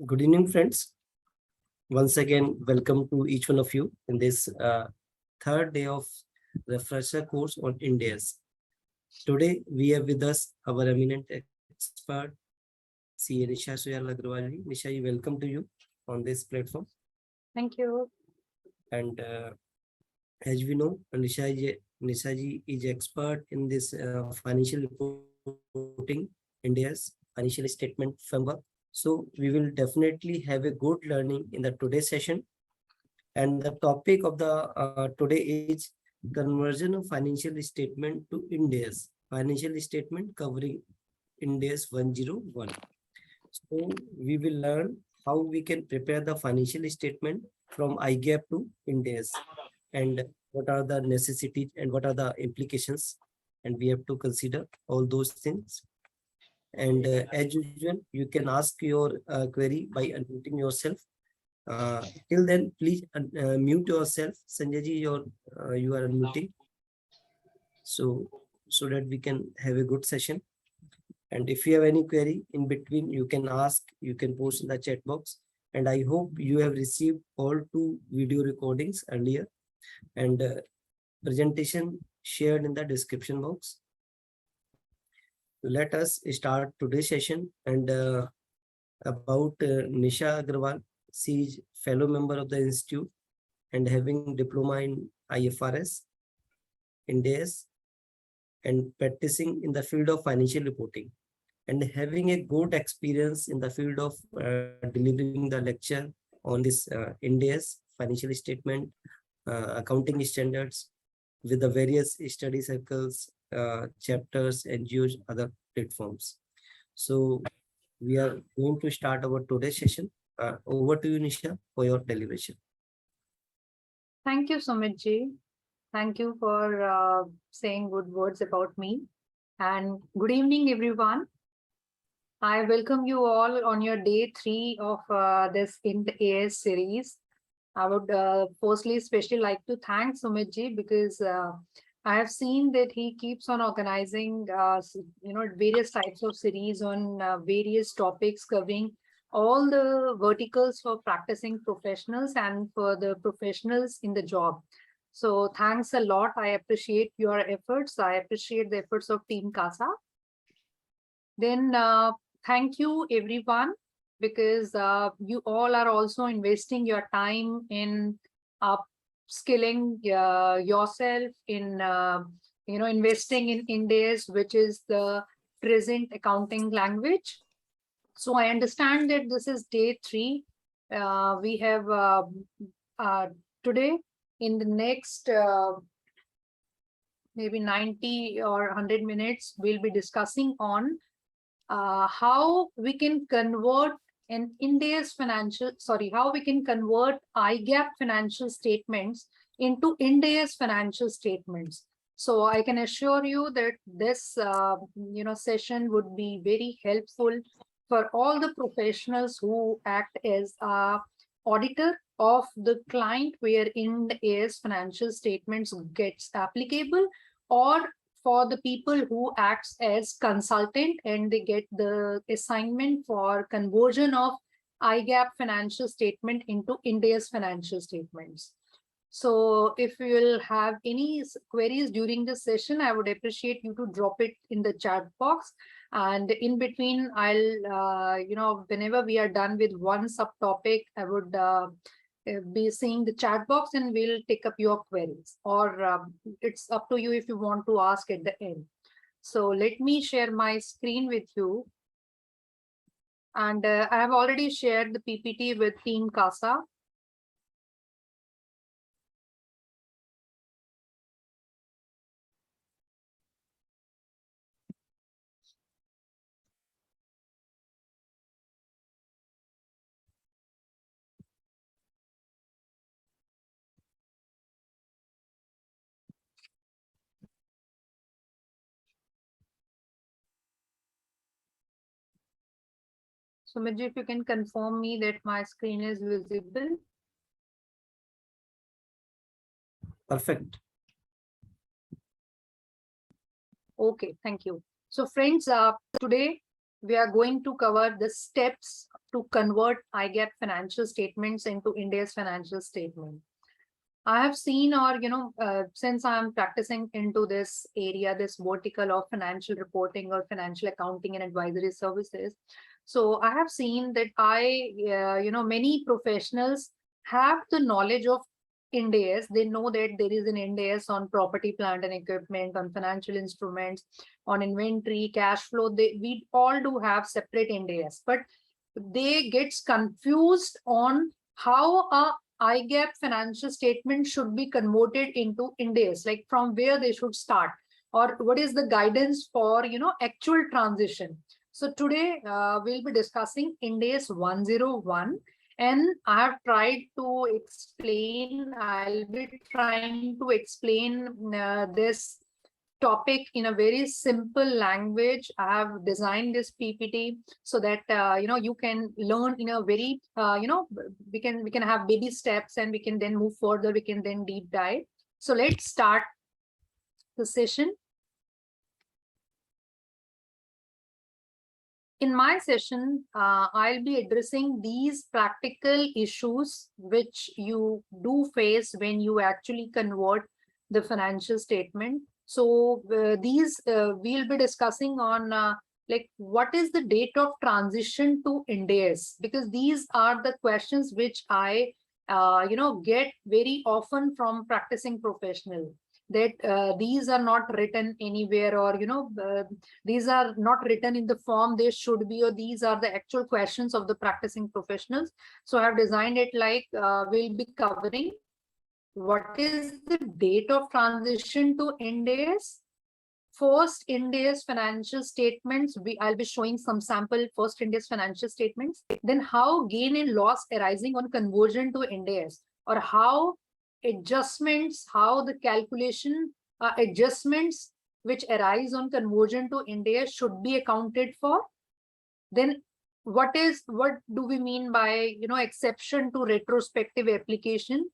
Good evening, friends. Once again, welcome to each one of you in this third day of refresher course on Indias. Today, we have with us our eminent expert, CA Nisha Suyal Agrawal. Nisha, welcome to you on this platform. Thank you. And as we know, Nisha ji is expert in this financial reporting, India's financial statement framework. So we will definitely have a good learning in the today's session. And the topic of the today is conversion of financial statement to India's financial statement covering India's 101. So we will learn how we can prepare the financial statement from IGAP to India's and what are the necessities and what are the implications. And we have to consider all those things. And as usual, you can ask your query by unmuting yourself. Till then, please mute yourself. Sanjay ji, you are unmuting. So that we can have a good session. And if you have any query in between, you can ask, you can post in the chat box. And I hope you have received all 2 video recordings earlier and presentation shared in the description box. Let us start today's session and about Nisha Agrawal. She is fellow member of the institute and having diploma in IFRS, Indias, and practicing in the field of financial reporting and having a good experience in the field of delivering the lecture on this India's financial statement, accounting standards with the various study circles, chapters, NGOs, other platforms. So we are going to start our today's session. Over to you, Nisha, for your deliberation. Thank you, Sumit ji. Thank you for saying good words about me. And good evening, everyone. I welcome you all on your day 3 of this INT-AS series. I would firstly especially like to thank Sumit ji because I have seen that he keeps on organizing various types of series on various topics covering all the verticals for practicing professionals and for the professionals in the job. So thanks a lot. I appreciate your efforts. I appreciate the efforts of Team CASA. Then thank you everyone, because you all are also investing your time in upskilling yourself in investing in Indias, which is the present accounting language. So I understand that this is day 3. We have today in the next maybe 90 or 100 minutes, we'll be discussing on how we can convert how we can convert IGAP financial statements into India's financial statements. So I can assure you that this session would be very helpful for all the professionals who act as auditor of the client where India's financial statements gets applicable, or for the people who acts as consultant and they get the assignment for conversion of IGAP financial statement into India's financial statements. So if you will have any queries during this session, I would appreciate you to drop it in the chat box. And in between, I'll, whenever we are done with one subtopic, I would be seeing the chat box and we'll take up your queries, or it's up to you if you want to ask at the end. So let me share my screen with you. And I have already shared the PPT with Team CASA. Sumit, if you can confirm me that my screen is visible. Perfect. Okay, thank you. So friends, today we are going to cover the steps to convert IGAAP financial statements into Ind AS financial statement. I have seen, or since I'm practicing into this area, this vertical of financial reporting or financial accounting and advisory services. So I have seen that many professionals have the knowledge of Ind AS. They know that there is an Ind AS on property, plant and equipment, on financial instruments, on inventory, cash flow. We all do have separate Ind AS, but they gets confused on how a IGAAP financial statement should be converted into Ind AS, like from where they should start, or what is the guidance for actual transition. So today we'll be discussing Ind AS 101, and I'll be trying to explain this topic in a very simple language. I have designed this PPT so that you can learn in a very we can have baby steps, and we can then move further. We can then deep dive. So let's start the session. In my session, I'll be addressing these practical issues which you do face when you actually convert the financial statement. So these we'll be discussing on like what is the date of transition to Ind AS, because these are the questions which I get very often from practicing professional, that these are not written anywhere, or these are not written in the form they should be, or these are the actual questions of the practicing professionals. So I have designed it like we'll be covering what is the date of transition to Ind AS, first Ind AS financial statements. I'll be showing some sample first Ind AS financial statements, then how gain and loss arising on conversion to Ind AS, or how adjustments, how the calculation adjustments which arise on conversion to Ind AS should be accounted for. Then what do we mean by exception to retrospective application.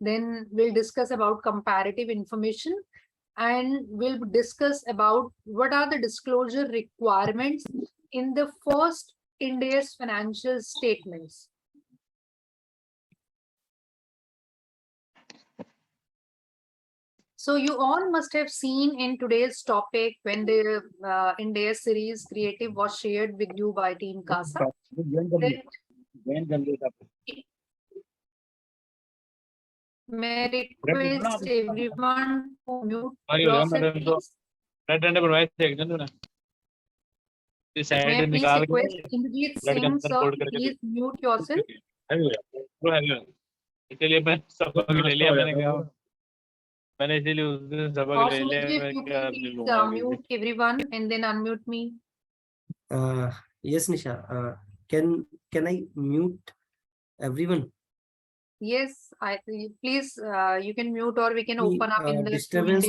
Then we'll discuss about comparative information, and we'll discuss about what are the disclosure requirements in the first Ind AS financial statements. So you all must have seen in today's topic when the Ind AS series creative was shared with you by Team CASA. May I request everyone to mute yourself, please. May I please request Indrajit Singh, sir, please mute yourself. If you can please mute everyone and then unmute me. Yes, Nisha. Can I mute everyone? Yes, please you can mute, or we can open up in the disturbance.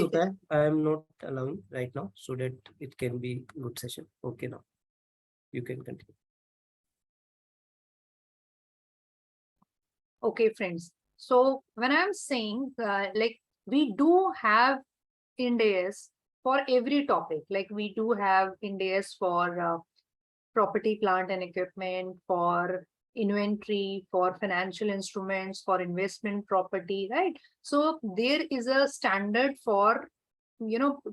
I am not allowing right now, so that it can be good session. Okay, now you can continue. Okay, friends. So when I'm saying like we do have Ind AS for every topic, like we do have Ind AS for property, plant and equipment, for inventory, for financial instruments, for investment property, right? So there is a standard for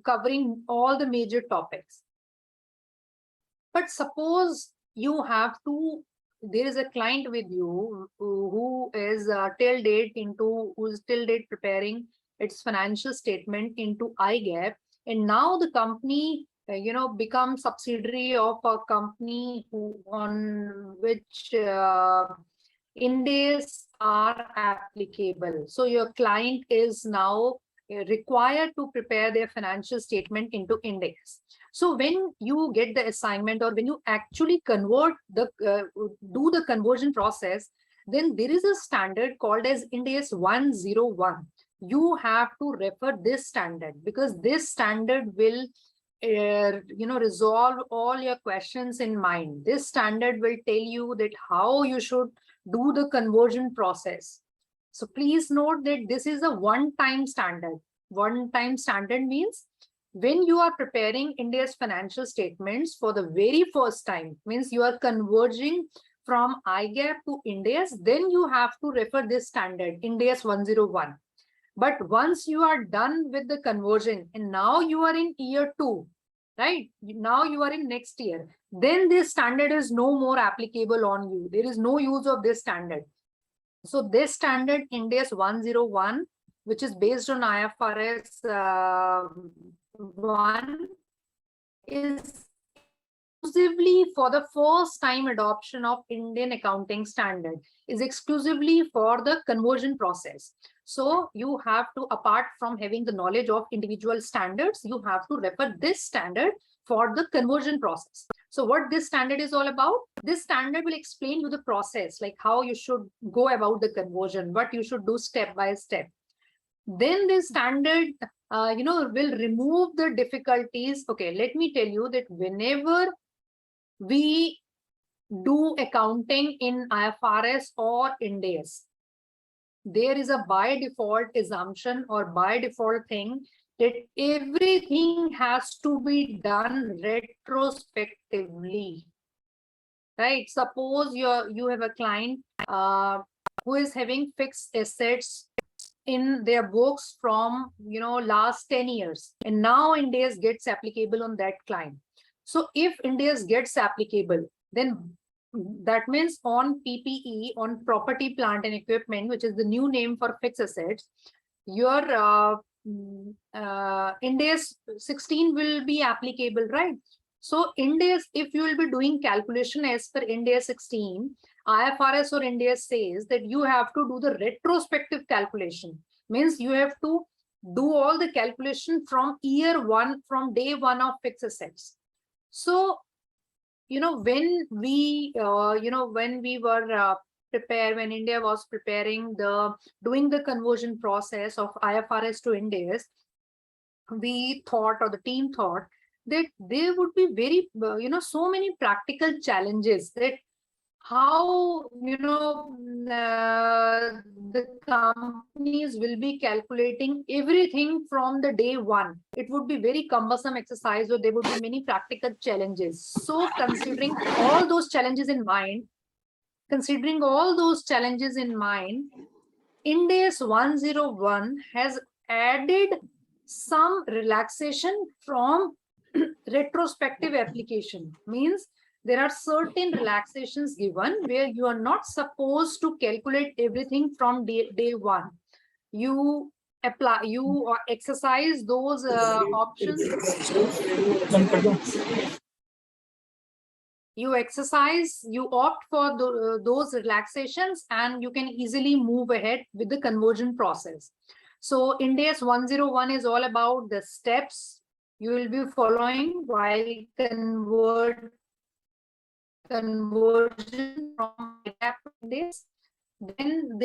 covering all the major topics. But suppose you have to, there is a client with you who is till date preparing its financial statement into IGAAP, and now the company become subsidiary of a company on which Ind AS are applicable. So your client is now required to prepare their financial statement into Ind AS. So when you get the assignment, or when you actually convert do the conversion process, then there is a standard called as Ind AS 101. You have to refer this standard, because this standard will resolve all your questions in mind. This standard will tell you that how you should do the conversion process. So please note that this is a one-time standard. One-time standard means when you are preparing Ind AS financial statements for the very first time, means you are converging from IGAP to Ind AS, then you have to refer this standard, Ind AS 101. But once you are done with the conversion and now you are in year 2, right? Now you are in next year, then this standard is no more applicable on you. There is no use of this standard. So this standard Ind AS 101, which is based on IFRS 1, is exclusively for the first time adoption of Indian accounting standard, is exclusively for the conversion process. So you have to, apart from having the knowledge of individual standards, you have to refer this standard for the conversion process. So what this standard is all about, this standard will explain you the process, like how you should go about the conversion, what you should do step by step. Then this standard, will remove the difficulties. Okay, let me tell you that whenever we do accounting in IFRS or Ind AS, there is a by default assumption or by default thing that everything has to be done retrospectively, right? Suppose you have a client who is having fixed assets in their books from last 10 years, and now Ind AS gets applicable on that client. So if Ind AS gets applicable, then that means on PPE, on property, plant and equipment, which is the new name for fixed assets, your Ind AS 16 will be applicable, right? So Ind AS, if you will be doing calculation as per Ind AS 16, IFRS or Ind AS says that you have to do the retrospective calculation. Means you have to do all the calculation from year 1, from day 1 of fixed assets. So, when we, when India was preparing doing the conversion process of IFRS to Ind AS, we thought, or the team thought, that there would be very, so many practical challenges, that how, the companies will be calculating everything from the day 1. It would be very cumbersome exercise, or there would be many practical challenges. So considering all those challenges in mind, Ind AS 101 has added some relaxation from retrospective application. Means there are certain relaxations given where you are not supposed to calculate everything from day 1. You apply, you exercise those options. You opt for those relaxations, and you can easily move ahead with the conversion process. So Ind AS 101 is all about the steps you will be following while conversion from IGAP to Ind AS. Then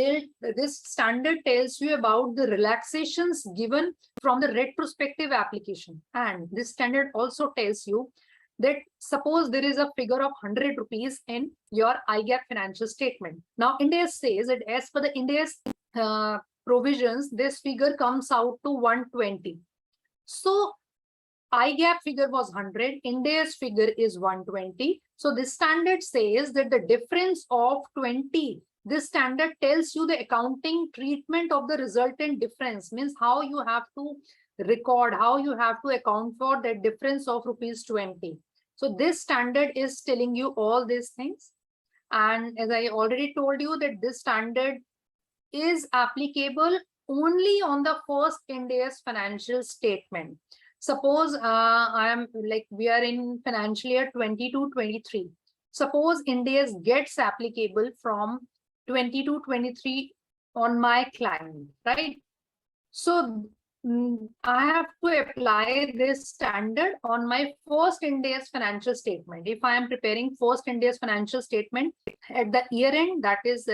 this standard tells you about the relaxations given from the retrospective application. And this standard also tells you that suppose there is a figure of 100 rupees in your IGAP financial statement. Now, Ind AS says that as per the Ind AS provisions, this figure comes out to 120. So IGAP figure was 100, Ind AS figure is 120. So this standard says that the difference of 20, this standard tells you the accounting treatment of the resultant difference, means how you have to record, how you have to account for that difference of rupees 20. So this standard is telling you all these things. And as I already told you, that this standard is applicable only on the first Ind AS financial statement. Suppose we are in financial year 22-23. Suppose Ind AS gets applicable from 22-23 on my client, right? So I have to apply this standard on my first Ind AS financial statement. If I am preparing first Ind AS financial statement at the year end, that is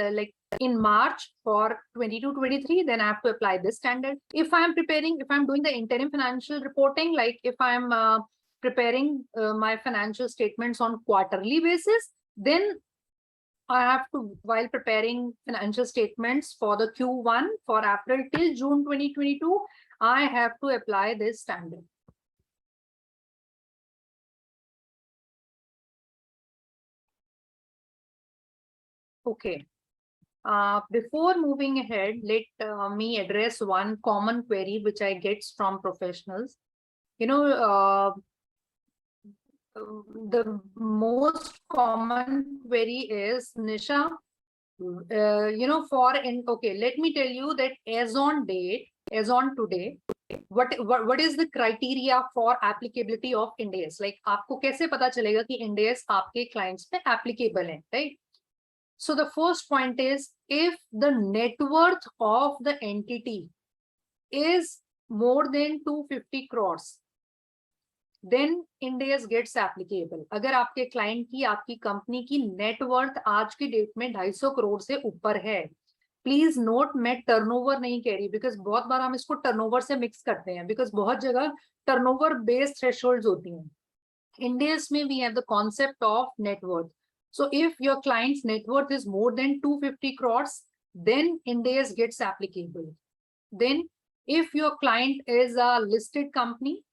in March for 22-23, then I have to apply this standard. If I'm doing the interim financial reporting, like if I'm preparing my financial statements on quarterly basis, then I have to, while preparing financial statements for the Q1 for April till June 2022, I have to apply this standard. Okay. Before moving ahead, let me address one common query which I get from professionals. You know, the most common query is, Nisha, okay, let me tell you that as on today, what is the criteria for applicability of Ind AS? Like, आपको कैसे पता चलेगा कि Ind AS आपके clients पे applicable है, right? So the first point is, if the net worth of the entity is more than 250 crores, then Ind AS gets applicable. अगर आपके क्लाइंट की, आपकी कंपनी की नेटवर्थ आज की डेट में 250 करोड़ से ऊपर है, प्लीज नोट, मैं टर्नओवर नहीं कह रही, बिकॉज बहुत बार हम इसको टर्नओवर से मिक्स करते हैं, बिकॉज बहुत जगह टर्नओवर बेस्ड थ्रेशोल्ड्स होती हैं. Ind AS में we have the concept of net worth. So if your client's net worth is more than 250 crores, then Ind AS gets applicable. Then if your client is a listed company,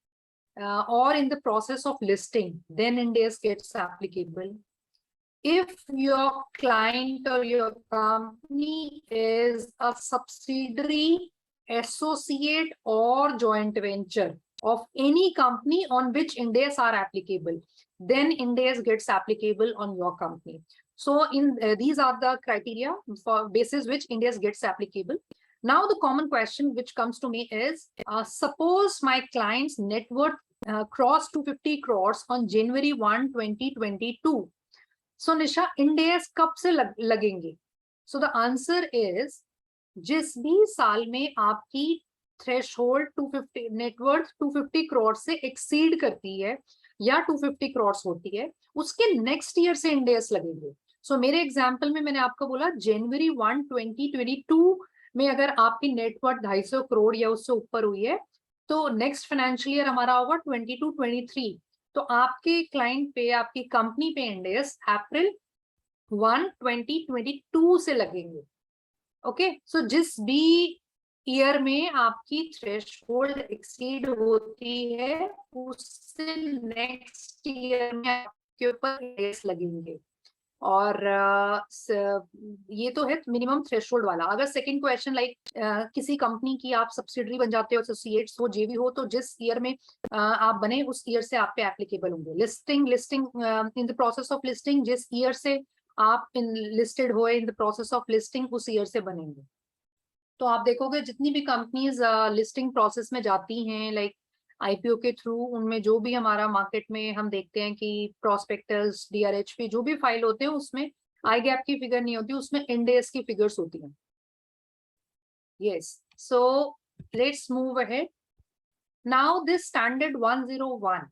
or in the process of listing, then Ind AS gets applicable. If your client or your company is a subsidiary, associate, or joint venture of any company on which Ind AS are applicable, then Ind AS gets applicable on your company. So these are the criteria for basis which Ind AS gets applicable. Now the common question which comes to me is, suppose my client's net worth crossed 250 crores on January 1, 2022. So Nisha, Ind AS कब से लगेंगे? So the answer is, जिस भी साल में आपकी threshold 250 net worth 250 crore से exceed करती है या 250 करोड़ होती है, उसके नेक्स्ट ईयर से Ind AS लगेंगे. सो मेरे एग्जांपल में मैंने आपको बोला जनवरी 1, 2022 में अगर आपकी नेटवर्थ 250 करोड़ या उससे ऊपर हुई है, तो नेक्स्ट फाइनेंशियल ईयर हमारा होगा 22-23. तो आपके क्लाइंट पे, आपकी कंपनी पे Ind AS अप्रैल 1, 2022 से लगेंगे. ओके, सो जिस भी ईयर में आपकी थ्रेशहोल्ड एक्सीड होती है, उससे नेक्स्ट ईयर में आपके ऊपर Ind AS लगेंगे. और ये तो है मिनिमम थ्रेशहोल्ड वाला. अगर सेकंड क्वेश्चन लाइक किसी कंपनी की आप सब्सिडरी बन जाते हो, एसोसिएट्स हो, जेवी हो, तो जिस ईयर में आप बने उस ईयर से आप पे एप्लीकेबल होंगे. Listing in the process of listing, जिस ईयर से आप लिस्टेड हुए in the process of listing, उस ईयर से बनेंगे. तो आप देखोगे जितनी भी कंपनीज लिस्टिंग प्रोसेस में जाती हैं, लाइक आईपीओ के थ्रू, उनमें जो भी हमारा मार्केट में हम देखते हैं कि प्रोस्पेक्टस, डीआरएचपी जो भी फाइल होते हैं, उसमें आई गैप की फिगर नहीं होती, उसमें Ind AS की फिगर्स होती हैं. Yes, so let's move ahead. Now this standard 101,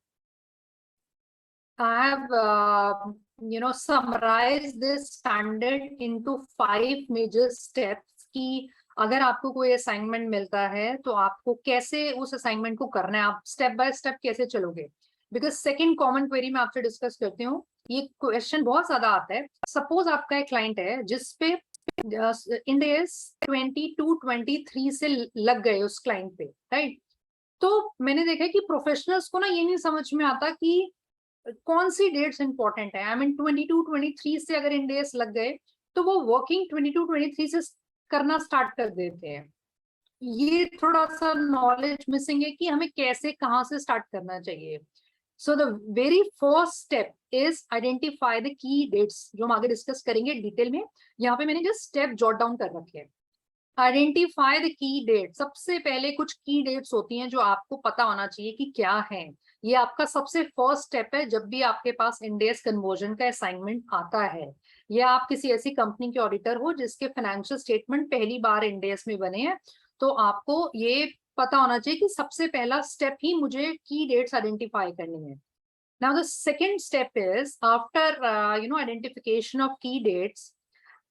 I have summarized this standard into 5 major steps कि अगर आपको कोई असाइनमेंट मिलता है तो आपको कैसे उस असाइनमेंट को करना है, आप स्टेप बाय स्टेप कैसे चलोगे. बिकॉज सेकंड कॉमन क्वेरी मैं आपसे डिस्कस करती हूँ, ये क्वेश्चन बहुत ज्यादा आता है. सपोज आपका एक क्लाइंट है जिसपे Ind AS 22-23 से लग गए उस क्लाइंट पे, राइट. तो मैंने देखा है कि प्रोफेशनल्स को ना ये नहीं समझ में आता कि कौन सी डेट्स इंपॉर्टेंट है. आई मीन 22-23 से अगर Ind AS लग गए तो वो वर्किंग 22-23 से करना स्टार्ट कर देते हैं. ये थोड़ा सा नॉलेज मिसिंग है कि हमें कैसे, कहाँ से स्टार्ट करना चाहिए. So the very first step is identify the key dates, जो हम आगे डिस्कस करेंगे डिटेल में. यहाँ पे मैंने जस्ट स्टेप जॉट डाउन कर रखे हैं. Identify the key date. सबसे पहले कुछ की डेट्स होती हैं जो आपको पता होना चाहिए कि क्या है. ये आपका सबसे फर्स्ट स्टेप है जब भी आपके पास Ind AS कन्वर्जन का असाइनमेंट आता है, या आप किसी ऐसी कंपनी के ऑडिटर हो जिसके फाइनेंशियल स्टेटमेंट पहली बार Ind AS में बने हैं, तो आपको ये पता होना चाहिए कि सबसे पहला स्टेप ही मुझे की डेट्स आइडेंटिफाई करनी है. Now the second step is, after identification of key dates,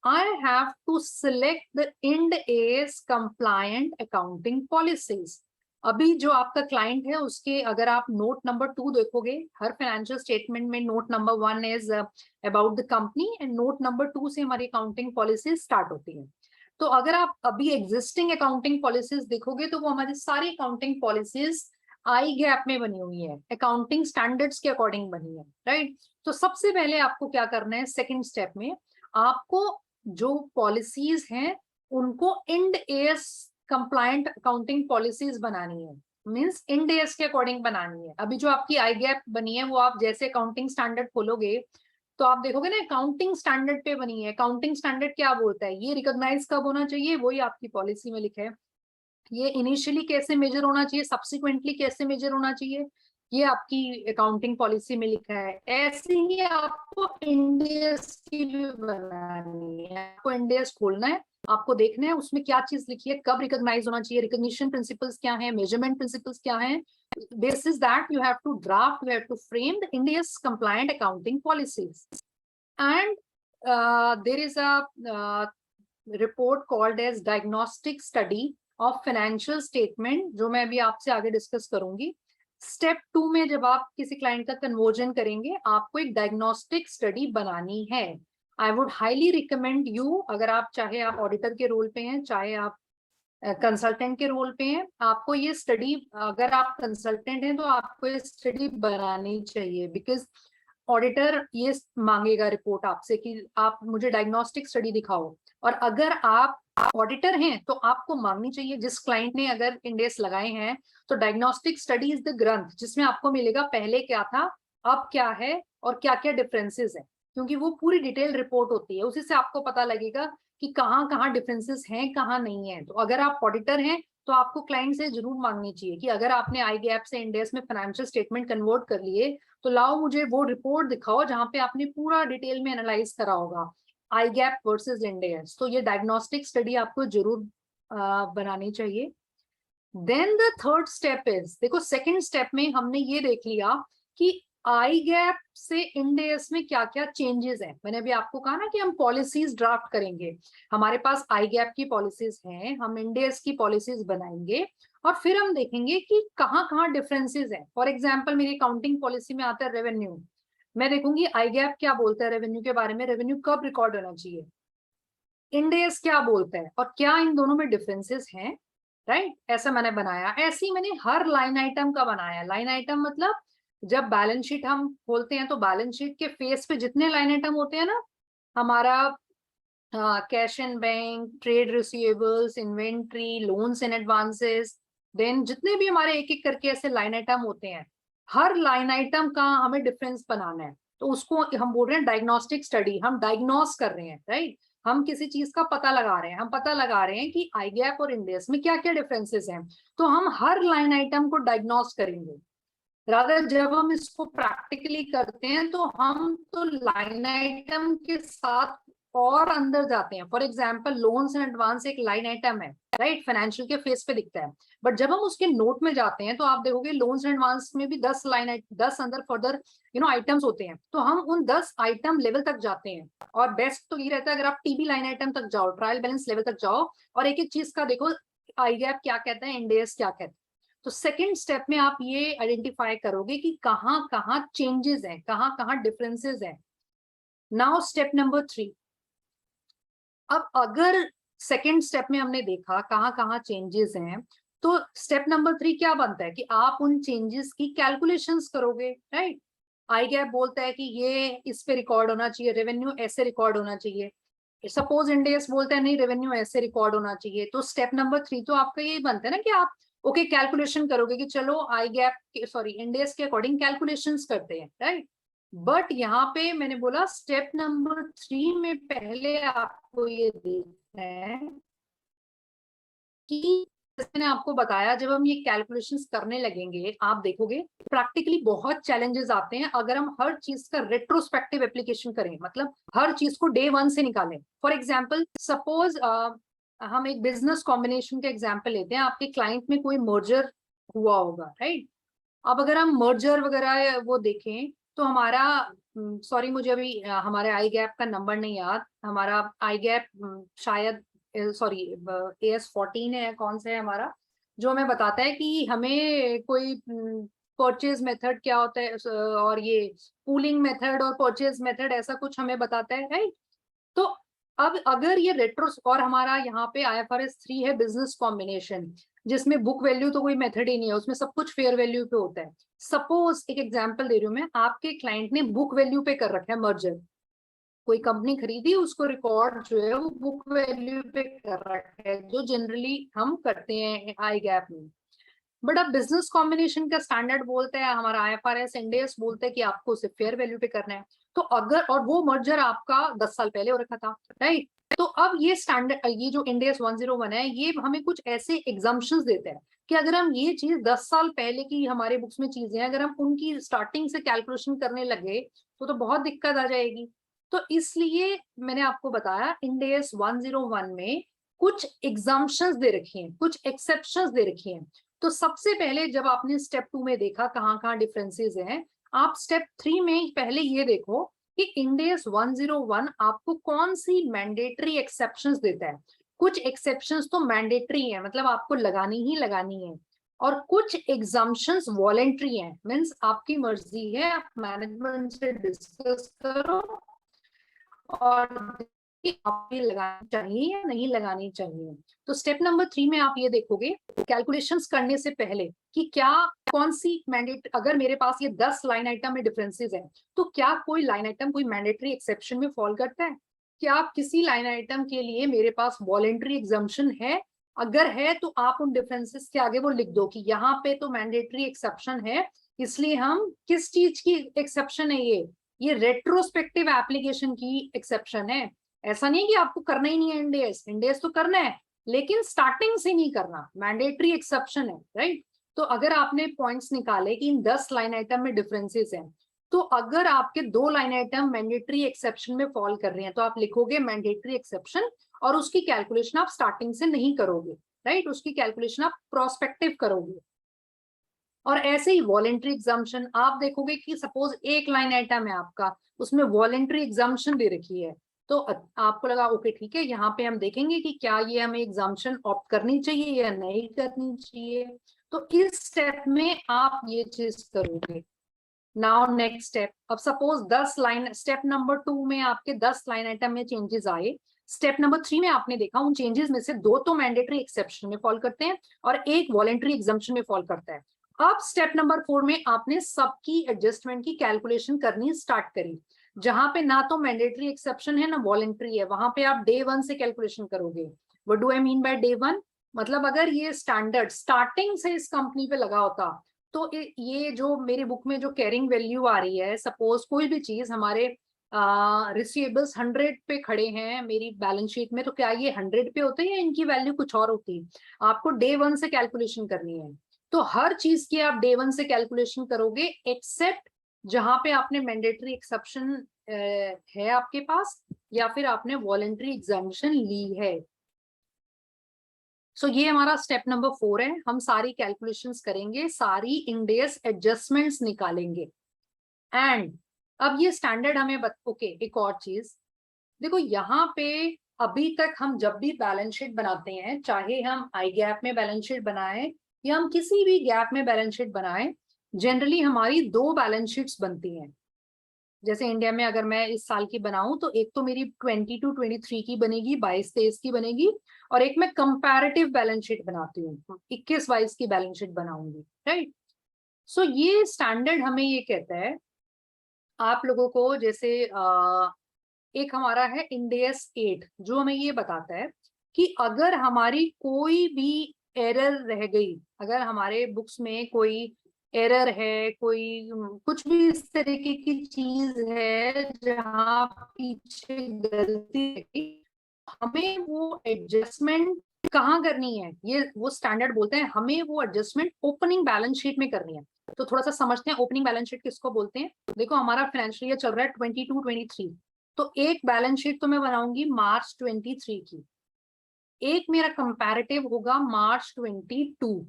I have to select the Ind AS compliant accounting policies. अभी जो आपका क्लाइंट है उसके अगर आप नोट नंबर 2 देखोगे, हर फाइनेंशियल स्टेटमेंट में note number 1 is about the company and note number 2 से हमारी अकाउंटिंग पॉलिसीज स्टार्ट होती हैं. तो अगर आप अभी एग्जिस्टिंग अकाउंटिंग पॉलिसीज देखोगे तो वो हमारी सारी अकाउंटिंग पॉलिसीज आई गैप में बनी हुई है, अकाउंटिंग स्टैंडर्ड्स के अकॉर्डिंग बनी है, राइट. तो सबसे पहले आपको क्या करना है, सेकेंड स्टेप में आपको जो पॉलिसीज हैं उनको Ind AS compliant accounting policies बनानी है, मींस इंड एएस के अकॉर्डिंग बनानी है। अभी जो आपकी आई गैप बनी है वो आप जैसे अकाउंटिंग स्टैंडर्ड खोलोगे तो आप देखोगे ना अकाउंटिंग स्टैंडर्ड पे बनी है। अकाउंटिंग स्टैंडर्ड क्या बोलता है, ये रिकॉग्नाइज कब होना चाहिए वही आपकी पॉलिसी में लिखा है। ये इनिशियली कैसे मेजर होना चाहिए, सब्सिक्वेंटली कैसे मेजर होना चाहिए, ये आपकी अकाउंटिंग पॉलिसी में लिखा है। ऐसे ही आपको इंडेस की भी बनानी है। आपको इंडेस खोलना है, आपको देखना है उसमें क्या चीज लिखी है, कब रिकॉग्नाइज होना चाहिए, रिकॉग्निशन प्रिंसिपल्स क्या है, मेजरमेंट प्रिंसिपल्स क्या है। basis that you have to draft, you have to frame the India's compliant accounting policies. And there is a report called as diagnostic study of financial statement, जो मैं अभी आपसे आगे discuss करूंगी। स्टेप 2 में जब आप किसी क्लाइंट का कन्वर्जन करेंगे आपको एक डायग्नोस्टिक स्टडी बनानी है। I would highly recommend you, अगर आप चाहे आप ऑडिटर के रोल पे हैं चाहे आप कंसल्टेंट के रोल पे हैं, आपको ये स्टडी, अगर आप कंसल्टेंट हैं तो आपको ये स्टडी बनानी चाहिए। बिकॉज ऑडिटर ये मांगेगा रिपोर्ट आपसे कि आप मुझे डायग्नोस्टिक स्टडी दिखाओ, और अगर आप ऑडिटर हैं तो आपको मांगनी चाहिए। जिस क्लाइंट ने अगर इंडेस लगाए हैं तो डायग्नोस्टिक स्टडी इज द ग्रंथ जिसमें आपको मिलेगा पहले क्या था, अब क्या है, और क्या क्या डिफरेंसेस है, क्योंकि वो पूरी डिटेल रिपोर्ट होती है। उसी से आपको पता लगेगा कि कहाँ कहाँ डिफरेंसेस हैं कहाँ नहीं है। तो अगर आप ऑडिटर हैं तो आपको क्लाइंट से जरूर मांगनी चाहिए कि अगर आपने आई गैप से इंडेस में फाइनेंशियल स्टेटमेंट कन्वर्ट कर लिए तो लाओ मुझे वो रिपोर्ट दिखाओ जहां पे आपने पूरा डिटेल में एनालाइज करा होगा आई गैप वर्सेस इंडेस। तो ये डायग्नोस्टिक स्टडी आपको जरूर बनानी चाहिए। Then the third step is, देखो सेकंड स्टेप में हमने ये देख लिया कि आई गैप से इंडेस में क्या क्या चेंजेस हैं। मैंने अभी आपको कहा ना कि हम पॉलिसीज ड्राफ्ट करेंगे, हमारे पास आई गैप की पॉलिसीज हैं, हम इंडेस की पॉलिसीज बनाएंगे और फिर हम देखेंगे कि कहाँ कहाँ डिफरेंसेस हैं। फॉर एग्जाम्पल मेरी अकाउंटिंग पॉलिसी में आता है रेवेन्यू, मैं देखूंगी आई गैप क्या बोलता है रेवेन्यू के बारे में, रेवेन्यू कब रिकॉर्ड होना चाहिए, इंडेस क्या बोलता है, और क्या इन दोनों में डिफरेंसेस हैं। राइट, ऐसा मैंने बनाया। ऐसे ही मैंने हर लाइन आइटम का बनाया। लाइन आइटम मतलब जब बैलेंस शीट हम खोलते हैं तो बैलेंस शीट के फेस पे जितने लाइन आइटम होते हैं ना, हमारा cash and bank, trade receivables, inventory, loans and advances, then जितने भी हमारे एक एक करके ऐसे लाइन आइटम होते हैं, हर लाइन आइटम का हमें डिफरेंस बनाना है। तो उसको हम बोल रहे हैं डायग्नोस्टिक स्टडी, हम डायग्नोस कर रहे हैं। राइट, हम किसी चीज का पता लगा रहे हैं, हम पता लगा रहे हैं कि आई गैप और इंडेस में क्या क्या डिफरेंसेस हैं। तो हम हर लाइन आइटम को डायग्नोस करेंगे। रादर जब हम इसको प्रैक्टिकली करते हैं तो हम तो लाइन आइटम के साथ और अंदर जाते हैं। For example loans and advance एक लाइन आइटम है, राइट, फाइनेंशियल के फेस पे दिखता है, बट जब हम उसके नोट में जाते हैं तो आप देखोगे लोन्स एंड एडवांस में भी 10 अंदर फर्दर आइटम्स होते हैं। तो हम उन 10 आइटम लेवल तक जाते हैं। और बेस्ट तो ये रहता है अगर आप टीबी लाइन आइटम तक जाओ, ट्रायल बैलेंस लेवल तक जाओ और एक एक चीज का देखो, आई गैप क्या कहता है, इंडेस क्या कहता है। तो सेकेंड स्टेप में आप ये आइडेंटिफाई करोगे कि कहाँ कहाँ चेंजेस हैं, कहाँ कहाँ डिफरेंसेस हैं। Now step number 3। अब अगर सेकेंड स्टेप में हमने देखा कहाँ कहाँ चेंजेस हैं, तो स्टेप नंबर 3 क्या बनता है कि आप उन चेंजेस की कैलकुलेशंस करोगे। राइट, आई गैप बोलता है कि ये इस पे रिकॉर्ड होना चाहिए, रेवेन्यू ऐसे रिकॉर्ड होना चाहिए। सपोज इंडेस बोलता है नहीं रेवेन्यू ऐसे रिकॉर्ड होना चाहिए। तो स्टेप नंबर 3 तो आपका यही बनता है ना कि आप ओके कैलकुलेशन करोगे कि चलो आई गैप सॉरी इंडेस के अकॉर्डिंग कैलकुलेशंस करते हैं। राइट, बट यहाँ पे मैंने बोला स्टेप नंबर 3 में पहले आपको ये देखना है कि जैसे मैंने आपको बताया जब हम ये कैलकुलेशंस करने लगेंगे आप देखोगे प्रैक्टिकली बहुत चैलेंजेस आते हैं अगर हम हर चीज का रेट्रोस्पेक्टिव एप्लीकेशन करें, मतलब हर चीज को डे 1 से निकालें। फॉर एग्जाम्पल सपोज हम एक बिजनेस कॉम्बिनेशन का एग्जाम्पल लेते हैं, आपके क्लाइंट में कोई मर्जर हुआ होगा। राइट, अब अगर हम मर्जर वगैरह वो देखें तो हमारा सॉरी मुझे अभी हमारे आई गैप का नंबर नहीं याद, हमारा आई गैप शायद सॉरी AS14 है, कौन सा है हमारा, जो हमें बताता है कि हमें कोई परचेज मेथड क्या होता है और ये पूलिंग मेथड और परचेज मेथड ऐसा कुछ हमें बताता है। राइट, तो अब अगर ये रेट्रो और हमारा यहाँ पे IFRS 3 है बिजनेस कॉम्बिनेशन, जिसमें बुक वैल्यू तो कोई मेथड ही नहीं है, उसमें सब कुछ फेयर वैल्यू पे होता है। सपोज एक एग्जांपल दे रही हूँ मैं, आपके क्लाइंट ने बुक वैल्यू पे कर रखा है मर्जर, कोई कंपनी खरीदी, उसको रिकॉर्ड जो है वो बुक वैल्यू पे कर रखा है, जो जनरली हम करते हैं आई गैप में। बट अब बिजनेस कॉम्बिनेशन का स्टैंडर्ड बोलते हैं, हमारा IFRS इंड एस बोलते हैं कि आपको सिर्फ फेयर वैल्यू पे करना है। तो अगर, और वो मर्जर आपका 10 साल पहले हो रखा था, राइट। तो अब ये स्टैंडर्ड, ये जो इंड एस 101 है, ये हमें कुछ ऐसे एग्जाम्पशंस देते हैं कि अगर हम ये चीज 10 साल पहले की हमारे बुक्स में चीजें हैं, अगर हम उनकी स्टार्टिंग से कैलकुलेशन करने लगे तो बहुत दिक्कत आ जाएगी। तो इसलिए मैंने आपको बताया इंड एस 101 में कुछ एग्जाम्पशंस दे रखी हैं, कुछ एक्सेप्शंस दे रखी हैं। तो सबसे पहले जब आपने स्टेप 2 में देखा कहाँ कहाँ डिफरेंसेस हैं, आप स्टेप 3 में पहले ये देखो कि इंड एस 101 आपको कौन सी मैंडेटरी एक्सेप्शंस देता है। कुछ एक्सेप्शंस तो मैंडेटरी है, मतलब आपको लगानी ही लगानी है, और कुछ एग्जाम्पशंस वॉलेंट्री हैं, मीन्स आपकी मर्जी है, आप मैनेजमेंट से डिस्कस करो और आप ये लगानी चाहिए या नहीं लगानी चाहिए। तो स्टेप नंबर 3 में आप ये देखोगे कैलकुलेशंस करने से पहले कि क्या कौन सी मैंडेट, अगर मेरे पास ये 10 लाइन आइटम में डिफरेंसेस हैं, तो क्या कोई लाइन आइटम कोई मैंडेटरी एक्सेप्शन में फॉल करता है, क्या किसी लाइन आइटम के लिए मेरे पास वॉलेंट्री एग्जम्पशन है। अगर है तो आप उन डिफरेंसेस के आगे वो लिख दो कि यहाँ पे तो मैंडेटरी एक्सेप्शन है, इसलिए हम किस चीज की एक्सेप्शन है, ये रेट्रोस्पेक्टिव एप्लीकेशन की एक्सेप्शन है। ऐसा नहीं है कि आपको करना ही नहीं है इंडेस तो करना है, लेकिन स्टार्टिंग से नहीं करना, मैंडेटरी एक्सेप्शन है, राइट। तो अगर आपने पॉइंट्स निकाले कि इन 10 लाइन आइटम में डिफरेंसेस हैं, तो अगर आपके 2 लाइन आइटम मैंडेटरी एक्सेप्शन में फॉल कर रहे हैं तो आप लिखोगे मैंडेटरी एक्सेप्शन, और उसकी कैलकुलेशन आप स्टार्टिंग से नहीं करोगे, राइट, उसकी कैलकुलेशन आप प्रोस्पेक्टिव करोगे। और ऐसे ही वॉलेंट्री एग्जाम्पशन, आप देखोगे कि सपोज एक लाइन आइटम है आपका, उसमें वॉलेंट्री एग्जाम्पशन दे रखी है, तो आपको लगा ओके ठीक है, यहाँ पे हम देखेंगे कि क्या ये हमें एग्जाम्पशन ऑप्ट करनी चाहिए या नहीं करनी चाहिए। तो इस स्टेप में आप ये चीज करोगे। नाउ नेक्स्ट स्टेप, अब सपोज 10 लाइन, स्टेप नंबर 2 में आपके 10 लाइन आइटम में चेंजेस आए, स्टेप नंबर 3 में आपने देखा उन चेंजेस में से 2 तो मैंडेटरी एक्सेप्शन में फॉल करते हैं और एक वॉलेंट्री एग्जाम्पशन में फॉल करता है। अब स्टेप नंबर 4 में आपने सबकी एडजस्टमेंट की कैलकुलेशन करनी स्टार्ट करी, जहां पे ना तो मैंडेटरी एक्सेप्शन है ना वॉलेंट्री है, वहां पे आप डे 1 से कैलकुलेशन करोगे। What do I mean by day 1, मतलब अगर ये स्टैंडर्ड स्टार्टिंग से इस कंपनी पे लगा होता तो ये जो मेरी बुक में जो कैरिंग वैल्यू आ रही है, सपोज कोई भी चीज हमारे रिसीवेबल्स 100 पे खड़े हैं मेरी बैलेंस शीट में, तो क्या ये 100 पे होते हैं या इनकी वैल्यू कुछ और होती है, आपको डे 1 से कैलकुलेशन करनी है। तो हर चीज की आप डे 1 से कैलकुलेशन करोगे, एक्सेप्ट जहां पे आपने मैंडेटरी एक्सेप्शन है आपके पास, या फिर आपने वॉलेंट्री एग्जाम्पशन ली है। सो ये हमारा स्टेप नंबर 4 है, हम सारी कैलकुलेशंस करेंगे, सारी इंड एस एडजस्टमेंट्स निकालेंगे। एंड अब ये स्टैंडर्ड हमें ओके, एक और चीज देखो, यहाँ पे अभी तक हम जब भी बैलेंस शीट बनाते हैं, चाहे हम आई गैप में बैलेंस शीट बनाएं या हम किसी भी गैप में बैलेंस शीट बनाएं, जनरली हमारी 2 बैलेंस शीट्स बनती हैं। जैसे इंडिया में अगर मैं इस साल की बनाऊं तो एक तो मेरी 22-23 की बनेगी, 22-23 की बनेगी, और एक मैं कंपैरेटिव बैलेंस शीट बनाती हूँ, 21-22 की बैलेंस शीट बनाऊंगी, राइट। सो ये स्टैंडर्ड हमें ये कहता है आप लोगों को, जैसे एक हमारा है इंड एस 8 जो हमें ये बताता है कि अगर हमारी कोई भी एरर रह गई, अगर हमारे बुक्स में कोई एरर है, कोई कुछ भी इस तरीके की चीज है जहाँ पीछे गलती है, हमें वो एडजस्टमेंट कहाँ करनी है, ये वो स्टैंडर्ड बोलते हैं हमें वो एडजस्टमेंट ओपनिंग बैलेंस शीट में करनी है। तो थोड़ा सा समझते हैं ओपनिंग बैलेंस शीट किसको बोलते हैं। देखो हमारा फाइनेंशियल ईयर चल रहा है 22-23, तो एक बैलेंस शीट तो मैं बनाऊंगी मार्च 23 की, एक मेरा कंपैरेटिव होगा मार्च 22।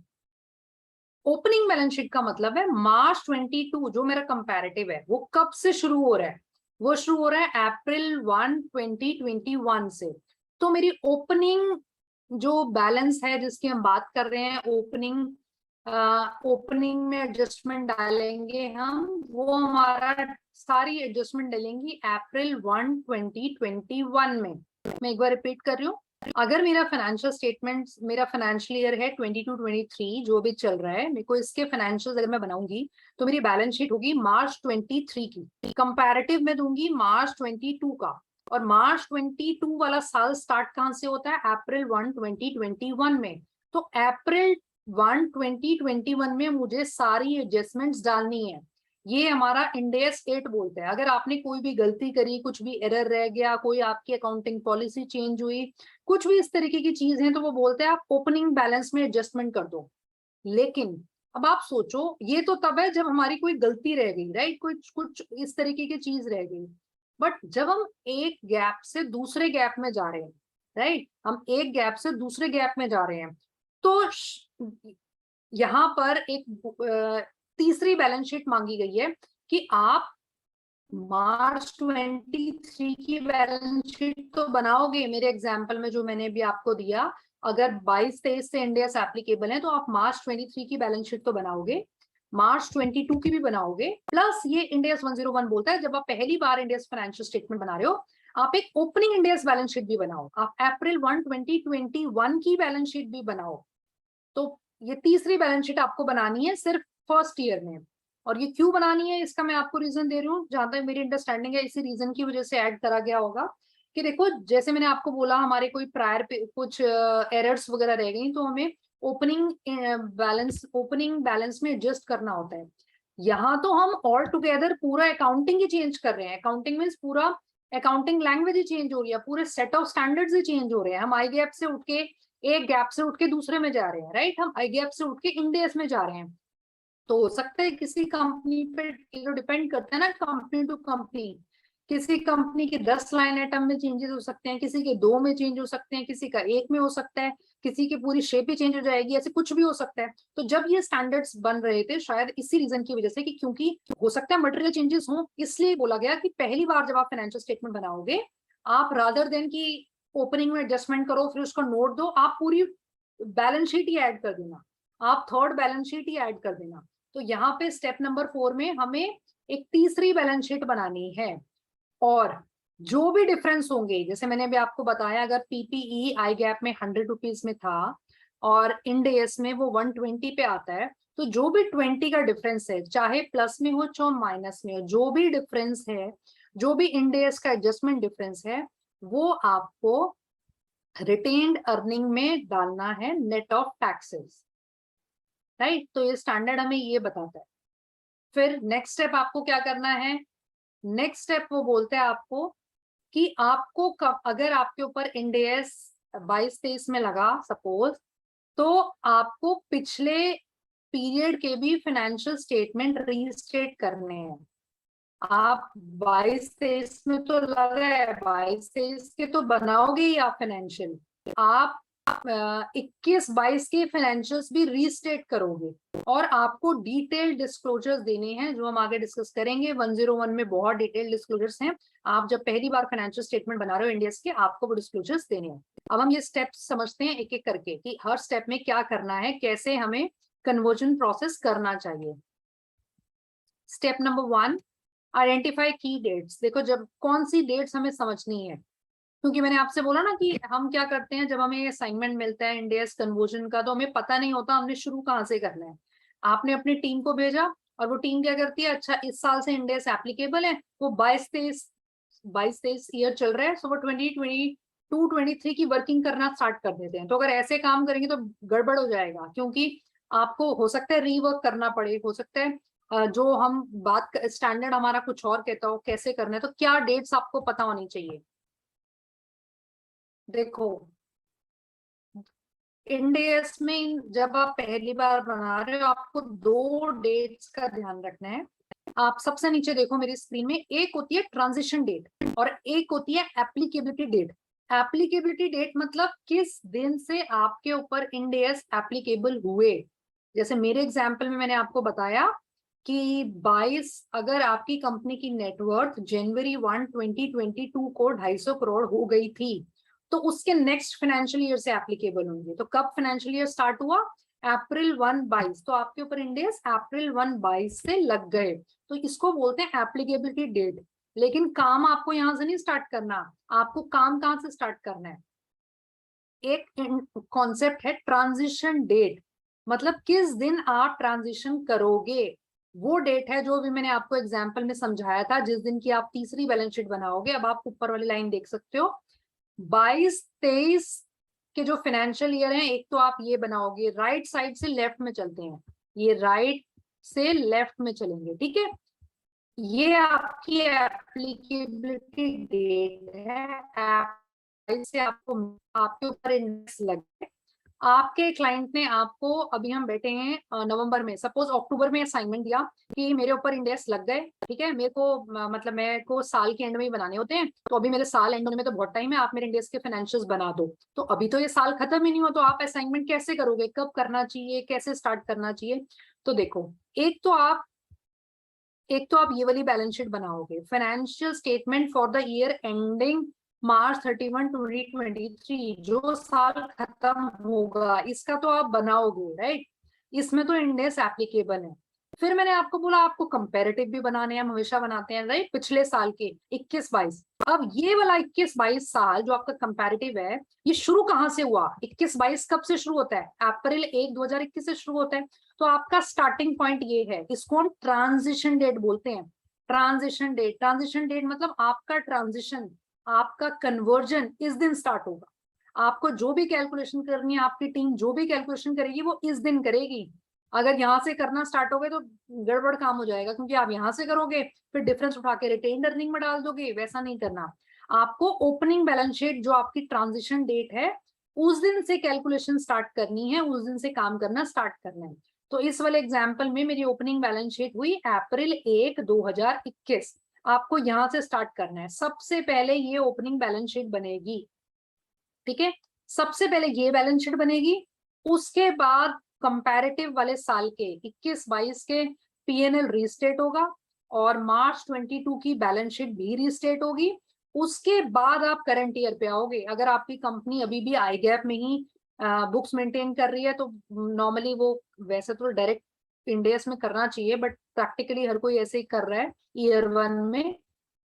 ओपनिंग बैलेंस शीट का मतलब है मार्च 22 जो मेरा कंपैरेटिव है वो कब से शुरू हो रहा है, वो शुरू हो रहा है अप्रैल 1, 2021 से। तो मेरी ओपनिंग जो बैलेंस है जिसकी हम बात कर रहे हैं, ओपनिंग में एडजस्टमेंट डालेंगे हम, वो हमारा सारी एडजस्टमेंट डालेंगी अप्रैल 1, 2021 में। मैं एक बार रिपीट कर रही हूँ, अगर मेरा फाइनेंशियल स्टेटमेंट, मेरा फाइनेंशियल ईयर है 22-23 जो भी चल रहा है, मेरे को इसके फाइनेंशियल अगर मैं बनाऊंगी तो मेरी बैलेंस शीट होगी मार्च 23 की, कंपैरेटिव में दूंगी मार्च 22 का, और मार्च 22 वाला साल स्टार्ट कहाँ से होता है? अप्रैल 1 2021 में। तो अप्रैल 1 2021 में मुझे सारी एडजस्टमेंट्स डालनी है। ये हमारा इंड AS 8 बोलते हैं। अगर आपने कोई भी गलती करी, कुछ भी एरर रह गया, कोई आपकी अकाउंटिंग पॉलिसी चेंज हुई, कुछ भी इस तरीके की चीज है, तो वो बोलते हैं आप ओपनिंग बैलेंस में एडजस्टमेंट कर दो। लेकिन अब आप सोचो, ये तो तब है जब हमारी कोई गलती रह गई, राइट, कुछ कुछ इस तरीके की चीज रह गई। बट जब हम एक गैप से दूसरे गैप में जा रहे हैं, राइट, हम एक गैप से दूसरे गैप में जा रहे हैं, तो यहाँ पर एक तीसरी बैलेंस शीट मांगी गई है कि आप मार्च 23 की बैलेंस शीट तो बनाओगे। मेरे एग्जाम्पल में जो मैंने भी आपको दिया, अगर 22-23 से इंड AS एप्लीकेबल है तो आप मार्च 23 की बैलेंस शीट तो बनाओगे, मार्च 22 की भी बनाओगे, प्लस ये इंड AS 101 बोलता है जब आप पहली बार इंड AS फाइनेंशियल स्टेटमेंट बना रहे हो, आप एक opening Ind AS balance sheet भी बनाओ, आप अप्रैल 1 2021 की बैलेंस शीट भी बनाओ। तो ये तीसरी बैलेंस शीट आपको बनानी है सिर्फ फर्स्ट ईयर में। और ये क्यों बनानी है, इसका मैं आपको रीजन दे रही हूँ, जहां तक मेरी अंडरस्टैंडिंग है इसी रीजन की वजह से ऐड करा गया होगा। कि देखो, जैसे मैंने आपको बोला, हमारे कोई प्रायर पे कुछ एरर्स वगैरह रह गई, तो हमें ओपनिंग बैलेंस में एडजस्ट करना होता है। यहाँ तो हम ऑल टुगेदर पूरा अकाउंटिंग ही चेंज कर रहे हैं। अकाउंटिंग मीन्स पूरा अकाउंटिंग लैंग्वेज ही चेंज हो रही है, पूरे set of standards he change हो रहे हैं। हम आई गैप से उठ के एक गैप से उठ के दूसरे में जा रहे हैं, राइट, हम आई गैप से उठ के इंड AS में जा रहे हैं। तो हो सकता है किसी कंपनी पे, जो डिपेंड करता है ना कंपनी टू कंपनी, किसी कंपनी के 10 लाइन आइटम में चेंजेस हो सकते हैं, किसी के 2 में चेंज हो सकते हैं, किसी का 1 में हो सकता है, किसी की पूरी शेप ही चेंज हो जाएगी, ऐसे कुछ भी हो सकता है। तो जब ये स्टैंडर्ड्स बन रहे थे, शायद इसी रीजन की वजह से, कि क्योंकि हो सकता है मटेरियल चेंजेस हो, इसलिए बोला गया कि पहली बार जब आप फाइनेंशियल स्टेटमेंट बनाओगे, आप रादर देन की ओपनिंग में एडजस्टमेंट करो फिर उसको नोट दो, आप पूरी बैलेंस शीट ही ऐड कर देना, आप थर्ड बैलेंस शीट ही ऐड कर देना। तो यहाँ पे स्टेप नंबर 4 में हमें एक तीसरी बैलेंस शीट बनानी है। और जो भी डिफरेंस होंगे, जैसे मैंने भी आपको बताया, अगर PPE आई गैप में 100 रुपीज में था और इंड AS में वो 120 पे आता है, तो जो भी 20 का डिफरेंस है, चाहे प्लस में हो चाहे माइनस में हो, जो भी डिफरेंस है, जो भी इंड AS का एडजस्टमेंट डिफरेंस है, वो आपको रिटेन्ड अर्निंग में डालना है, नेट ऑफ टैक्सेस, राइट। तो ये स्टैंडर्ड हमें ये बताता है। फिर नेक्स्ट स्टेप आपको क्या करना है? नेक्स्ट स्टेप वो बोलते हैं आपको कि आपको अगर आपके ऊपर इंड AS 22-23 में लगा सपोज, तो आपको पिछले पीरियड के भी फाइनेंशियल स्टेटमेंट रीस्टेट करने हैं। आप 22-23 में तो लगा है, 22-23 के तो बनाओगे ही आप फाइनेंशियल, आप 21-22 के फाइनेंशियल्स भी रीस्टेट करोगे, और आपको डिटेल डिस्क्लोजर्स देने हैं, जो हम आगे डिस्कस करेंगे। 101 में बहुत डिटेल डिस्क्लोजर्स हैं। आप जब पहली बार फाइनेंशियल स्टेटमेंट बना रहे हो इंड AS के, आपको वो डिस्क्लोजर्स देने हैं। अब हम ये स्टेप्स समझते हैं एक एक करके, कि हर स्टेप में क्या करना है, कैसे हमें कन्वर्जन प्रोसेस करना चाहिए। स्टेप नंबर 1, आइडेंटिफाई की डेट्स। देखो, जब कौन सी डेट्स हमें समझनी है, क्योंकि मैंने आपसे बोला ना कि हम क्या करते हैं, जब हमें असाइनमेंट मिलता है इंड AS कन्वर्जन का, तो हमें पता नहीं होता हमने शुरू कहाँ से करना है। आपने अपनी टीम को भेजा और वो टीम क्या करती है, अच्छा इस साल से इंड AS एप्लीकेबल है, वो 22-23 ईयर चल रहा है, सो वो 2022-23 की वर्किंग करना स्टार्ट कर देते हैं। तो अगर ऐसे काम करेंगे तो गड़बड़ हो जाएगा, क्योंकि आपको हो सकता है रीवर्क करना पड़े, हो सकता है जो हम बात स्टैंडर्ड हमारा कुछ और कहता हो, कैसे करना है। तो क्या डेट्स आपको पता होनी चाहिए? देखो, इंड AS में जब आप पहली बार बना रहे हो, आपको 2 डेट्स का ध्यान रखना है। आप सबसे नीचे देखो मेरी स्क्रीन में, एक होती है ट्रांजिशन डेट और एक होती है एप्लीकेबिलिटी डेट। एप्लीकेबिलिटी डेट मतलब किस दिन से आपके ऊपर इंड AS एप्लीकेबल हुए। जैसे मेरे एग्जाम्पल में मैंने आपको बताया कि 22, अगर आपकी कंपनी की नेटवर्थ जनवरी 1 2022 को 250 करोड़ हो गई थी, तो उसके नेक्स्ट फाइनेंशियल ईयर से एप्लीकेबल होंगे। तो कब फाइनेंशियल ईयर स्टार्ट हुआ? अप्रैल 1 22, तो आपके ऊपर इंड AS अप्रैल 1 22 से लग गए, तो इसको बोलते हैं एप्लीकेबिलिटी डेट। लेकिन काम आपको यहां से नहीं स्टार्ट करना, आपको काम कहां से स्टार्ट करना है? एक कॉन्सेप्ट है ट्रांजिशन डेट, मतलब किस दिन आप ट्रांजिशन करोगे। वो डेट है जो भी मैंने आपको एग्जाम्पल में समझाया था, जिस दिन की आप तीसरी बैलेंस शीट बनाओगे। अब आप ऊपर वाली लाइन देख सकते हो, 22-23 के जो फाइनेंशियल ईयर है, एक तो आप ये बनाओगे, राइट साइड से लेफ्ट में चलते हैं, ये राइट से लेफ्ट में चलेंगे, ठीक है। ये आपकी एप्लीकेबिलिटी डेट है, से आपको आपके ऊपर इंडेक्स लगे। आपके क्लाइंट ने आपको, अभी हम बैठे हैं नवंबर में, सपोज अक्टूबर में असाइनमेंट दिया कि मेरे ऊपर इंडेक्स लग गए, ठीक है, मेरे को मतलब मेरे को साल के एंड में ही बनाने होते हैं, तो अभी मेरे साल एंड होने में तो बहुत टाइम है, आप मेरे इंडेक्स के फाइनेंशियल्स बना दो। तो अभी तो ये साल खत्म ही नहीं हो, तो आप असाइनमेंट कैसे करोगे, कब करना चाहिए, कैसे स्टार्ट करना चाहिए। तो देखो, एक तो आप ये वाली बैलेंस शीट बनाओगे, financial statement for the year ending March 31, 2023, जो साल खत्म होगा इसका तो आप बनाओगे, राइट। इसमें तो इंडेक्स एप्लीकेबल है। फिर मैंने आपको बोला आपको कंपैरेटिव भी बनाने हैं, हम हमेशा बनाते हैं, राइट, पिछले साल के 21-22। अब ये वाला 21-22 साल जो आपका कंपैरेटिव है, ये शुरू कहाँ से हुआ, 21-22 कब से शुरू होता है, अप्रैल 1, 2021 से शुरू होता है। तो आपका स्टार्टिंग पॉइंट ये है, इसको हम ट्रांजिशन डेट बोलते हैं। ट्रांजिशन डेट मतलब आपका ट्रांजिशन, आपका कन्वर्जन इस दिन स्टार्ट होगा। आपको जो भी कैलकुलेशन करनी है, आपकी टीम जो भी कैलकुलेशन करेगी वो इस दिन करेगी। अगर यहाँ से करना स्टार्ट हो गए तो गड़बड़ काम हो जाएगा, क्योंकि आप यहाँ से करोगे फिर डिफरेंस उठा के रिटेन अर्निंग में डाल दोगे, वैसा नहीं करना। आपको ओपनिंग बैलेंस शीट जो आपकी ट्रांजिशन डेट है उस दिन से कैलकुलेशन स्टार्ट करनी है, उस दिन से काम करना स्टार्ट करना है। तो इस वाले एग्जाम्पल में मेरी ओपनिंग बैलेंस शीट हुई अप्रैल 1, 2021। आपको यहां से स्टार्ट करना है। सबसे पहले ये ओपनिंग बैलेंस शीट बनेगी, ठीक है, सबसे पहले ये बैलेंस शीट बनेगी। उसके बाद कंपैरेटिव वाले साल के 21-22 के पीएनएल रीस्टेट होगा, और मार्च 22 की बैलेंस शीट भी रीस्टेट होगी। उसके बाद आप करंट ईयर पे आओगे। अगर आपकी कंपनी अभी भी आई गैप में ही बुक्स मेंटेन कर रही है तो नॉर्मली वो, वैसे तो डायरेक्ट इंडेस में करना चाहिए, बट प्रैक्टिकली हर कोई ऐसे ही कर रहा है। ईयर 1 में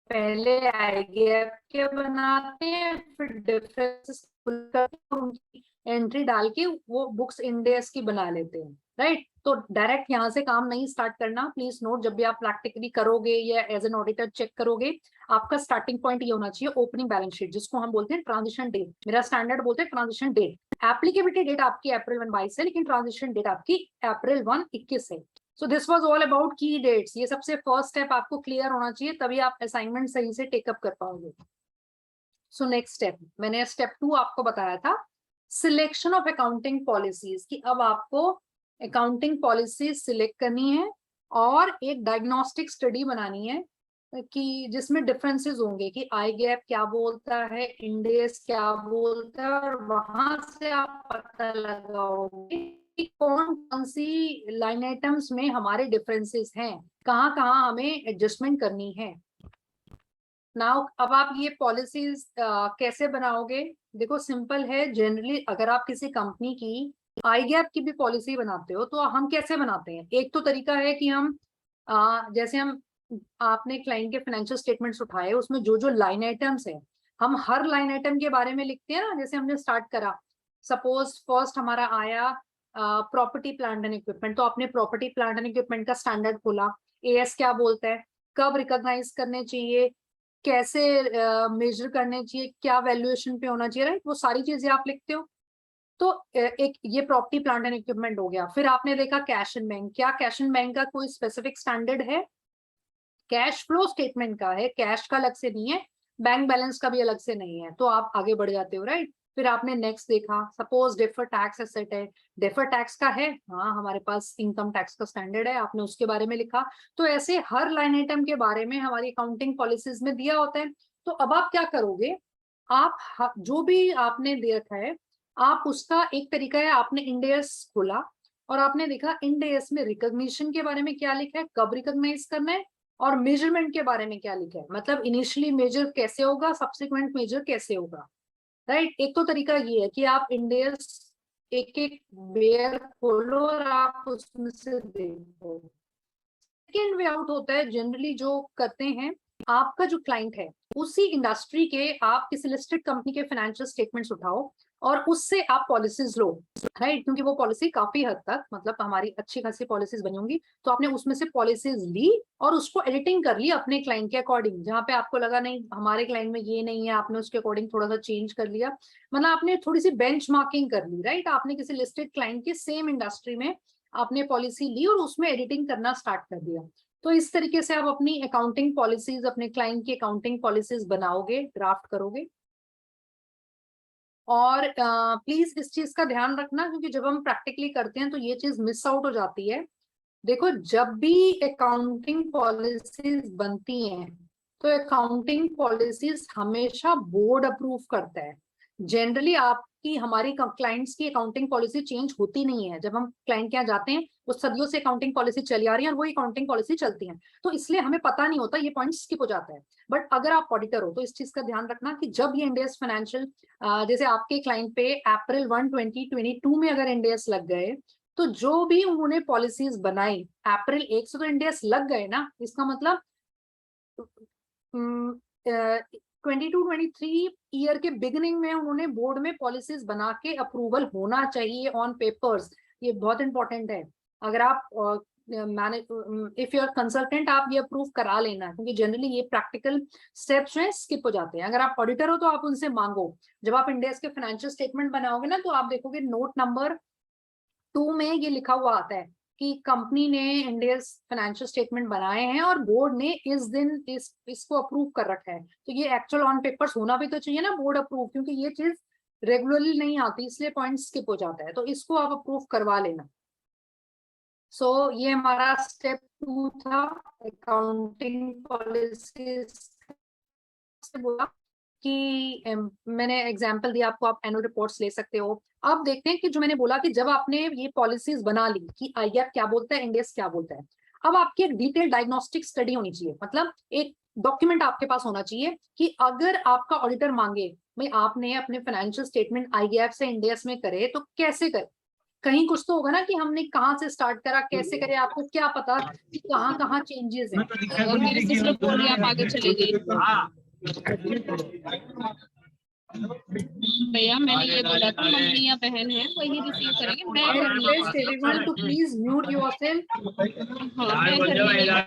पहले आई गैप के बनाते हैं, फिर डिफरेंसेस उनकी एंट्री डाल के वो बुक्स इंडेस की बना लेते हैं, राइट। तो डायरेक्ट यहाँ से काम नहीं स्टार्ट करना, प्लीज नोट। जब भी आप प्रैक्टिकली करोगे या एज एन ऑडिटर चेक करोगे, आपका स्टार्टिंग पॉइंट ये होना चाहिए ओपनिंग बैलेंस शीट, जिसको हम बोलते हैं ट्रांजिशन डेट। मेरा स्टैंडर्ड बोलते हैं ट्रांजिशन डेट। एप्लीकेबिलिटी डेट आपकी अप्रैल 1, 22 है, लेकिन ट्रांजिशन डेट आपकी अप्रैल 1, 21 है। So this was all about की डेट्स। ये सबसे फर्स्ट स्टेप आपको क्लियर होना चाहिए, तभी आप असाइनमेंट सही से टेकअप कर पाओगे। सो नेक्स्ट स्टेप, मैंने स्टेप 2 आपको बताया था, सिलेक्शन ऑफ अकाउंटिंग पॉलिसीज, कि अब आपको अकाउंटिंग पॉलिसी सिलेक्ट करनी है और एक डायग्नोस्टिक स्टडी बनानी है कि जिसमें डिफरेंसेस होंगे कि आई गैप क्या बोलता है, इंडेस क्या बोलता है, और वहां से आप पता लगाओगे कि कौन कौन सी लाइन आइटम्स में हमारे डिफरेंसेस हैं, कहाँ कहाँ हमें एडजस्टमेंट करनी है। नाउ अब आप ये पॉलिसीज कैसे बनाओगे, देखो सिंपल है। जनरली अगर आप किसी कंपनी की आई गैप की भी पॉलिसी बनाते हो तो हम कैसे बनाते हैं, एक तो तरीका है कि हम जैसे हम, आपने क्लाइंट के फाइनेंशियल स्टेटमेंट्स उठाए, उसमें जो जो लाइन आइटम्स है हम हर लाइन आइटम के बारे में लिखते हैं ना। जैसे हमने स्टार्ट करा, सपोज फर्स्ट हमारा आया प्रॉपर्टी प्लांट एंड इक्विपमेंट, तो आपने प्रॉपर्टी प्लांट एंड इक्विपमेंट का स्टैंडर्ड खोला, एएस क्या बोलता है, कब रिकॉग्नाइज करने चाहिए, कैसे मेजर करने चाहिए, क्या वैल्यूएशन पे होना चाहिए, राइट, वो सारी चीजें आप लिखते हो। तो एक ये प्रॉपर्टी प्लांट एंड इक्विपमेंट हो गया। फिर आपने देखा कैश एंड बैंक, क्या कैश एंड बैंक का कोई स्पेसिफिक स्टैंडर्ड है, कैश फ्लो स्टेटमेंट का है, कैश का अलग से नहीं है, बैंक बैलेंस का भी अलग से नहीं है, तो आप आगे बढ़ जाते हो, राइट। फिर आपने नेक्स्ट देखा, सपोज डेफर टैक्स एसेट है, डेफर टैक्स का है, हाँ हमारे पास इनकम टैक्स का स्टैंडर्ड है, आपने उसके बारे में लिखा। तो ऐसे हर लाइन आइटम के बारे में हमारी अकाउंटिंग पॉलिसीज में दिया होता है। तो अब आप क्या करोगे, आप जो भी आपने देखा है, आप उसका एक तरीका है, आपने इंडेस खोला और आपने देखा इंडेस में रिकॉग्निशन के बारे में क्या लिखा है, कब रिकॉग्नाइज करना है, और मेजरमेंट के बारे में क्या लिखा है, मतलब इनिशियली मेजर कैसे होगा, सब्सिक्वेंट मेजर कैसे होगा, राइट। एक तो तरीका ये है कि आप इंडेस एक एक बेयर खोलो और आप उसमें से देखो। सेकेंड वे आउट होता है, जनरली जो करते हैं, आपका जो क्लाइंट है उसी इंडस्ट्री के आप किसी लिस्टेड कंपनी के फाइनेंशियल स्टेटमेंट्स उठाओ और उससे आप पॉलिसीज लो, राइट, क्योंकि वो पॉलिसी काफी हद तक मतलब हमारी अच्छी खासी पॉलिसीज बनी होंगी, तो आपने उसमें से पॉलिसीज ली और उसको एडिटिंग कर ली अपने क्लाइंट के अकॉर्डिंग, जहां पे आपको लगा नहीं हमारे क्लाइंट में ये नहीं है, आपने उसके अकॉर्डिंग थोड़ा सा चेंज कर लिया, मतलब आपने थोड़ी सी बेंचमार्किंग कर ली, राइट, आपने किसी लिस्टेड क्लाइंट के सेम इंडस्ट्री में आपने पॉलिसी ली और उसमें एडिटिंग करना स्टार्ट कर दिया। तो इस तरीके से आप अपनी अकाउंटिंग पॉलिसीज, अपने क्लाइंट की अकाउंटिंग पॉलिसीज बनाओगे, ड्राफ्ट करोगे। और प्लीज इस चीज का ध्यान रखना, क्योंकि जब हम प्रैक्टिकली करते हैं तो ये चीज मिस आउट हो जाती है। देखो, जब भी अकाउंटिंग पॉलिसीज बनती हैं तो अकाउंटिंग पॉलिसीज हमेशा बोर्ड अप्रूव करता है। जनरली आपकी हमारी क्लाइंट्स की अकाउंटिंग पॉलिसी चेंज होती नहीं है। जब हम क्लाइंट के यहाँ जाते हैं, वो सदियों से अकाउंटिंग पॉलिसी चली आ रही है और वही अकाउंटिंग पॉलिसी चलती है, तो इसलिए हमें पता नहीं होता, ये पॉइंट स्किप हो जाता है। बट अगर आप ऑडिटर हो तो इस चीज का ध्यान रखना कि जब ये इंड एस फाइनेंशियल, जैसे आपके क्लाइंट पे अप्रैल 1, 2022 में अगर इंड एस लग गए, तो जो भी उन्होंने पॉलिसीज बनाई अप्रैल 1 से तो इंड एस लग गए ना, इसका मतलब 22-23 ईयर के बिगिनिंग में उन्होंने बोर्ड में पॉलिसीज बना के अप्रूवल होना चाहिए ऑन पेपर्स। ये बहुत इंपॉर्टेंट है। अगर आप इफ यू आर कंसल्टेंट, आप ये अप्रूव करा लेना, क्योंकि जनरली ये प्रैक्टिकल स्टेप्स जो है स्किप हो जाते हैं। अगर आप ऑडिटर हो तो आप उनसे मांगो। जब आप इंडिया के फाइनेंशियल स्टेटमेंट बनाओगे ना, तो आप देखोगे नोट नंबर 2 में ये लिखा हुआ आता है कि कंपनी ने इंडियस फाइनेंशियल स्टेटमेंट बनाए हैं और बोर्ड ने इस दिन इसको अप्रूव कर रखा है। तो ये एक्चुअल ऑन पेपर्स होना भी तो चाहिए ना, बोर्ड अप्रूव, क्योंकि ये चीज रेगुलरली नहीं आती, इसलिए पॉइंट स्किप हो जाता है। तो इसको आप अप्रूव करवा लेना। सो ये हमारा स्टेप 2 था, अकाउंटिंग पॉलिसी से बोला कि मैंने एग्जांपल दिया आपको, आप एनुअल रिपोर्ट्स ले सकते हो। अब देखते हैं कि जो मैंने बोला कि जब आपने ये पॉलिसीज बना ली कि आईगैप क्या बोलता है, इंडेस क्या बोलता है, अब आपकी एक डिटेल डायग्नोस्टिक स्टडी होनी चाहिए। मतलब एक डॉक्यूमेंट आपके पास होना चाहिए कि अगर आपका ऑडिटर मांगे भाई आपने अपने फाइनेंशियल स्टेटमेंट आईगैप से इंडेस में करे तो कैसे करे, कहीं कुछ तो होगा ना कि हमने कहाँ से स्टार्ट करा, कैसे करे, आपको क्या पता कि कहाँ कहाँ चेंजेस हैं। और मेरे सिस्टर बोल रही आप आगे चले गई। भैया मैंने ये बोला था मम्मी या बहन है वही रिसीव करेंगे, मैं I घर नहीं request everyone to please mute yourself. हाँ मैं घर में नहीं।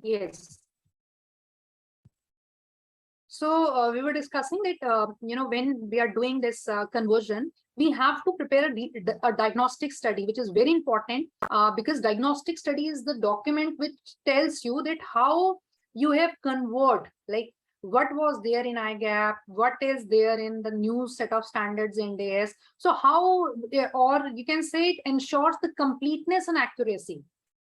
Yes. So we were discussing that when we are doing this conversion, we have to prepare a diagnostic study, which is very important because diagnostic study is the document which tells you that how you have convert, like what was there in IGAP, what is there in the new set of standards in DAS. So how, or you can say it ensures the completeness and accuracy.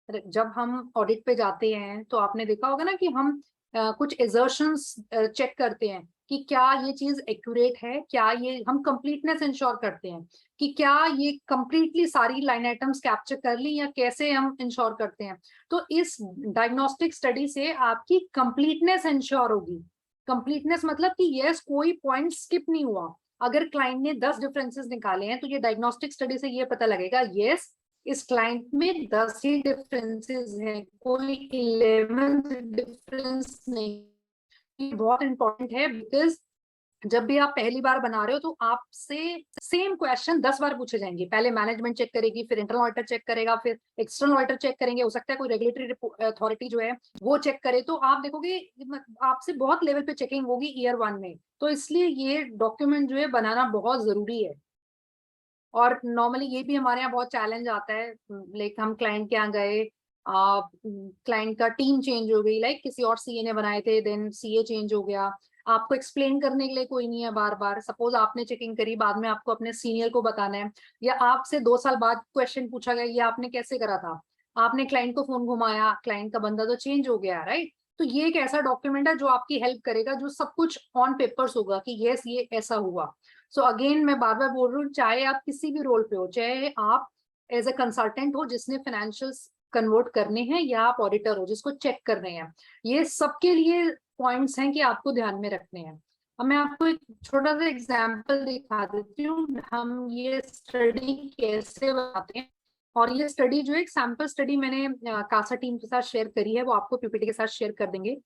जब हम audit पे जाते हैं तो आपने देखा होगा ना कि हम कुछ एजर्शंस चेक करते हैं कि क्या ये चीज एक्यूरेट है, क्या ये हम कंप्लीटनेस इंश्योर करते हैं कि क्या ये कंप्लीटली सारी लाइन आइटम्स कैप्चर कर ली, या कैसे हम इंश्योर करते हैं। तो इस डायग्नोस्टिक स्टडी से आपकी कंप्लीटनेस इंश्योर होगी। कंप्लीटनेस मतलब कि यस कोई पॉइंट स्किप नहीं हुआ। अगर क्लाइंट ने 10 डिफरेंसेस निकाले हैं तो ये डायग्नोस्टिक स्टडी से ये पता लगेगा यस इस क्लाइंट में 10 ही डिफरेंसेस हैं, कोई 11 डिफरेंस नहीं। ये बहुत इंपॉर्टेंट है बिकॉज जब भी आप पहली बार बना रहे हो तो आपसे सेम क्वेश्चन 10 बार पूछे जाएंगे। पहले मैनेजमेंट चेक करेगी, फिर इंटरनल ऑडिटर चेक करेगा, फिर एक्सटर्नल ऑडिटर चेक करेंगे, हो सकता है कोई रेगुलेटरी अथॉरिटी जो है वो चेक करे। तो आप देखोगे आपसे बहुत लेवल पे चेकिंग होगी ईयर 1 में। तो इसलिए ये डॉक्यूमेंट जो है बनाना बहुत जरूरी है। और नॉर्मली ये भी हमारे यहाँ बहुत चैलेंज आता है, लाइक हम क्लाइंट के यहाँ गए, क्लाइंट का टीम चेंज हो गई, लाइक किसी और सीए ने बनाए थे, देन सीए चेंज हो गया, आपको एक्सप्लेन करने के लिए कोई नहीं है बार बार। सपोज आपने चेकिंग करी, बाद में आपको अपने सीनियर को बताना है, या आपसे 2 साल बाद क्वेश्चन पूछा गया ये आपने कैसे करा था, आपने क्लाइंट को फोन घुमाया, क्लाइंट का बंदा तो चेंज हो गया, राइट। तो ये एक ऐसा डॉक्यूमेंट है जो आपकी हेल्प करेगा, जो सब कुछ ऑन पेपर्स होगा कि यस ये ऐसा हुआ। सो अगेन मैं बार बार बोल रही हूँ, चाहे आप किसी भी रोल पे हो, चाहे आप एज ए कंसल्टेंट हो जिसने फाइनेंशियल्स कन्वर्ट करने हैं, या आप ऑडिटर हो जिसको चेक करने हैं, ये सबके लिए पॉइंट्स हैं कि आपको ध्यान में रखने हैं। अब मैं आपको एक छोटा सा एग्जांपल दिखा देती हूँ हम ये स्टडी कैसे बनाते हैं और ये स्टडी जो है एक सैंपल स्टडी मैंने कासा टीम के साथ शेयर करी है, वो आपको पीपीटी के साथ शेयर कर देंगे।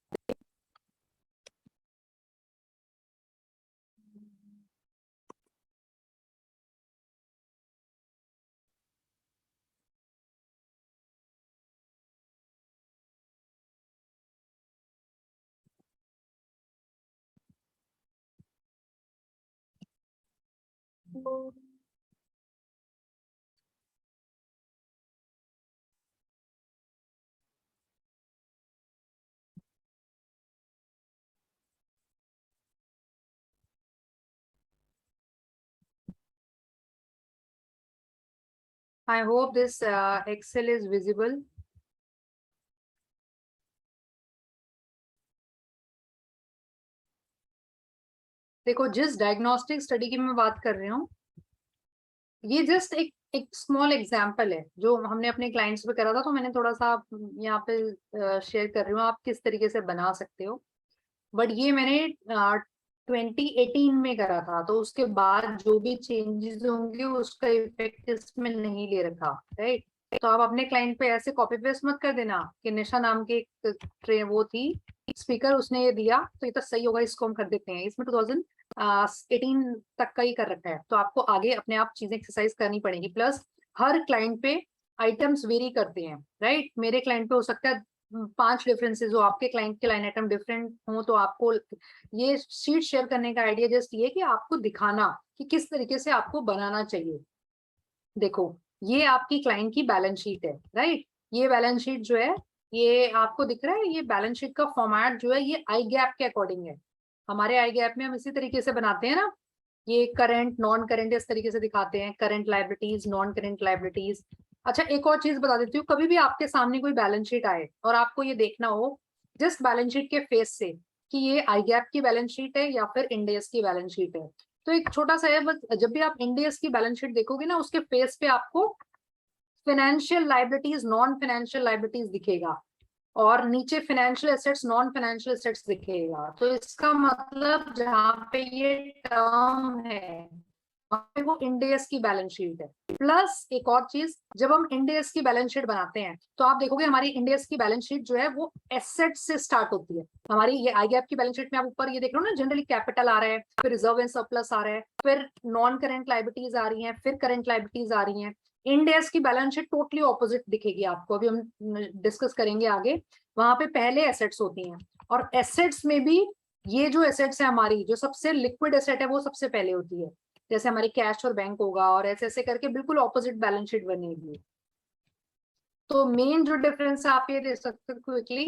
I hope this Excel is visible. देखो, जिस डायग्नोस्टिक स्टडी की मैं बात कर रही हूँ, ये जस्ट एक स्मॉल एग्जांपल है जो हमने अपने क्लाइंट्स पे करा था, तो मैंने थोड़ा सा यहाँ पे शेयर कर रही हूँ, आप किस तरीके से बना सकते हो। बट ये मैंने 2018 में करा था, तो उसके बाद जो भी चेंजेस होंगे उसका इफेक्ट इसमें नहीं ले रखा, राइट। तो आप अपने क्लाइंट पे ऐसे कॉपी पेस्ट मत कर देना कि निशा नाम की एक वो थी स्पीकर, उसने ये दिया तो ये तो सही होगा, इसको हम कर देते हैं। इसमें 2018 तक का ही कर रखा है, तो आपको आगे अपने आप चीजें एक्सरसाइज करनी पड़ेगी। प्लस हर क्लाइंट पे आइटम्स वेरी करते हैं, राइट। मेरे क्लाइंट पे हो सकता है 5 डिफरेंसेस हो, आपके क्लाइंट के लाइन आइटम डिफरेंट हो, तो आपको ये शीट शेयर करने का आइडिया जस्ट ये कि आपको दिखाना कि किस तरीके से आपको बनाना चाहिए। देखो, ये आपकी क्लाइंट की बैलेंस शीट है, राइट। ये बैलेंस शीट जो है, ये आपको दिख रहा है, ये बैलेंस शीट का फॉर्मेट जो है ये आई गैप के अकॉर्डिंग है। हमारे आई गैप में हम इसी तरीके से बनाते हैं ना, ये करंट नॉन करंट इस तरीके से दिखाते हैं, current liabilities non current liabilities. अच्छा, एक और चीज बता देती हूँ, कभी भी आपके सामने कोई बैलेंस शीट आए और आपको ये देखना हो जस्ट बैलेंस शीट के फेस से कि ये आई गैप की बैलेंस शीट है या फिर इंड AS की बैलेंस शीट है, तो एक छोटा सा है, बस जब भी आप इंड AS की बैलेंस शीट देखोगे ना, उसके फेस पे आपको financial liabilities non financial liabilities दिखेगा और नीचे financial assets non financial assets दिखेगा। तो इसका मतलब जहाँ पे ये टर्म है वहाँ पे वो इंड AS की बैलेंस शीट है। प्लस एक और चीज, जब हम इंड AS की बैलेंस शीट बनाते हैं तो आप देखोगे हमारी इंड AS की बैलेंस शीट जो है वो एसेट से स्टार्ट होती है। हमारी ये आई गैप की बैलेंस शीट में आप ऊपर ये देख रहे हो ना, जनरली कैपिटल आ रहा है, फिर रिजर्व एंड सरप्लस आ रहा है, फिर नॉन करेंट लायबिलिटीज आ रही है, फिर करेंट लायबिलिटीज आ रही है। इंड AS की बैलेंस शीट टोटली ऑपोजिट दिखेगी आपको, अभी हम डिस्कस करेंगे आगे। वहां पे पहले एसेट्स होती हैं, और एसेट्स में भी ये जो एसेट्स है हमारी, जो सबसे लिक्विड एसेट है वो सबसे पहले होती है, जैसे हमारी कैश और बैंक होगा, और ऐसे ऐसे करके बिल्कुल ऑपोजिट बैलेंस शीट बनेगी। तो मेन जो डिफरेंस है आप ये देख सकते हो क्विकली,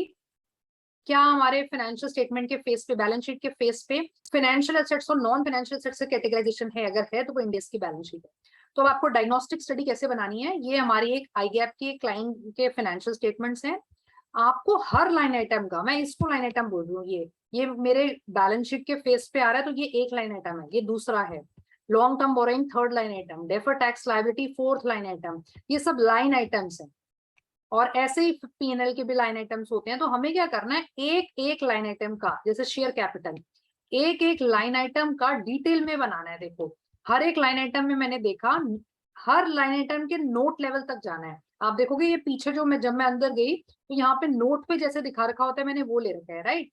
क्या हमारे फाइनेंशियल स्टेटमेंट के फेस पे, बैलेंस शीट के फेस पे फाइनेंशियल एसेट्स और नॉन फाइनेंशियल एसेट्स से कैटेगराइजेशन है, अगर है तो वो इंड AS की बैलेंस शीट है। तो अब आपको डायग्नोस्टिक स्टडी कैसे बनानी है, ये हमारी एक आई गैप की क्लाइंट के फाइनेंशियल स्टेटमेंट्स हैं। आपको हर लाइन आइटम का, मैं इसको लाइन आइटम बोल रही हूँ, ये मेरे बैलेंस शीट के फेस पे आ रहा है, तो ये एक लाइन आइटम है, ये दूसरा है। Long term borrowing third line item, deferred tax liability fourth line item, ये सब लाइन आइटम्स हैं। और ऐसे ही P&L के भी लाइन आइटम्स होते हैं। तो हमें क्या करना है, एक एक लाइन आइटम का, जैसे शेयर कैपिटल, एक एक लाइन आइटम का डिटेल में बनाना है। देखो, हर एक लाइन आइटम में मैंने देखा, हर लाइन आइटम के नोट लेवल तक जाना है। आप देखोगे ये पीछे जो जब मैं अंदर गई तो यहाँ पे नोट पे जैसे दिखा रखा होता है, मैंने वो ले रखा है, राइट।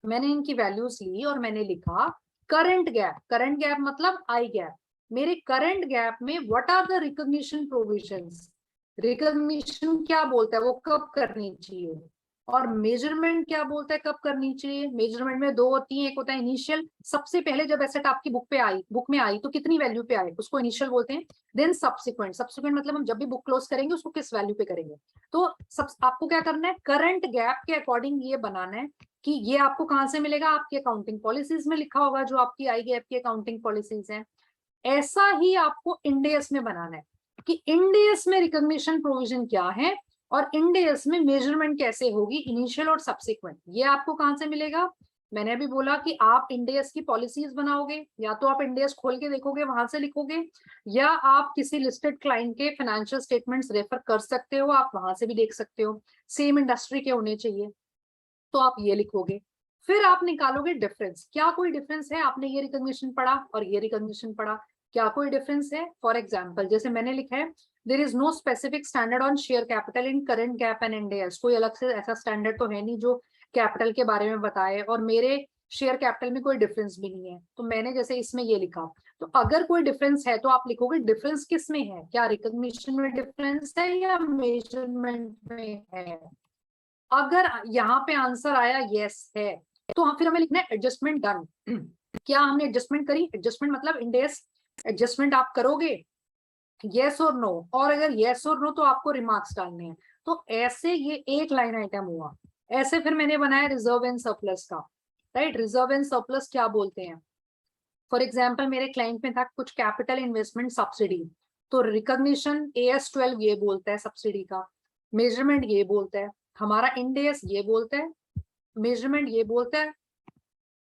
मैंने इनकी वैल्यूज ली और मैंने लिखा करंट गैप। करंट गैप मतलब आई गैप। मेरे करंट गैप में what are the recognition provisions, recognition क्या बोलता है वो कब करनी चाहिए, और मेजरमेंट क्या बोलता है कब करनी चाहिए। मेजरमेंट में दो होती है, एक होता है इनिशियल, सबसे पहले जब एसेट आपकी बुक में आई तो कितनी वैल्यू पे आए उसको इनिशियल बोलते हैं। देन सब्सिक्वेंट, सब्सिक्वेंट मतलब हम जब भी बुक क्लोज करेंगे उसको किस वैल्यू पे करेंगे। तो सब आपको क्या करना है, करंट गैप के अकॉर्डिंग ये बनाना है कि ये आपको कहाँ से मिलेगा, आपकी अकाउंटिंग पॉलिसीज में लिखा होगा, जो आपकी आई गैप की अकाउंटिंग पॉलिसीज हैं। ऐसा ही आपको इंड AS में बनाना है कि इंड AS में रिकॉग्निशन प्रोविजन क्या है और इंड AS में मेजरमेंट कैसे होगी, इनिशियल और सब्सिक्वेंट। ये आपको कहाँ से मिलेगा, मैंने अभी बोला कि आप इंड AS की पॉलिसीज बनाओगे, या तो आप इंड AS खोल के देखोगे वहां से लिखोगे, या आप किसी लिस्टेड क्लाइंट के फाइनेंशियल स्टेटमेंट्स रेफर कर सकते हो, आप वहां से भी देख सकते हो, सेम इंडस्ट्री के होने चाहिए, तो आप ये लिखोगे। फिर आप निकालोगे डिफरेंस, क्या कोई डिफरेंस है, आपने ये रिकॉग्निशन पढ़ा और ये रिकॉग्निशन पढ़ा, क्या कोई डिफरेंस है? फॉर एग्जाम्पल जैसे मैंने लिखा है there is no specific standard on share capital in current GAAP and Ind AS। कोई अलग से ऐसा स्टैंडर्ड तो है नहीं जो कैपिटल के बारे में बताए, और मेरे शेयर कैपिटल में कोई डिफरेंस भी नहीं है। तो मैंने जैसे इसमें ये लिखा, तो अगर कोई डिफरेंस है तो आप लिखोगे डिफरेंस किस में है, क्या रिकॉग्निशन में डिफरेंस है या मेजरमेंट में है। अगर यहाँ पे आंसर आया यस है, तो फिर हमें लिखना है एडजस्टमेंट डन। क्या हमने एडजस्टमेंट करी? एडजस्टमेंट मतलब इंड AS एडजस्टमेंट आप करोगे, यस और नो, और अगर यस और नो तो आपको रिमार्क्स डालने हैं। तो ऐसे ये एक लाइन आइटम हुआ। ऐसे फिर मैंने बनाया रिजर्व एंड सरप्लस का, राइट। रिजर्व एंड सरप्लस क्या बोलते हैं? फॉर एग्जाम्पल मेरे क्लाइंट में था कुछ कैपिटल इन्वेस्टमेंट सब्सिडी, तो रिकॉग्निशन AS 12 ये बोलता है सब्सिडी का, मेजरमेंट ये बोलता है, हमारा इंड AS ये बोलता है, मेजरमेंट ये बोलता है।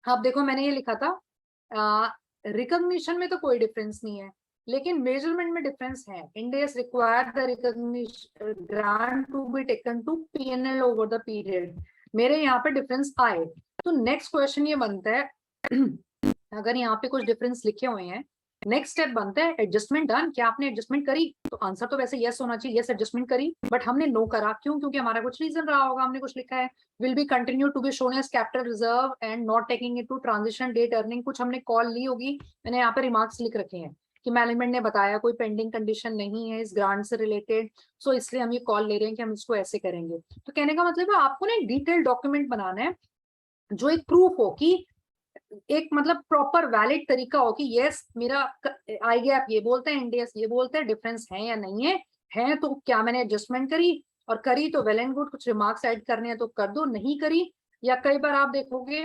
अब देखो मैंने ये लिखा था रिकॉग्निशन में तो कोई डिफरेंस नहीं है, लेकिन मेजरमेंट में डिफरेंस है। Ind AS require the recognition grant to be taken to P&L over the period. मेरे यहाँ पे डिफरेंस आए, तो नेक्स्ट क्वेश्चन ये बनता है अगर यहाँ पे कुछ डिफरेंस लिखे हुए हैं, नेक्स्ट स्टेप बनता है एडजस्टमेंट डन। क्या आपने एडजस्टमेंट करी? तो आंसर तो वैसे यस होना चाहिए, यस एडजस्टमेंट करी, बट हमने नो करा। क्यों? क्योंकि हमारा कुछ रीजन रहा होगा, हमने कुछ लिखा है will be continue to be shown as capital reserve and not taking it to transition date earning. कुछ हमने कॉल ली होगी, मैंने यहाँ पे रिमार्क्स लिख रखे हैं कि मैनेजमेंट ने बताया कोई पेंडिंग कंडीशन नहीं है इस ग्रांट से रिलेटेड, सो इसलिए हम ये कॉल ले रहे हैं कि हम इसको ऐसे करेंगे। तो कहने का मतलब है आपको ना एक डिटेल डॉक्यूमेंट बनाना है जो एक प्रूफ हो कि एक मतलब प्रॉपर वैलिड तरीका हो कि यस मेरा आई गैप ये बोलते हैं, इंड AS ये बोलते हैं, डिफरेंस है या नहीं है तो क्या मैंने एडजस्टमेंट करी, और करी तो वेल एंड गुड, कुछ रिमार्क्स ऐड करने हैं तो कर दो, नहीं करी। या कई बार आप देखोगे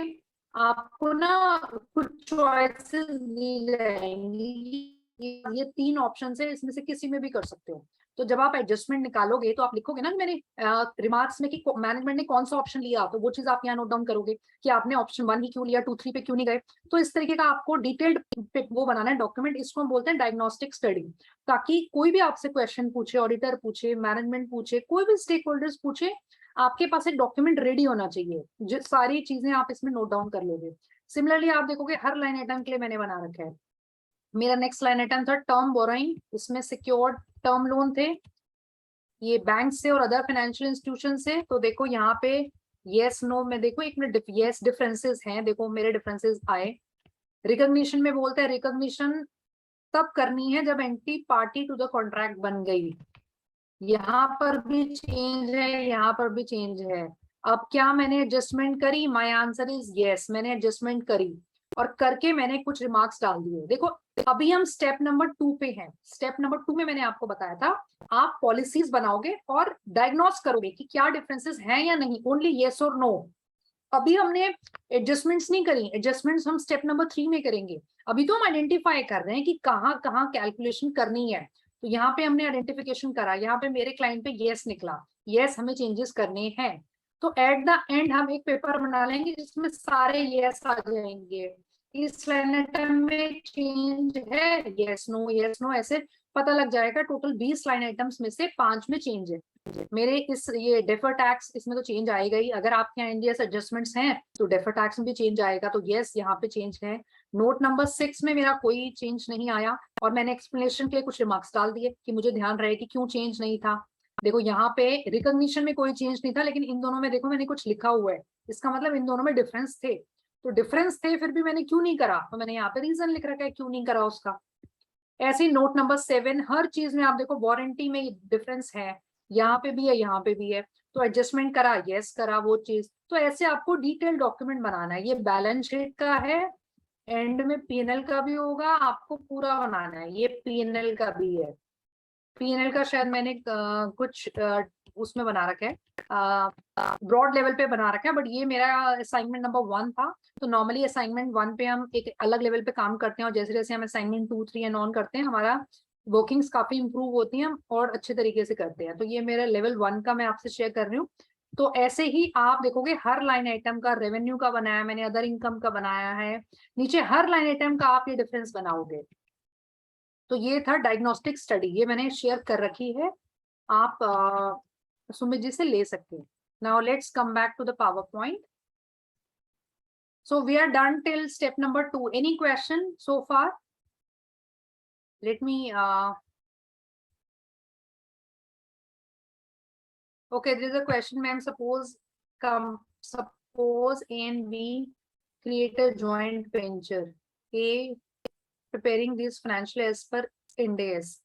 आपको ना कुछ चॉइसेस दी जाएंगी, ये 3 ऑप्शन है, इसमें से किसी में भी कर सकते हो। तो जब आप एडजस्टमेंट निकालोगे तो आप लिखोगे ना मैंने रिमार्क्स में कि मैनेजमेंट ने कौन सा ऑप्शन लिया, तो वो चीज आप यहाँ नोट डाउन करोगे कि आपने ऑप्शन 1 ही क्यों लिया, 2 3 पे क्यों नहीं गए। तो इस तरीके का आपको डिटेल्ड वो बनाना है डॉक्यूमेंट, इसको हम बोलते हैं डायग्नोस्टिक स्टडी। ताकि कोई भी आपसे क्वेश्चन पूछे, ऑडिटर पूछे, मैनेजमेंट पूछे, कोई भी स्टेक होल्डर्स पूछे, आपके पास एक डॉक्यूमेंट रेडी होना चाहिए जो सारी चीजें आप इसमें नोट डाउन कर लोगे। सिमिलरली आप देखोगे हर लाइन आइटम के लिए मैंने बना रखा है। मेरा नेक्स्ट लाइन आइटम था टर्म बोरोइंग, इसमें सिक्योर्ड टर्म लोन थे, ये बैंक से और अदर फाइनेंशियल इंस्टीट्यूशन से। तो देखो यहाँ पे यस नो में देखो एक मिनट, यस डिफरेंसेस हैं, देखो मेरे डिफरेंसेस आए। रिकॉग्निशन में बोलते हैं रिकॉग्निशन तब करनी है जब entity party to the contract बन गई। यहाँ पर भी चेंज है, यहाँ पर भी चेंज है। अब क्या मैंने एडजस्टमेंट करी? माय आंसर इज यस, मैंने एडजस्टमेंट करी, और करके मैंने कुछ रिमार्क्स डाल दिए। देखो अभी हम स्टेप नंबर 2 पे हैं। स्टेप नंबर 2 में मैंने आपको बताया था आप पॉलिसीज बनाओगे और डायग्नोस करोगे कि क्या डिफरेंसेस हैं या नहीं, ओनली येस और नो। अभी हमने एडजस्टमेंट्स नहीं करी, एडजस्टमेंट्स हम स्टेप नंबर 3 में करेंगे। अभी तो हम आइडेंटिफाई कर रहे हैं कि कहाँ कहाँ कैलकुलेशन करनी है। तो यहाँ पे हमने आइडेंटिफिकेशन करा, यहाँ पे मेरे क्लाइंट पे येस निकला, येस हमें चेंजेस करने हैं। तो एट द एंड हम एक पेपर बना लेंगे जिसमें सारे येस आ जाएंगे। इस लाइन आइटम में चेंज है, येस नो ऐसे पता लग जाएगा। टोटल 20 लाइन आइटम्स में से 5 में चेंज है। मेरे इस ये डेफर टैक्स इसमें तो चेंज आएगा ही, अगर आपके यहाँ इंडिया एडजस्टमेंट्स हैं तो डेफर टैक्स में भी चेंज आएगा। तो यस यहाँ पे चेंज है। नोट नंबर 6 में मेरा कोई चेंज नहीं आया, और मैंने एक्सप्लेनेशन के लिए कुछ रिमार्क्स डाल दिए कि मुझे ध्यान रहे कि क्यों चेंज नहीं था। देखो यहाँ पे रिकॉग्निशन में कोई चेंज नहीं था, लेकिन इन दोनों में देखो मैंने कुछ लिखा हुआ है, इसका मतलब इन दोनों में डिफरेंस थे। तो डिफरेंस थे फिर भी मैंने क्यों नहीं करा, तो मैंने यहाँ पे रीजन लिख रखा है क्यों नहीं करा उसका। ऐसे ही नोट नंबर 7 हर चीज में आप देखो वारंटी में डिफरेंस है, यहाँ पे भी है यहाँ पे भी है, तो एडजस्टमेंट करा, यस करा वो चीज। तो ऐसे आपको डिटेल डॉक्यूमेंट बनाना है। ये बैलेंस शीट का है, एंड में P&L का भी होगा, आपको पूरा बनाना है। ये P&L का भी है, P&L का शायद मैंने कुछ उसमें बना रखा है, ब्रॉड लेवल पे बना रखा है, बट ये मेरा असाइनमेंट नंबर 1 था। तो नॉर्मली असाइनमेंट 1 पे हम एक अलग लेवल पे काम करते हैं, और जैसे जैसे हम असाइनमेंट 2 3 एंड ऑन करते हैं हमारा वर्किंग्स काफी इंप्रूव होती हैं और अच्छे तरीके से करते हैं। तो ये मेरा लेवल 1 का मैं आपसे शेयर कर रही हूँ। तो ऐसे ही आप देखोगे हर लाइन आइटम का रेवेन्यू का बनाया मैंने, अदर इनकम का बनाया है, नीचे हर लाइन आइटम का आप ये डिफरेंस बनाओगे। तो ये था डायग्नोस्टिक स्टडी, ये मैंने शेयर कर रखी है, आप सुमित जी से ले सकते हैं। Now let's come back to the PowerPoint. So we are done till step number 2. Any question so far? let me okay, there is a question, ma'am. Suppose A and B create a joint venture. A preparing this financial as per Ind AS.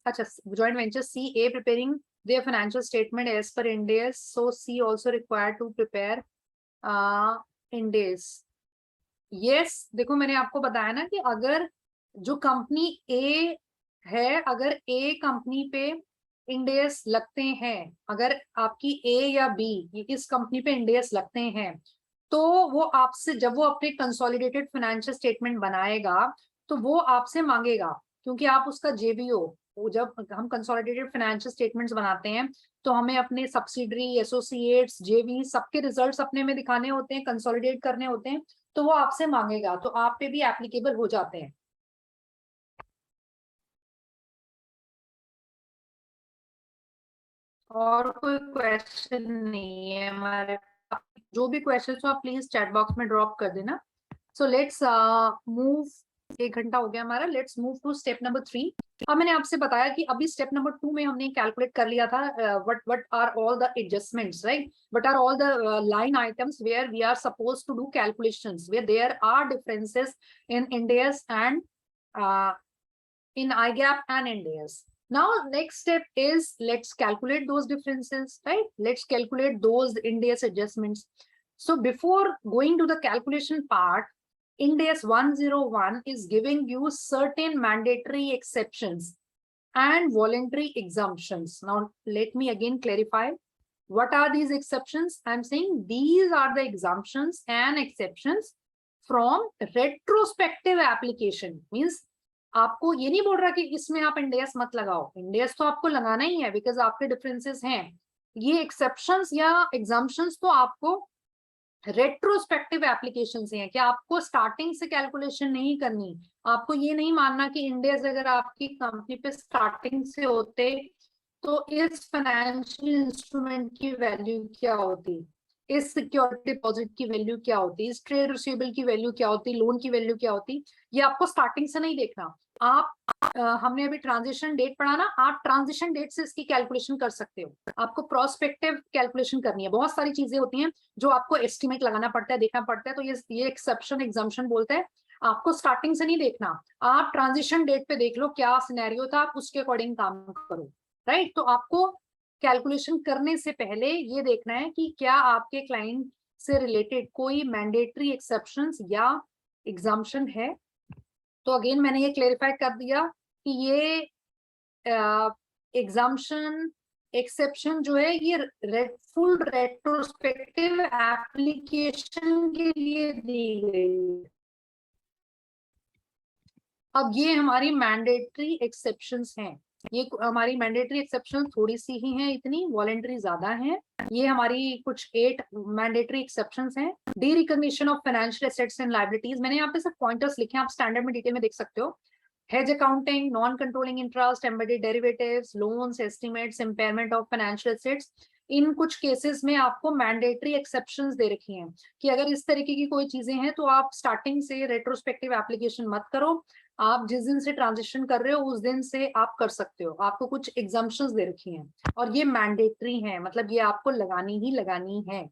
Acha, joint venture C, A preparing their financial statement as per Ind AS. So C also required to prepare Ind AS. Yes, देखो मैंने आपको बताया ना कि अगर जो company ए है, अगर ए कंपनी पे Ind AS लगते हैं, अगर आपकी ए या बी इस कंपनी पे Ind AS लगते हैं, तो वो आपसे जब वो अपने कंसोलिडेटेड फाइनेंशियल स्टेटमेंट बनाएगा तो वो आपसे मांगेगा, क्योंकि आप उसका जेबीओ, जब हम कंसोलिडेटेड फाइनेंशियल स्टेटमेंट्स बनाते हैं तो हमें अपने सब्सिडरी, एसोसिएट्स, जेवी सबके रिजल्ट्स अपने में दिखाने होते हैं, कंसोलिडेट करने होते हैं, तो वो आपसे मांगेगा, तो आप पे भी एप्लीकेबल हो जाते हैं। और कोई क्वेश्चन नहीं है हमारे, जो भी क्वेश्चन हो आप प्लीज चैट बॉक्स में ड्रॉप कर देना। सो लेट्स मूव, 1 घंटा हो गया हमारा, let's move to step number 3। अब मैंने आपसे बताया कि अभी स्टेप नंबर 2 में हमने कैलकुलेट कर लिया था what are all the adjustments, right, what are all the line items where we are suppose to do calculations, where there are differences in Ind AS and in IGAP and Ind AS. Now, next step is let's calculate those differences, right? Let's calculate those Ind AS adjustments. So before going to the calculation part, Ind AS 101 is giving you certain mandatory exceptions and voluntary exemptions. Now, let me again clarify. What are these exceptions? I'm saying these are the exemptions and exceptions from retrospective application. Means आपको ये नहीं बोल रहा कि इसमें आप Ind AS मत लगाओ, Ind AS तो आपको लगाना ही है बिकॉज आपके डिफरेंसेस हैं। ये एक्सेप्शंस या एग्जाम्पशंस तो आपको रेट्रोस्पेक्टिव एप्लीकेशन से हैं कि आपको स्टार्टिंग से कैलकुलेशन नहीं करनी, आपको ये नहीं मानना कि Ind AS अगर आपकी कंपनी पे स्टार्टिंग से होते तो इस फाइनेंशियल इंस्ट्रूमेंट की वैल्यू क्या होती, इस सिक्योरिटी डिपॉजिट की वैल्यू क्या होती, इस ट्रेड रिसीवेबल की वैल्यू क्या होती, लोन की वैल्यू क्या होती, ये आपको स्टार्टिंग से नहीं देखना। आप हमने अभी ट्रांजिशन डेट पढ़ा ना, आप ट्रांजिशन डेट से इसकी कैलकुलेशन कर सकते हो। आपको प्रोस्पेक्टिव कैलकुलेशन करनी है, बहुत सारी चीजें होती हैं जो आपको एस्टिमेट लगाना पड़ता है, देखना पड़ता है, तो ये एक्सेप्शन एग्जाम्पशन बोलते हैं। आपको स्टार्टिंग से नहीं देखना, आप ट्रांजिशन डेट पे देख लो क्या सिनेरियो था, आप उसके अकॉर्डिंग काम करो, राइट। तो आपको कैलकुलेशन करने से पहले ये देखना है कि क्या आपके क्लाइंट से रिलेटेड कोई मैंडेटरी एक्सेप्शंस या एग्जाम्पशन है। तो अगेन मैंने ये क्लेरिफाई कर दिया कि ये एग्जाम्पशन एक्सेप्शन जो है ये फुल रेट्रोस्पेक्टिव एप्लीकेशन के लिए दी गई। अब ये हमारी मैंडेटरी एक्सेप्शंस हैं, ये हमारी मैंडेटरी एक्सेप्शन थोड़ी सी ही हैं, इतनी वॉलेंटरी ज्यादा हैं। ये हमारी कुछ 8 मैंडेटरी एक्सेप्शंस हैं। D recognition of financial assets and liabilities, मैंने यहाँ पे सिर्फ पॉइंटर्स लिखे हैं, आप स्टैंडर्ड में डिटेल में देख सकते हो। Hedge accounting, non controlling interest, embedded derivatives, loans, estimates, impairment of financial assets, इन कुछ केसेस में आपको मैंडेटरी एक्सेप्शंस दे रखी हैं कि अगर इस तरीके की कोई चीजें हैं तो आप स्टार्टिंग से रेट्रोस्पेक्टिव एप्लीकेशन मत करो, आप जिस दिन से ट्रांजिशन कर रहे हो उस दिन से आप कर सकते हो। आपको कुछ एग्जाम्पशंस दे रखी हैं और ये मैंडेटरी हैं, मतलब ये आपको लगानी ही लगानी है।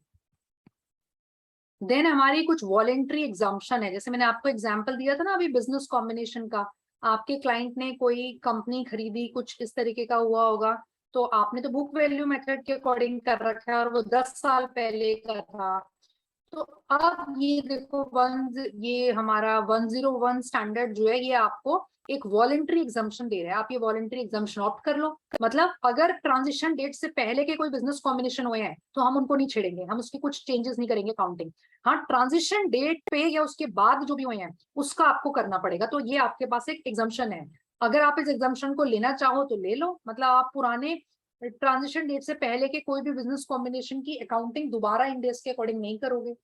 देन हमारी कुछ वॉलेंट्री एग्जाम्पशन है, जैसे मैंने आपको एग्जांपल दिया था ना अभी बिजनेस कॉम्बिनेशन का, आपके क्लाइंट ने कोई कंपनी खरीदी, कुछ इस तरीके का हुआ होगा, तो आपने तो बुक वैल्यू मेथड के अकॉर्डिंग कर रखा है और वो 10 साल पहले का था। तो अब ये देखो ये हमारा 101 स्टैंडर्ड जो है ये आपको एक वॉलेंट्री एग्जाम्पशन दे रहा है, आप ये वॉलेंट्री एग्जाम्पशन ऑप्ट कर लो। मतलब अगर ट्रांजिशन डेट से पहले के कोई बिजनेस कॉम्बिनेशन हुए हैं तो हम उनको नहीं छेड़ेंगे, हम उसकी कुछ चेंजेस नहीं करेंगे काउंटिंग। हाँ, ट्रांजिशन डेट पे या उसके बाद जो भी हुए हैं उसका आपको करना पड़ेगा, तो ये आपके पास एक एग्जाम्पशन है। अगर आप इस एग्जाम्पशन को लेना चाहो तो ले लो, मतलब आप पुराने ट्रांजिशन डेट से पहले के कोई भी बिजनेस कॉम्बिनेशन की अकाउंटिंग दोबारा Ind AS के अकॉर्डिंग नहीं करोगे।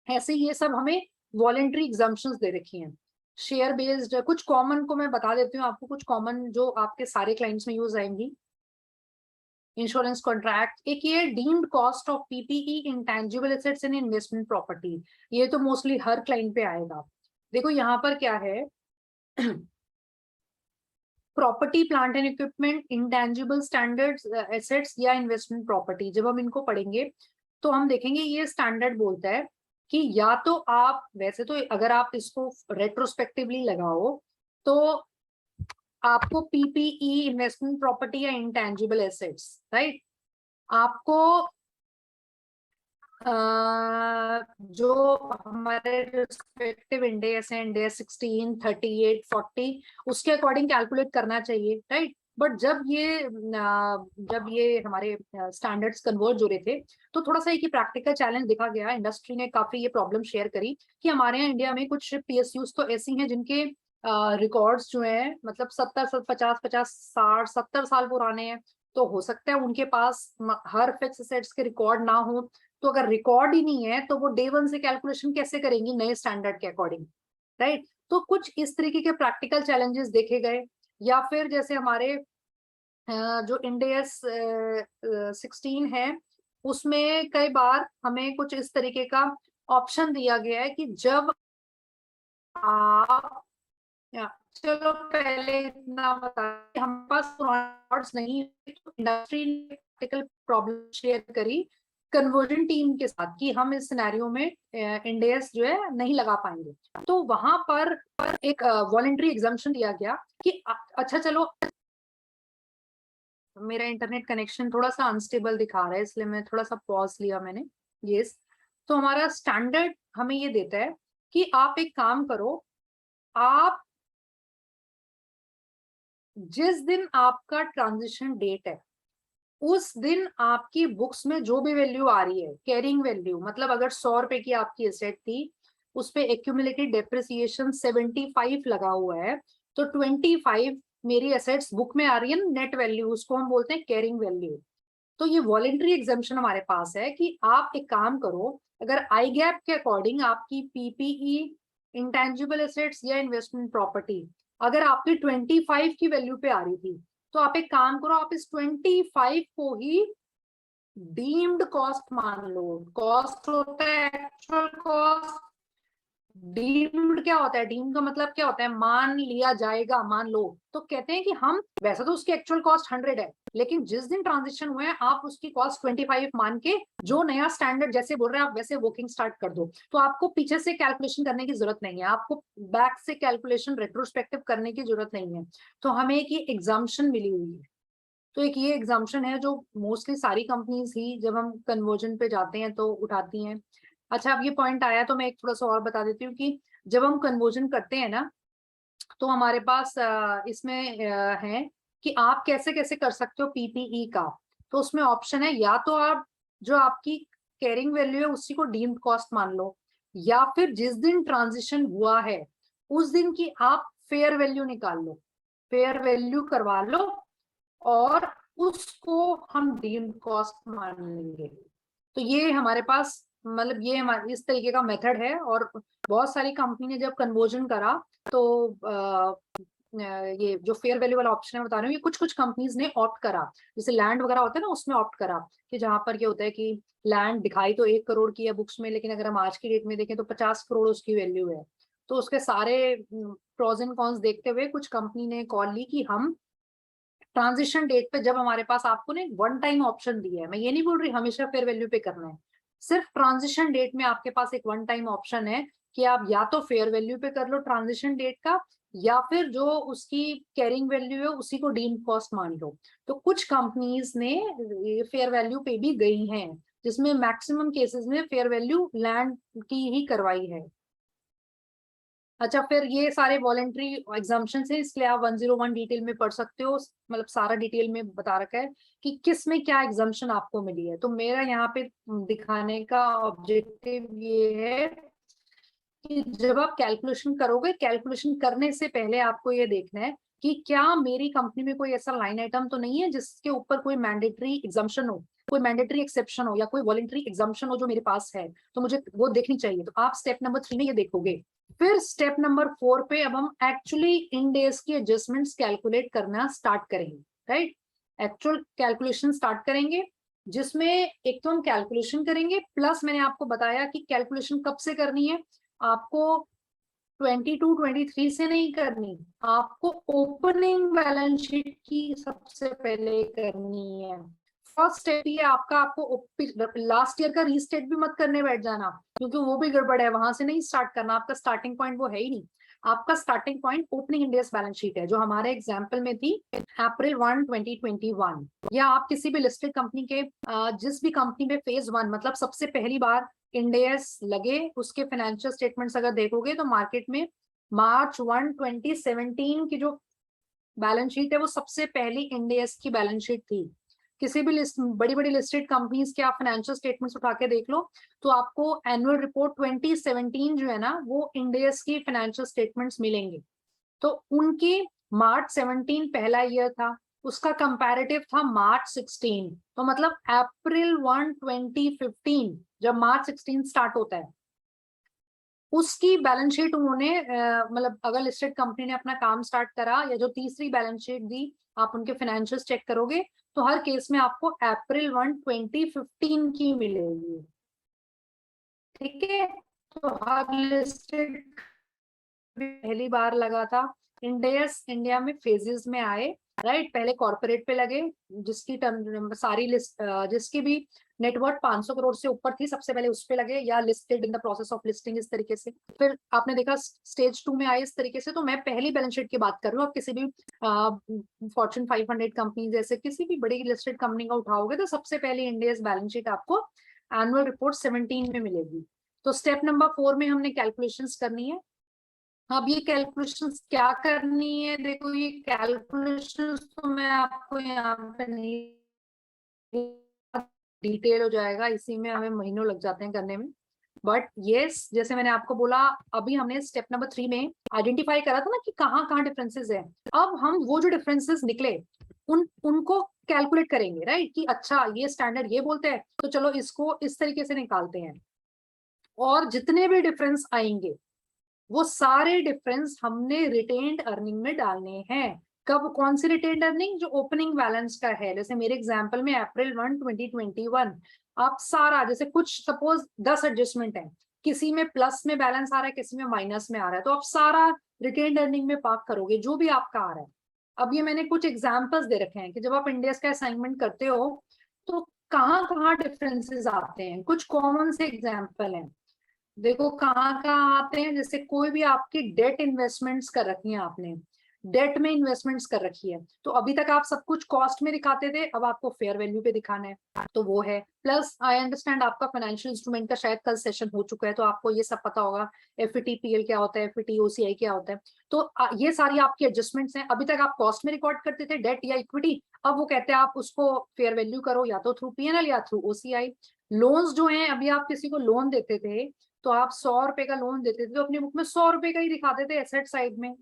ऐसे ये सब हमें वॉलेंट्री एग्जाम्पशंस दे रखी हैं। शेयर बेस्ड कुछ कॉमन को मैं बता देती हूँ आपको, कुछ कॉमन जो आपके सारे क्लाइंट्स में यूज आएंगी। इंश्योरेंस कॉन्ट्रैक्ट, एक ये deemed cost of PPE, intangible assets and investment property, ये तो मोस्टली हर क्लाइंट पे आएगा। देखो यहाँ पर क्या है property plant and equipment, intangible standards assets या इन्वेस्टमेंट प्रॉपर्टी, जब हम इनको पढ़ेंगे तो हम देखेंगे ये स्टैंडर्ड बोलता है कि या तो आप, वैसे तो अगर आप इसको रेट्रोस्पेक्टिवली लगाओ तो आपको पीपीई, इन्वेस्टमेंट प्रॉपर्टी या इंटेंजिबल एसेट्स, राइट, आपको जो हमारे रिस्पेक्टिव इंडेस है, इंडेस 16, 38, 40, उसके अकॉर्डिंग कैलकुलेट करना चाहिए, राइट। बट जब ये हमारे स्टैंडर्ड्स कन्वर्ज हो रहे थे तो थोड़ा सा एक प्रैक्टिकल चैलेंज दिखा गया, इंडस्ट्री ने काफी ये प्रॉब्लम शेयर करी कि हमारे यहाँ इंडिया में कुछ पीएसयूज तो ऐसी हैं जिनके रिकॉर्ड्स जो है मतलब 70, 50, 60, 70 साल पुराने हैं। तो हो सकता है उनके पास हर फिक्स एसेट्स के रिकॉर्ड ना हो, तो अगर रिकॉर्ड ही नहीं है तो वो डे वन से कैलकुलेशन कैसे करेंगी नए स्टैंडर्ड के अकॉर्डिंग, राइट। तो कुछ इस तरीके के प्रैक्टिकल चैलेंजेस देखे गए। या फिर जैसे हमारे जो इंडेस 16 है उसमें कई बार हमें कुछ इस तरीके का ऑप्शन दिया गया है कि जब आप, चलो पहले इतना बता, हमारे पास रिकॉर्ड्स नहीं है तो इंडस्ट्री ने प्रैक्टिकल प्रॉब्लम शेयर करी कन्वर्जन टीम के साथ कि हम इस सिनेरियो में इंडेस जो है नहीं लगा पाएंगे। तो वहां पर एक वॉलंटरी एग्जम्पशन दिया गया कि अच्छा चलो, मेरा इंटरनेट कनेक्शन थोड़ा सा अनस्टेबल दिखा रहा है इसलिए मैं थोड़ा सा पॉज लिया मैंने। यस, तो हमारा स्टैंडर्ड हमें ये देता है कि आप एक काम करो, आप जिस दिन आपका ट्रांजिशन डेट है उस दिन आपकी बुक्स में जो भी वैल्यू आ रही है, कैरिंग वैल्यू, मतलब अगर 100 रुपए की आपकी एसेट थी उस पे एक्यूमुलेटेड डेप्रिसिएशन 75 लगा हुआ है, तो 25 मेरी एसेट्स बुक में आ रही है, नेट वैल्यू, उसको हम बोलते हैं कैरिंग वैल्यू। तो ये वॉलेंट्री एग्जाम्पशन हमारे पास है कि आप एक काम करो, अगर आई गैप के अकॉर्डिंग आपकी पीपीई, इंटेंजिबल एसेट्स या इन्वेस्टमेंट प्रॉपर्टी अगर आपकी 25 की वैल्यू पे आ रही थी तो आप एक काम करो, आप इस 25 को ही डीम्ड कॉस्ट मान लो। कॉस्ट होता है एक्चुअल कॉस्ट, डीम्ड क्या होता है, डीम्ड का मतलब क्या होता है, मान लिया जाएगा, मान लो। तो कहते हैं कि हम, वैसे तो उसकी एक्चुअल कॉस्ट 100 है लेकिन जिस दिन ट्रांजिशन हुआ है आप उसकी कॉस्ट 25 मान के जो नया स्टैंडर्ड जैसे बोल रहे हैं आप वैसे वर्किंग स्टार्ट कर दो। तो आपको पीछे से कैलकुलेशन करने की जरूरत नहीं है, आपको बैक से कैलकुलेशन रेट्रोस्पेक्टिव करने की जरूरत नहीं है। तो हमें एक ये एग्जाम्पशन मिली हुई है। तो एक ये एग्जाम्पशन है जो मोस्टली सारी कंपनीज ही जब हम कन्वर्जन पे जाते हैं तो उठाती हैं। अच्छा, अब ये पॉइंट आया तो मैं एक थोड़ा सा और बता देती हूँ कि जब हम कन्वर्जन करते हैं ना तो हमारे पास इसमें है कि आप कैसे कैसे कर सकते हो पीपीई का। तो उसमें ऑप्शन है, या तो आप जो आपकी कैरिंग वैल्यू है उसी को डीम्ड कॉस्ट मान लो, या फिर जिस दिन ट्रांजिशन हुआ है उस दिन की आप फेयर वैल्यू निकाल लो, फेयर वैल्यू करवा लो और उसको हम डीम्ड कॉस्ट मान लेंगे। तो ये हमारे पास मतलब ये हमारे इस तरीके का मेथड है। और बहुत सारी कंपनी ने जब कन्वर्जन करा तो ये जो फेयर वैल्यू वाला ऑप्शन है बता रही हूँ, ये कुछ कुछ कंपनीज ने ऑप्ट करा, जैसे लैंड वगैरह होता है ना उसमें ऑप्ट करा कि जहां पर क्या होता है कि लैंड दिखाई तो 1 करोड़ की है बुक्स में लेकिन अगर हम आज की डेट में देखें तो 50 करोड़ उसकी वैल्यू है। तो उसके सारे प्रोज एंड कॉन्स देखते हुए कुछ कंपनी ने कॉल ली कि हम ट्रांजिशन डेट पे, जब हमारे पास आपको ने वन टाइम ऑप्शन दिया है, मैं ये नहीं बोल रही हमेशा फेयर वैल्यू पे करना है, सिर्फ ट्रांजिशन डेट में आपके पास एक वन टाइम ऑप्शन है कि आप या तो फेयर वैल्यू पे कर लो ट्रांजिशन डेट का, या फिर जो उसकी कैरिंग वैल्यू है उसी को डीम्ड कॉस्ट मान लो। तो कुछ कंपनीज ने फेयर वैल्यू पे भी गई हैं, जिसमें मैक्सिमम केसेस में फेयर वैल्यू लैंड की ही करवाई है। अच्छा, फिर ये सारे वॉलेंट्री एग्जाम्पशन है इसलिए आप 101 डिटेल में पढ़ सकते हो, मतलब सारा डिटेल में बता रखा है कि किस में क्या एग्जाम्पशन आपको मिली है। तो मेरा यहाँ पे दिखाने का ऑब्जेक्टिव ये है कि जब आप कैलकुलेशन करोगे, कैलकुलेशन करने से पहले आपको ये देखना है कि क्या मेरी कंपनी में कोई ऐसा लाइन आइटम तो नहीं है जिसके ऊपर कोई मैंडेटरी एग्जाम्पशन हो, कोई मैंडेटरी एक्सेप्शन हो या कोई वॉलेंट्री एग्जाम्पशन हो जो मेरे पास है, तो मुझे वो देखनी चाहिए। तो आप स्टेप नंबर 3 में ये देखोगे। फिर स्टेप नंबर 4 पे अब हम एक्चुअली इन डेज की एडजस्टमेंट्स कैलकुलेट करना स्टार्ट करेंगे, राइट। एक्चुअल कैलकुलेशन स्टार्ट करेंगे जिसमें एक तो हम कैलकुलेशन करेंगे प्लस मैंने आपको बताया कि कैलकुलेशन कब से करनी है, आपको 22-23 से नहीं करनी, आपको ओपनिंग बैलेंस शीट की सबसे पहले करनी है। फर्स्ट स्टेप ये आपका, आपको लास्ट ईयर का रीस्टेट भी मत करने बैठ जाना, क्योंकि वो भी गड़बड़ है, वहां से नहीं स्टार्ट करना, आपका स्टार्टिंग पॉइंट वो है ही नहीं। आपका starting point opening Indians balance sheet है, जो हमारे एग्जाम्पल में थी अप्रैल 1, 2021। या आप किसी भी लिस्टेड कंपनी के जिस भी कंपनी में फेज 1 मतलब सबसे पहली बार इंडेस लगे, उसके फाइनेंशियल स्टेटमेंट्स अगर देखोगे तो मार्केट में मार्च 1, 2017 की जो बैलेंस शीट है वो सबसे पहली इंडेस की बैलेंस शीट थी। किसी भी बड़ी बड़ी लिस्टेड कंपनीज के आप फाइनेंशियल स्टेटमेंट्स उठा के देख लो, तो आपको एनुअल रिपोर्ट 2017 जो है ना, वो इंडेस की फाइनेंशियल स्टेटमेंट्स मिलेंगे। तो उनकी मार्च 17 पहला ईयर था, उसका कंपैरेटिव था मार्च 16। तो मतलब अप्रैल 1, 2015 जब मार्च 16 स्टार्ट होता है, उसकी बैलेंस शीट उन्होंने मतलब अगर लिस्टेड कंपनी ने अपना काम स्टार्ट करा, या जो तीसरी बैलेंस शीट दी, आप उनके फाइनेंशियल्स चेक करोगे तो हर केस में आपको अप्रैल 1, 2015 की मिलेगी। ठीक है, तो हर लिस्टेड पहली बार लगा था। इंडेस इंडिया में फेजेस में आए, राइट। पहले कॉर्पोरेट पे लगे, जिसकी सारी लिस्ट जिसकी भी नेटवर्थ 500 करोड़ से ऊपर थी, सबसे पहले उस पे लगे, या listed in the process of listing, इस तरीके से। फिर आपने देखा स्टेज 2 में आए इस तरीके से। तो मैं पहली बैलेंस शीट की बात कर रही हूँ। आप किसी भी फॉर्च्यून 500 कंपनी जैसे किसी भी बड़ी लिस्टेड कंपनी का उठाओगे तो सबसे पहली इंडियस बैलेंस शीट आपको एनुअल रिपोर्ट 17 में मिलेगी। तो स्टेप नंबर 4 में हमने कैलकुलेशंस करनी है। अब ये कैलकुलेशंस क्या करनी है, देखो ये कैलकुलेशंस तो मैं आपको यहाँ पे नहीं, डिटेल हो जाएगा, इसी में हमें महीनों लग जाते हैं करने में। बट यस, जैसे मैंने आपको बोला, अभी हमने स्टेप नंबर 3 में आइडेंटिफाई करा था ना कि कहाँ कहाँ डिफरेंसेस है। अब हम वो जो डिफरेंसेस निकले उनको कैलकुलेट करेंगे, राइट। कि अच्छा ये स्टैंडर्ड ये बोलते हैं, तो चलो इसको इस तरीके से निकालते हैं। और जितने भी डिफरेंस आएंगे वो सारे डिफरेंस हमने रिटेन्ड अर्निंग में डालने हैं। कब, कौन सी रिटेन्ड अर्निंग, जो ओपनिंग बैलेंस का है। जैसे मेरे एग्जांपल में अप्रैल 1, 2021, आप सारा, जैसे कुछ सपोज 10 एडजस्टमेंट है, किसी में प्लस में बैलेंस आ रहा है, किसी में माइनस में आ रहा है, तो आप सारा रिटेन्ड अर्निंग में पार्क करोगे जो भी आपका आ रहा है। अब ये मैंने कुछ एग्जाम्पल्स दे रखे हैं कि जब आप इंडियस का असाइनमेंट करते हो तो कहाँ कहाँ डिफरेंसेस आते हैं। कुछ कॉमन से एग्जाम्पल हैं, देखो कहाँ कहाँ आते हैं। जैसे कोई भी आपकी डेट इन्वेस्टमेंट्स कर रखी है, आपने डेट में इन्वेस्टमेंट्स कर रखी है, तो अभी तक आप सब कुछ कॉस्ट में दिखाते थे, अब आपको फेयर वैल्यू पे दिखाना है, तो वो है। प्लस आई अंडरस्टैंड आपका फाइनेंशियल इंस्ट्रूमेंट का शायद कल सेशन हो चुका है, तो आपको ये सब पता होगा, एफईटीपीएल क्या होता है, एफईटी ओसीआई क्या होता है। तो ये सारी आपकी एडजस्टमेंट्स हैं। अभी तक आप कॉस्ट में रिकॉर्ड करते थे डेट या इक्विटी, अब वो कहते हैं आप उसको फेयर वैल्यू करो, या तो थ्रू पीएनएल या थ्रू ओसीआई। लोन्स जो हैं, अभी आप किसी को लोन देते थे तो आप 100 रुपए का लोन देते थे, तो अपनी बुक में 100 रुपए का ही दिखाते थे एसेट साइड में।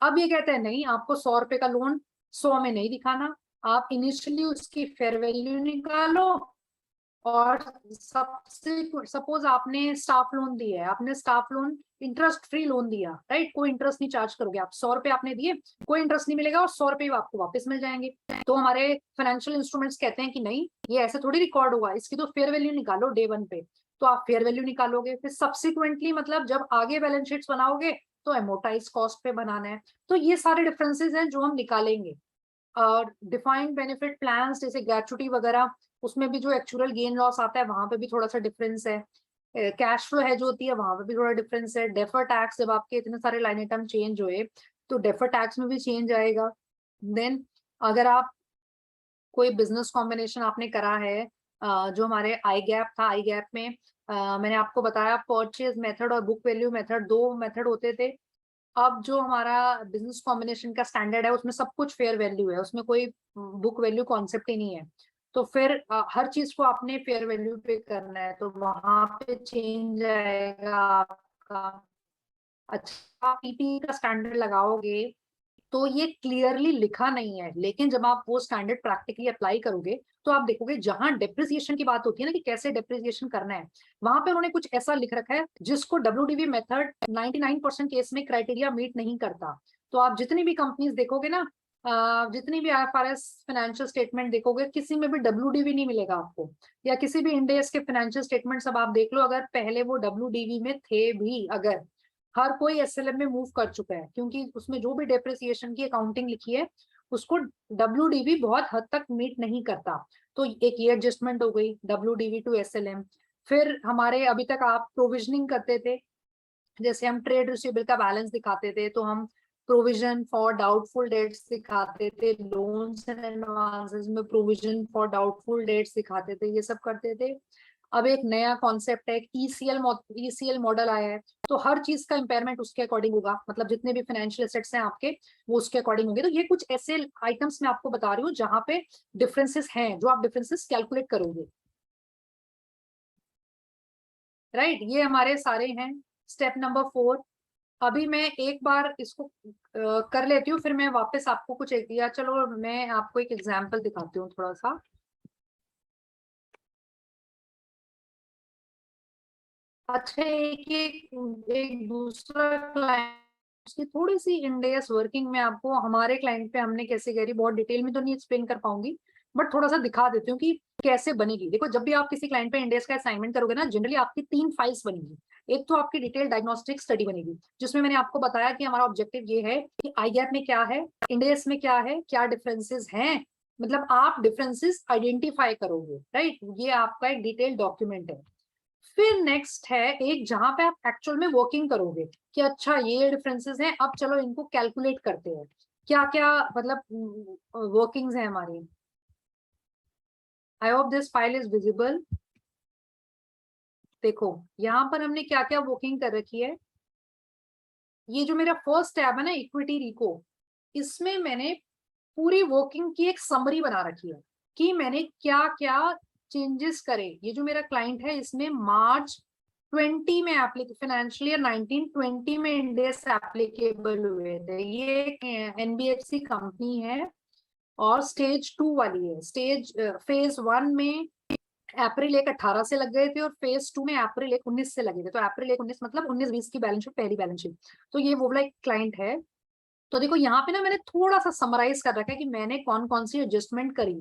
अब ये कहते हैं नहीं, आपको 100 रुपए का लोन 100 में नहीं दिखाना, आप इनिशियली उसकी फेयर वैल्यू निकालो। और सबसे सपोज आपने स्टाफ लोन दिया है, आपने staff loan interest free loan दिया, राइट, कोई इंटरेस्ट नहीं चार्ज करोगे आप, 100 रुपए आपने दिए, कोई इंटरेस्ट नहीं मिलेगा और 100 रुपए आपको वापस मिल जाएंगे। तो हमारे फाइनेंशियल इंस्ट्रूमेंट्स कहते हैं कि नहीं, ये ऐसे थोड़ी रिकॉर्ड होगा, इसकी तो फेयर वैल्यू निकालो डे 1 पे। तो आप फेयर वैल्यू निकालोगे, फिर सब्सिक्वेंटली मतलब जब आगे बैलेंस शीट्स बनाओगे तो एमोटाइज कॉस्ट पे बनाना है। तो ये सारे डिफरेंसेस हैं जो हम निकालेंगे। और डिफाइंड बेनिफिट प्लान्स जैसे ग्रेचुटी वगैरह, उसमें भी जो एक्चुअल गेन लॉस आता है वहां पे भी थोड़ा सा डिफरेंस है। कैश फ्लो है जो होती है वहां पे भी थोड़ा डिफरेंस है। डेफर टैक्स, जब आपके इतने सारे लाइन आइटम चेंज हुए तो डेफर टैक्स में भी चेंज आएगा। देन अगर आप कोई बिजनेस कॉम्बिनेशन आपने करा है, जो हमारे आई गैप था, आई गैप में मैंने आपको बताया परचेज मेथड और बुक वैल्यू मेथड, दो मेथड होते थे। अब जो हमारा बिजनेस कॉम्बिनेशन का स्टैंडर्ड है उसमें सब कुछ फेयर वैल्यू है, उसमें कोई बुक वैल्यू कॉन्सेप्ट ही नहीं है। तो फिर हर चीज को आपने फेयर वैल्यू पे करना है, तो वहां पे चेंज आएगा आपका। अच्छा, पीपी का स्टैंडर्ड लगाओगे तो ये क्लियरली लिखा नहीं है, लेकिन जब आप वो स्टैंडर्ड प्रैक्टिकली अप्लाई करोगे तो आप देखोगे जहां डेप्रिसिएशन की बात होती है ना कि कैसे डेप्रिसिएशन करना है, वहां पे उन्होंने कुछ ऐसा लिख रखा है जिसको डब्ल्यूडीवी मेथड 99% केस में क्राइटेरिया मीट नहीं करता। तो आप जितनी भी कंपनीज देखोगे ना, जितनी भी आईएफआरएस फाइनेंशियल स्टेटमेंट देखोगे, किसी में भी डब्ल्यूडीवी नहीं मिलेगा आपको, या किसी भी इंडेस के फाइनेंशियल स्टेटमेंट सब आप देख लो, अगर पहले वो डब्ल्यूडीवी में थे भी, अगर हर कोई SLM में मूव कर चुका है, क्योंकि उसमें जो भी डेप्रिसिएशन की अकाउंटिंग लिखी है उसको WDV बहुत हद तक मीट नहीं करता। तो एक ये एडजस्टमेंट हो गई WDV टू SLM। फिर हमारे अभी तक आप प्रोविजनिंग करते थे, जैसे हम ट्रेड रिसीवेबल का बैलेंस दिखाते थे तो हम प्रोविजन फॉर डाउटफुल डेट्स दिखाते थे, लोन्स एंड एडवांसेस में प्रोविजन फॉर डाउटफुल डेट्स दिखाते थे, ये सब करते थे। अब एक नया कॉन्सेप्ट है, ECL मॉडल आया है, तो हर चीज का इम्पेयरमेंट उसके अकॉर्डिंग होगा, मतलब जितने भी फाइनेंशियल एसेट्स हैं आपके वो उसके अकॉर्डिंग होंगे। तो ये कुछ ऐसे आइटम्स मैं आपको बता रही हूँ जहां पे डिफरेंसेस हैं, जो आप डिफरेंसेस कैलकुलेट करोगे, राइट। ये हमारे सारे हैं। स्टेप नंबर 4, अभी मैं एक बार इसको कर लेती हूँ, फिर मैं वापस आपको कुछ एक दिया, चलो मैं आपको एक एग्जांपल दिखाती हूँ थोड़ा सा। अच्छा, एक दूसरा क्लाइंट, उसकी थोड़ी सी इंडेस वर्किंग में आपको हमारे क्लाइंट पे हमने कैसे करी, बहुत डिटेल में तो नहीं एक्सप्लेन कर पाऊंगी, बट थोड़ा सा दिखा देती हूँ कि कैसे बनेगी। देखो, जब भी आप किसी क्लाइंट पे इंडेस का असाइनमेंट करोगे ना, जनरली आपकी 3 फाइल्स बनेगी। एक तो आपकी डिटेल डायग्नोस्टिक स्टडी बनेगी, जिसमें मैंने आपको बताया कि हमारा ऑब्जेक्टिव ये है कि IGAP में क्या है, इंडेस में क्या है, क्या डिफरेंसेस हैं, मतलब आप डिफरेंसेस आइडेंटिफाई करोगे, राइट। ये आपका एक डिटेल डॉक्यूमेंट है। फिर नेक्स्ट है एक जहां पे आप एक्चुअल में वर्किंग करोगे कि अच्छा ये डिफरेंसेस हैं, अब चलो इनको कैलकुलेट करते हैं, क्या क्या मतलब वर्किंग्स हैं हमारी। I hope this file is visible. देखो यहाँ पर हमने क्या क्या वर्किंग कर रखी है। ये जो मेरा फर्स्ट टैब है ना, इक्विटी रिको, इसमें मैंने पूरी वर्किंग की एक समरी बना रखी है कि मैंने क्या क्या चेंजेस करे। ये जो मेरा क्लाइंट है, इसमें मार्च 20 में फाइनेंशियल ईयर 1920 में इंडेस एप्लीकेबल हुए थे। ये एक NBFC कंपनी है और स्टेज 2 वाली है। फेज 1 में अप्रैल 1 18 से लग गए थे और फेज 2 में अप्रैल 1 19 से लगे थे। तो अप्रैल 1 19 मतलब 19-20 की बैलेंस शीट, पहली बैलेंस शीट। तो ये वो वाला एक क्लाइंट है। तो देखो यहाँ पे ना मैंने थोड़ा सा समराइज कर रखा है कि मैंने कौन कौन सी एडजस्टमेंट करी।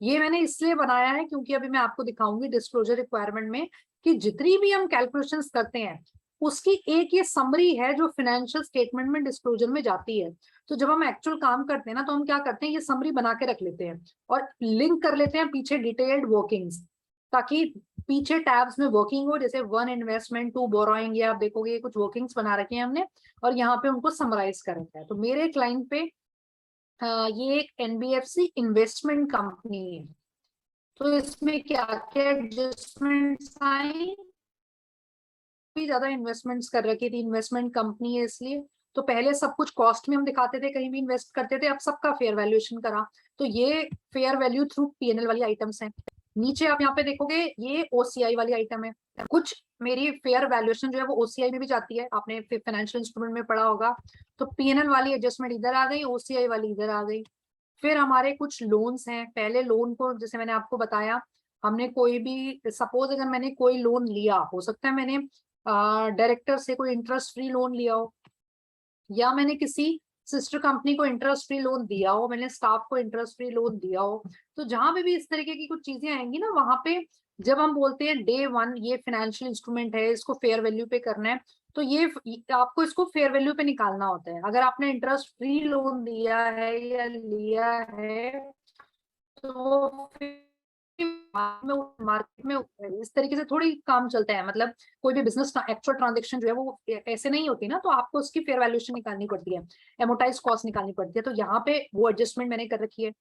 ये मैंने इसलिए बनाया है क्योंकि अभी मैं आपको दिखाऊंगी डिस्क्लोजर रिक्वायरमेंट में कि जितनी भी हम कैलकुलेशंस करते हैं उसकी एक ये समरी है जो फाइनेंशियल स्टेटमेंट में डिस्क्लोजर में जाती है। तो जब हम एक्चुअल काम करते हैं ना, तो हम क्या करते हैं, ये समरी बना के रख लेते हैं और लिंक कर लेते हैं पीछे डिटेल्ड वर्किंग्स, ताकि पीछे टैब्स में वर्किंग हो, जैसे 1 इन्वेस्टमेंट, 2 बोरोइंग, ये आप देखोगे ये कुछ वर्किंग्स बना रखे हैं हमने और यहाँ पे उनको समराइज कर रखा है। तो मेरे क्लाइंट पे ये एक NBFC इन्वेस्टमेंट कंपनी है। तो इसमें क्या क्या एडजस्टमेंट्स आई, भी ज्यादा इन्वेस्टमेंट्स कर रखी थी, इन्वेस्टमेंट कंपनी है इसलिए। तो पहले सब कुछ कॉस्ट में हम दिखाते थे, कहीं भी इन्वेस्ट करते थे, अब सबका फेयर वैल्यूएशन करा। तो ये फेयर वैल्यू थ्रू PNL वाली आइटम्स हैं। नीचे आप यहाँ पे देखोगे ये OCI वाली आइटम है। कुछ मेरी फेयर वैल्यूएशन जो है वो OCI में भी जाती है, आपने फाइनेंशियल इंस्ट्रूमेंट में पढ़ा होगा। तो PNL वाली एडजस्टमेंट इधर आ गई, OCI वाली इधर आ गई। फिर हमारे कुछ लोन्स हैं। पहले लोन को, जैसे मैंने आपको बताया, हमने कोई भी, सपोज अगर मैंने कोई लोन लिया, हो सकता है मैंने डायरेक्टर से कोई इंटरेस्ट फ्री लोन लिया हो, या मैंने किसी सिस्टर कंपनी को इंटरेस्ट फ्री लोन दिया हो, मैंने स्टाफ को इंटरेस्ट फ्री लोन दिया हो। तो जहां पे भी इस तरीके की कुछ चीजें आएंगी ना, वहां पे जब हम बोलते हैं डे 1 ये फाइनेंशियल इंस्ट्रूमेंट है, इसको फेयर वैल्यू पे करना है, तो ये आपको इसको फेयर वैल्यू पे निकालना होता है। अगर आपने इंटरेस्ट फ्री लोन दिया है या लिया है, तो मार्केट में इस तरीके से थोड़ी काम चलता है। मतलब कोई भी बिजनेस एक्चुअल ट्रांजेक्शन जो है वो ऐसे नहीं होती ना, तो आपको उसकी फेयर वैल्यूएशन निकालनी पड़ती है, एमोटाइज कॉस्ट निकालनी पड़ती है। तो यहाँ पे वो एडजस्टमेंट मैंने कर रखी है।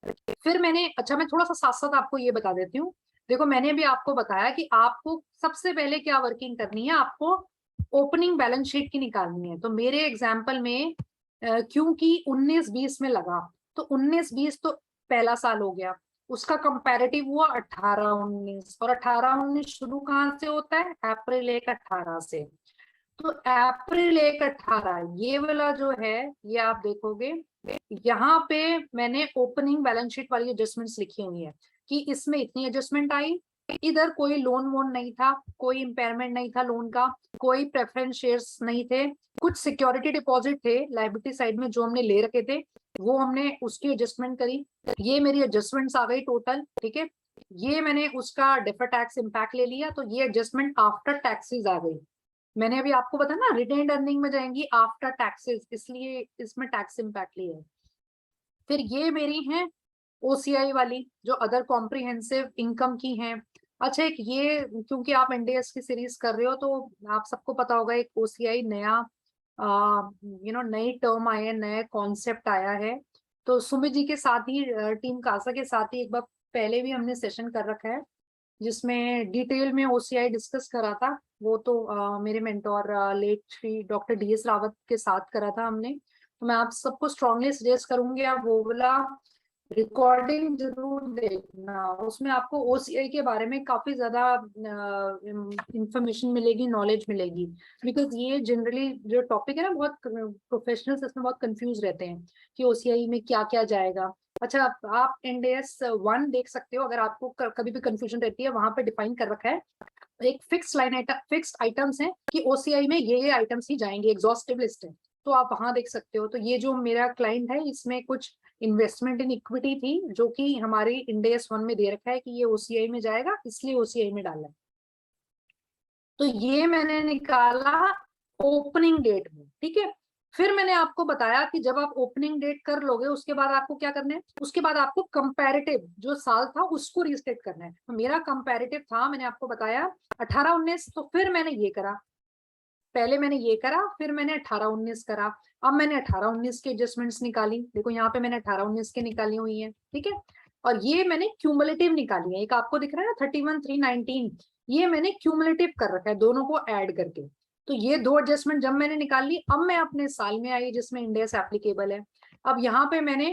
फिर मैंने, अच्छा मैं थोड़ा सा साथ साथ आपको ये बता देती हूँ। देखो मैंने भी आपको बताया कि आपको सबसे पहले क्या वर्किंग करनी है, आपको ओपनिंग बैलेंस शीट की निकालनी है। तो मेरे एग्जाम्पल में क्योंकि 19-20 में लगा, तो 19-20 तो पहला साल हो गया, उसका कंपैरेटिव हुआ 18-19, और 18-19 शुरू कहाँ से होता है, अप्रैल 1 18 से। तो अप्रैल 1 18 ये वाला जो है, ये आप देखोगे यहाँ पे मैंने ओपनिंग बैलेंस शीट वाली एडजस्टमेंट्स लिखी हुई है कि इसमें इतनी एडजस्टमेंट आई। इधर कोई लोन वोन नहीं था, कोई इम्पेयरमेंट नहीं था लोन का, कोई प्रेफरेंस शेयर्स नहीं थे, कुछ सिक्योरिटी डिपॉजिट थे लायबिलिटी साइड में जो हमने ले रखे थे, वो हमने उसकी एडजस्टमेंट करी। ये मेरी एडजस्टमेंट्स आ गई टोटल, ठीक है। ये मैंने उसका डिफर टैक्स इम्पैक्ट ले लिया, तो ये एडजस्टमेंट आफ्टर टैक्सेस आ गई। मैंने अभी आपको बताया ना रिटेन्ड अर्निंग में जाएंगी आफ्टर टैक्सेस, इसलिए इसमें टैक्स इम्पैक्ट लिया है। फिर ये मेरी हैं ओसीआई वाली जो अदर कॉम्प्रिहेंसिव इनकम की हैं। अच्छा, एक ये क्योंकि आप एनडीएस की सीरीज कर रहे हो तो आप सबको पता होगा एक ओसीआई नया नई टर्म आया है, नया कॉन्सेप्ट आया है। तो सुमित जी के साथ ही टीम कासा के साथ ही एक बार पहले भी हमने सेशन कर रखा है जिसमें डिटेल में ओसीआई डिस्कस करा था। वो तो मेरे mentor late Shri doctor DS Rawat के साथ करा था हमने। तो मैं आप सबको स्ट्रांगली सजेस्ट करूंगी आप वो वाला रिकॉर्डिंग जरूर देखना, उसमें आपको ओसीआई के बारे में काफी ज्यादा इंफॉर्मेशन मिलेगी, नॉलेज मिलेगी। बिकॉज ये जनरली जो टॉपिक है ना, बहुत प्रोफेशनल्स इसमें बहुत कंफ्यूज रहते हैं कि ओसीआई में क्या क्या जाएगा। अच्छा, आप इंडेस 1 देख सकते हो अगर आपको कभी भी कंफ्यूजन रहती है, वहां पे डिफाइन कर रखा है एक fix line item, fixed items हैं कि ओसीआई में ये आइटम्स ही जाएंगे, एग्जॉस्टिव लिस्ट है, तो आप वहां देख सकते हो। तो ये जो मेरा क्लाइंट है इसमें कुछ इन्वेस्टमेंट इन इक्विटी थी जो कि हमारी इंडेस 1 में दे रखा है कि ये ओसीआई में जाएगा, इसलिए ओसीआई में डाला है। तो ये मैंने निकाला ओपनिंग डेट में, ठीक है। फिर मैंने आपको बताया कि जब आप ओपनिंग डेट कर लोगे उसके बाद आपको क्या करना है, उसके बाद आपको कंपैरेटिव जो साल था उसको रिस्टेट करना है। तो मेरा कंपैरेटिव था, मैंने आपको बताया 18-19, तो फिर मैंने ये करा, पहले मैंने ये करा, फिर मैंने 18-19 करा। अब मैंने 18-19 के एडजस्टमेंट्स निकाली, देखो यहाँ पे मैंने 18-19 के निकाली हुई है, ठीक है। और ये मैंने क्यूमुलेटिव निकाली है, एक आपको दिख रहा है ना 31,319, ये मैंने क्यूमुलेटिव कर रखा है दोनों को ऐड करके। तो ये दो एडजस्टमेंट जब मैंने निकाल ली, अब मैं अपने साल में आई जिसमें इंडेस एप्लीकेबल है। अब यहाँ पे मैंने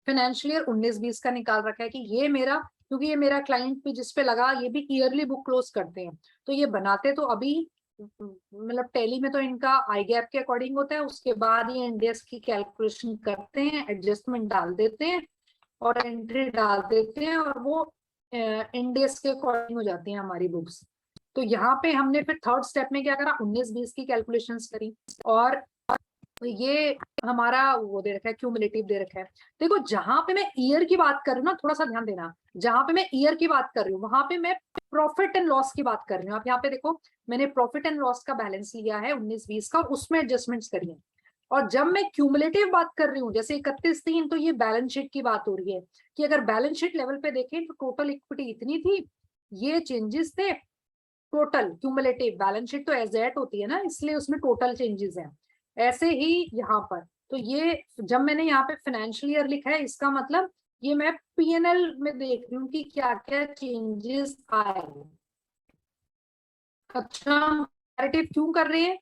फाइनेंशियल ईयर 19-20 का निकाल रखा है कि ये मेरा, क्योंकि ये मेरा क्लाइंट भी जिसपे लगा, ये भी ईयरली बुक क्लोज करते हैं, तो ये बनाते तो अभी मतलब टैली में तो इनका आई गैप के अकॉर्डिंग होता है, उसके बाद ये इंडेस की कैलकुलेशन करते हैं, एडजस्टमेंट डाल देते हैं और एंट्री डाल देते हैं, और वो इंडेस के अकॉर्डिंग हो जाती हैं हमारी बुक्स। तो यहाँ पे हमने फिर थर्ड स्टेप में क्या करा, 19-20 की कैलकुलेशंस करी, और ये हमारा वो दे रखा है, क्यूमुलेटिव दे रखा है। देखो जहां पे मैं ईयर की बात कर रही हूँ ना, थोड़ा सा ध्यान देना, जहां पे मैं ईयर की बात कर रही हूँ वहां पे मैं प्रॉफिट एंड लॉस की बात कर रही हूँ। आप यहाँ पे देखो मैंने प्रॉफिट एंड लॉस का बैलेंस लिया है 19-20 का, उसमें एडजस्टमेंट्स करी है। और जब मैं क्यूमुलेटिव बात कर रही हूँ जैसे 31-3, तो ये बैलेंस शीट की बात हो रही है कि अगर बैलेंस शीट लेवल पे देखें तो टोटल इक्विटी इतनी थी, ये चेंजेस थे टोटल क्यूमुलेटिव। बैलेंस शीट तो एज एट होती है ना, इसलिए उसमें टोटल चेंजेस हैं। ऐसे ही यहाँ पर, तो ये जब मैंने यहाँ पे फाइनेंशियल ईयर लिखा है, इसका मतलब ये मैं पीएनएल में देख रही हूँ कि क्या क्या चेंजेस आए। अच्छा, कंपैरेटिव क्यों कर रहे हैं,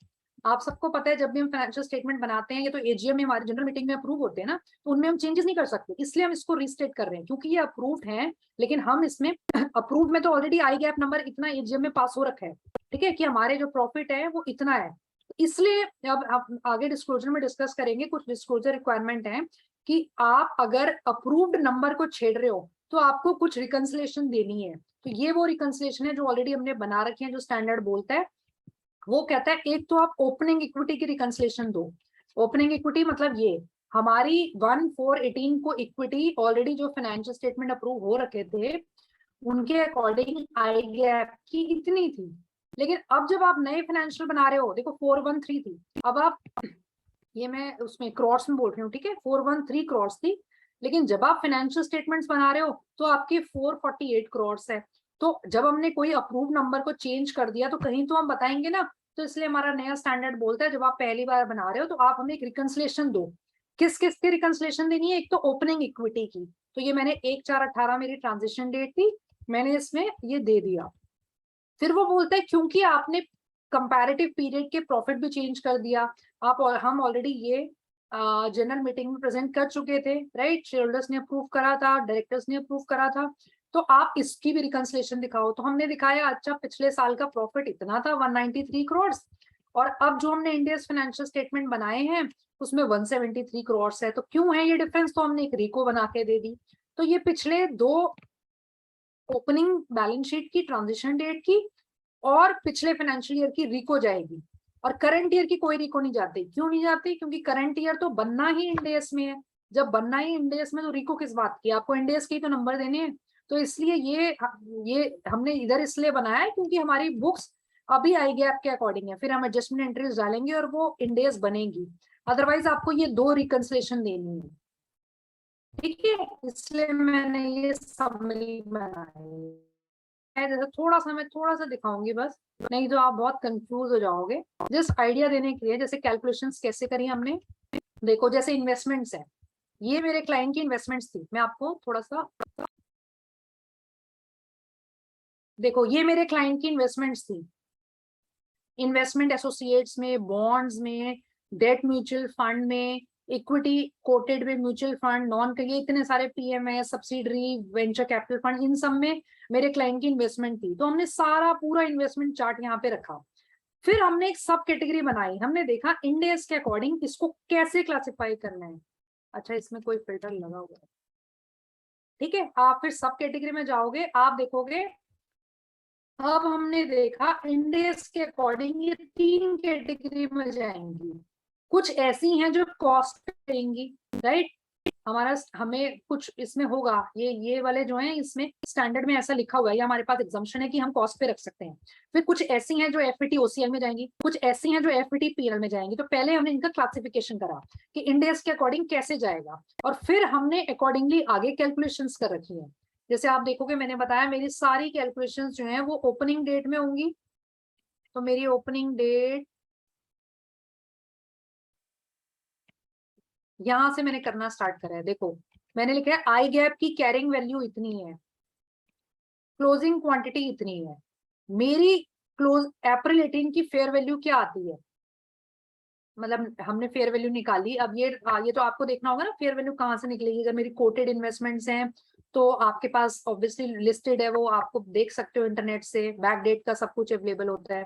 आप सबको पता है जब भी हम फाइनेंशियल स्टेटमेंट बनाते हैं, ये तो एजीएम में हमारी जनरल मीटिंग में अप्रूव होते हैं ना, तो उनमें हम चेंजेस नहीं कर सकते, इसलिए हम इसको रिस्टेट कर रहे हैं क्योंकि ये अप्रूव्ड है। लेकिन हम इसमें अप्रूव में तो ऑलरेडी आई गैप नंबर इतना एजीएम में पास हो रखा है, ठीक है, कि हमारे जो प्रॉफिट है वो इतना है। इसलिए अब आप आगे डिस्क्लोजर में डिस्कस करेंगे, कुछ डिस्क्लोजर रिक्वायरमेंट है कि आप अगर अप्रूव्ड नंबर को छेड़ रहे हो तो आपको कुछ रिकंसिलेशन देनी है। तो ये वो रिकंसिलेशन है जो ऑलरेडी हमने बना रखी है, जो स्टैंडर्ड बोलता है। वो कहता है एक तो आप ओपनिंग इक्विटी की रिकंसिलेशन दो। ओपनिंग इक्विटी मतलब ये हमारी 1/4/18 को इक्विटी ऑलरेडी जो फाइनेंशियल स्टेटमेंट अप्रूव हो रखे थे उनके अकॉर्डिंग आई गैप की इतनी थी। लेकिन अब जब आप नए फाइनेंशियल बना रहे हो, देखो 413 थी, अब आप, ये मैं उसमें क्रॉर्स में बोल रही हूँ, ठीक है, 413 क्रॉर्स थी, लेकिन जब आप फाइनेंशियल स्टेटमेंट्स बना रहे हो तो आपकी 448 क्रॉर्स है। तो जब हमने कोई अप्रूव नंबर को चेंज कर दिया तो कहीं तो हम बताएंगे ना, तो इसलिए हमारा नया स्टैंडर्ड बोलता है जब आप पहली बार बना रहे हो तो आप हमें एक रिकंसिलेशन दो। किस किस की रिकंसिलेशन देनी है, एक तो ओपनिंग इक्विटी की, तो ये मैंने 1/4/18 मेरी ट्रांजिशन डेट थी, मैंने इसमें ये दे दिया। फिर वो बोलता है क्योंकि आपने कंपैरेटिव पीरियड के प्रॉफिट भी चेंज कर दिया, आप और हम ऑलरेडी ये जनरल मीटिंग में प्रेजेंट कर चुके थे, राइट, शेयरहोल्डर्स ने अप्रूव करा था, डायरेक्टर्स ने अप्रूव करा था, तो आप इसकी भी रिकंसिलेशन दिखाओ। तो हमने दिखाया, अच्छा पिछले साल का प्रॉफिट इतना था 193 करोड़, और अब जो हमने इंडियस फाइनेंशियल स्टेटमेंट बनाए हैं उसमें 173 करोड़ है। तो क्यों है ये डिफरेंस, तो हमने एक रिको बना के दे दी। तो ये पिछले दो ओपनिंग बैलेंस शीट की, ट्रांजिशन डेट की और पिछले फाइनेंशियल ईयर की रिको जाएगी, और करंट ईयर की कोई रिको नहीं जाती। क्यों नहीं जाती, क्योंकि करंट ईयर तो बनना ही इंडेस में है, जब बनना ही इंडेस में तो रिको किस बात की, आपको इंडेस के ही तो नंबर देने हैं। तो इसलिए ये हमने इधर इसलिए बनाया है क्योंकि हमारी बुक्स अभी आई गैप के अकॉर्डिंग है, फिर हम एडजस्टमेंट एंट्रीज डालेंगे और वो इंडेस बनेगी। अदरवाइज आपको ये 2 रिकंसिलेशन देनी है, ठीक है, इसलिए मैंने ये समरी बनाई है। जैसे थोड़ा सा दिखाऊंगी बस, नहीं तो आप बहुत कंफ्यूज हो जाओगे। जस्ट आइडिया देने के लिए, जैसे कैलकुलेशंस कैसे करी हमने, देखो जैसे इन्वेस्टमेंट्स है, ये मेरे क्लाइंट की इन्वेस्टमेंट्स थी। मैं आपको थोड़ा सा देखो, ये मेरे क्लाइंट की इन्वेस्टमेंट्स थी, इन्वेस्टमेंट एसोसिएट्स में, बॉन्ड्स में, डेट म्यूचुअल फंड में, इक्विटी कोटेड में म्यूचुअल फंड, नॉन के लिए इतने सारे PMA, subsidiary, venture capital fund, इन सब में मेरे क्लाइंट की इन्वेस्टमेंट थी। तो हमने सारा पूरा इन्वेस्टमेंट चार्ट यहाँ पे रखा। फिर हमने एक सब कैटेगरी बनाई, हमने देखा इंडेक्स के अकॉर्डिंग इसको कैसे क्लासिफाई करना है। अच्छा, इसमें कोई फिल्टर लगा हुआ है, ठीक है। आप फिर सब कैटेगरी में जाओगे, आप देखोगे अब हमने देखा इंडेक्स के अकॉर्डिंग ये 3 कैटेगरी में जाएंगी। कुछ ऐसी हैं जो कॉस्ट करेंगी, राइट, हमें कुछ इसमें होगा, ये वाले जो हैं इसमें स्टैंडर्ड में ऐसा लिखा हुआ है, या हमारे पास एग्जम्पशन है कि हम कॉस्ट पे रख सकते हैं। फिर कुछ ऐसी हैं जो एफईटी ओसीएल में जाएंगी, कुछ ऐसी हैं जो एफईटी पीएल में जाएंगी। तो पहले हमने इनका क्लासिफिकेशन करा कि इंडेक्स के अकॉर्डिंग कैसे जाएगा, और फिर हमने अकॉर्डिंगली आगे कैलकुलेशंस कर रखी है। जैसे आप देखोगे, मैंने बताया मेरी सारी कैलकुलेशंस जो हैं वो ओपनिंग डेट में होंगी। तो मेरी ओपनिंग डेट यहां से मैंने करना स्टार्ट करा है। देखो, मैंने लिखा है आई गैप की कैरिंग वैल्यू इतनी है, क्लोजिंग क्वांटिटी इतनी है। मेरी क्लोज अप्रैल 18 की फेयर वैल्यू क्या आती है, मतलब हमने फेयर वैल्यू निकाली। अब ये तो आपको देखना होगा ना फेयर वैल्यू कहाँ से निकलेगी। अगर मेरी कोटेड इन्वेस्टमेंट्स हैं तो आपके पास ऑब्वियसली लिस्टेड है, वो आपको देख सकते हो इंटरनेट से, बैक डेट का सब कुछ अवेलेबल होता है।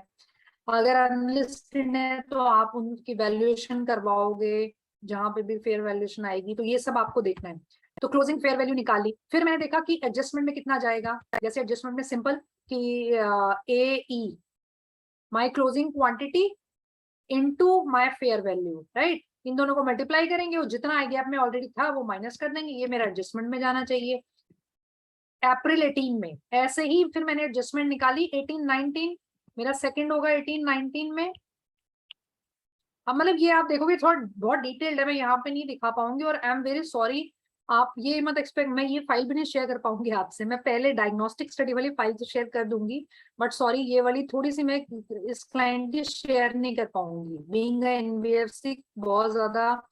अगर अनलिस्टेड है तो आप उनकी वैल्यूएशन करवाओगे, जहां पे भी फेयर वैल्यूएशन आएगी, तो ये सब आपको देखना है। तो क्लोजिंग फेयर वैल्यू निकाली, फिर मैंने देखा कि एडजस्टमेंट में कितना जाएगा। जैसे एडजस्टमेंट में सिंपल कि ए ई my closing quantity into my fair value, right, इन दोनों को मल्टीप्लाई करेंगे और जितना आई गैप में ऑलरेडी था वो माइनस कर देंगे, ये मेरा एडजस्टमेंट में जाना चाहिए। अप्रैल 18 में ऐसे ही फिर मैंने एडजस्टमेंट निकाली 18 19, मेरा सेकंड होगा 18 19 में। अब मतलब ये आप देखोगे थोड़ा बहुत डिटेल्ड है, मैं यहाँ पे नहीं दिखा पाऊंगी, और आई एम वेरी सॉरी। आप ये मत एक्सपेक्ट, मैं ये फाइल भी नहीं शेयर कर पाऊंगी आपसे। मैं पहले डायग्नोस्टिक स्टडी वाली फाइल तो शेयर कर दूंगी, बट सॉरी ये वाली थोड़ी सी मैं इस क्लाइंट की शेयर नहीं कर पाऊंगी। बीइंग एनबीएफसी बहुत ज्यादा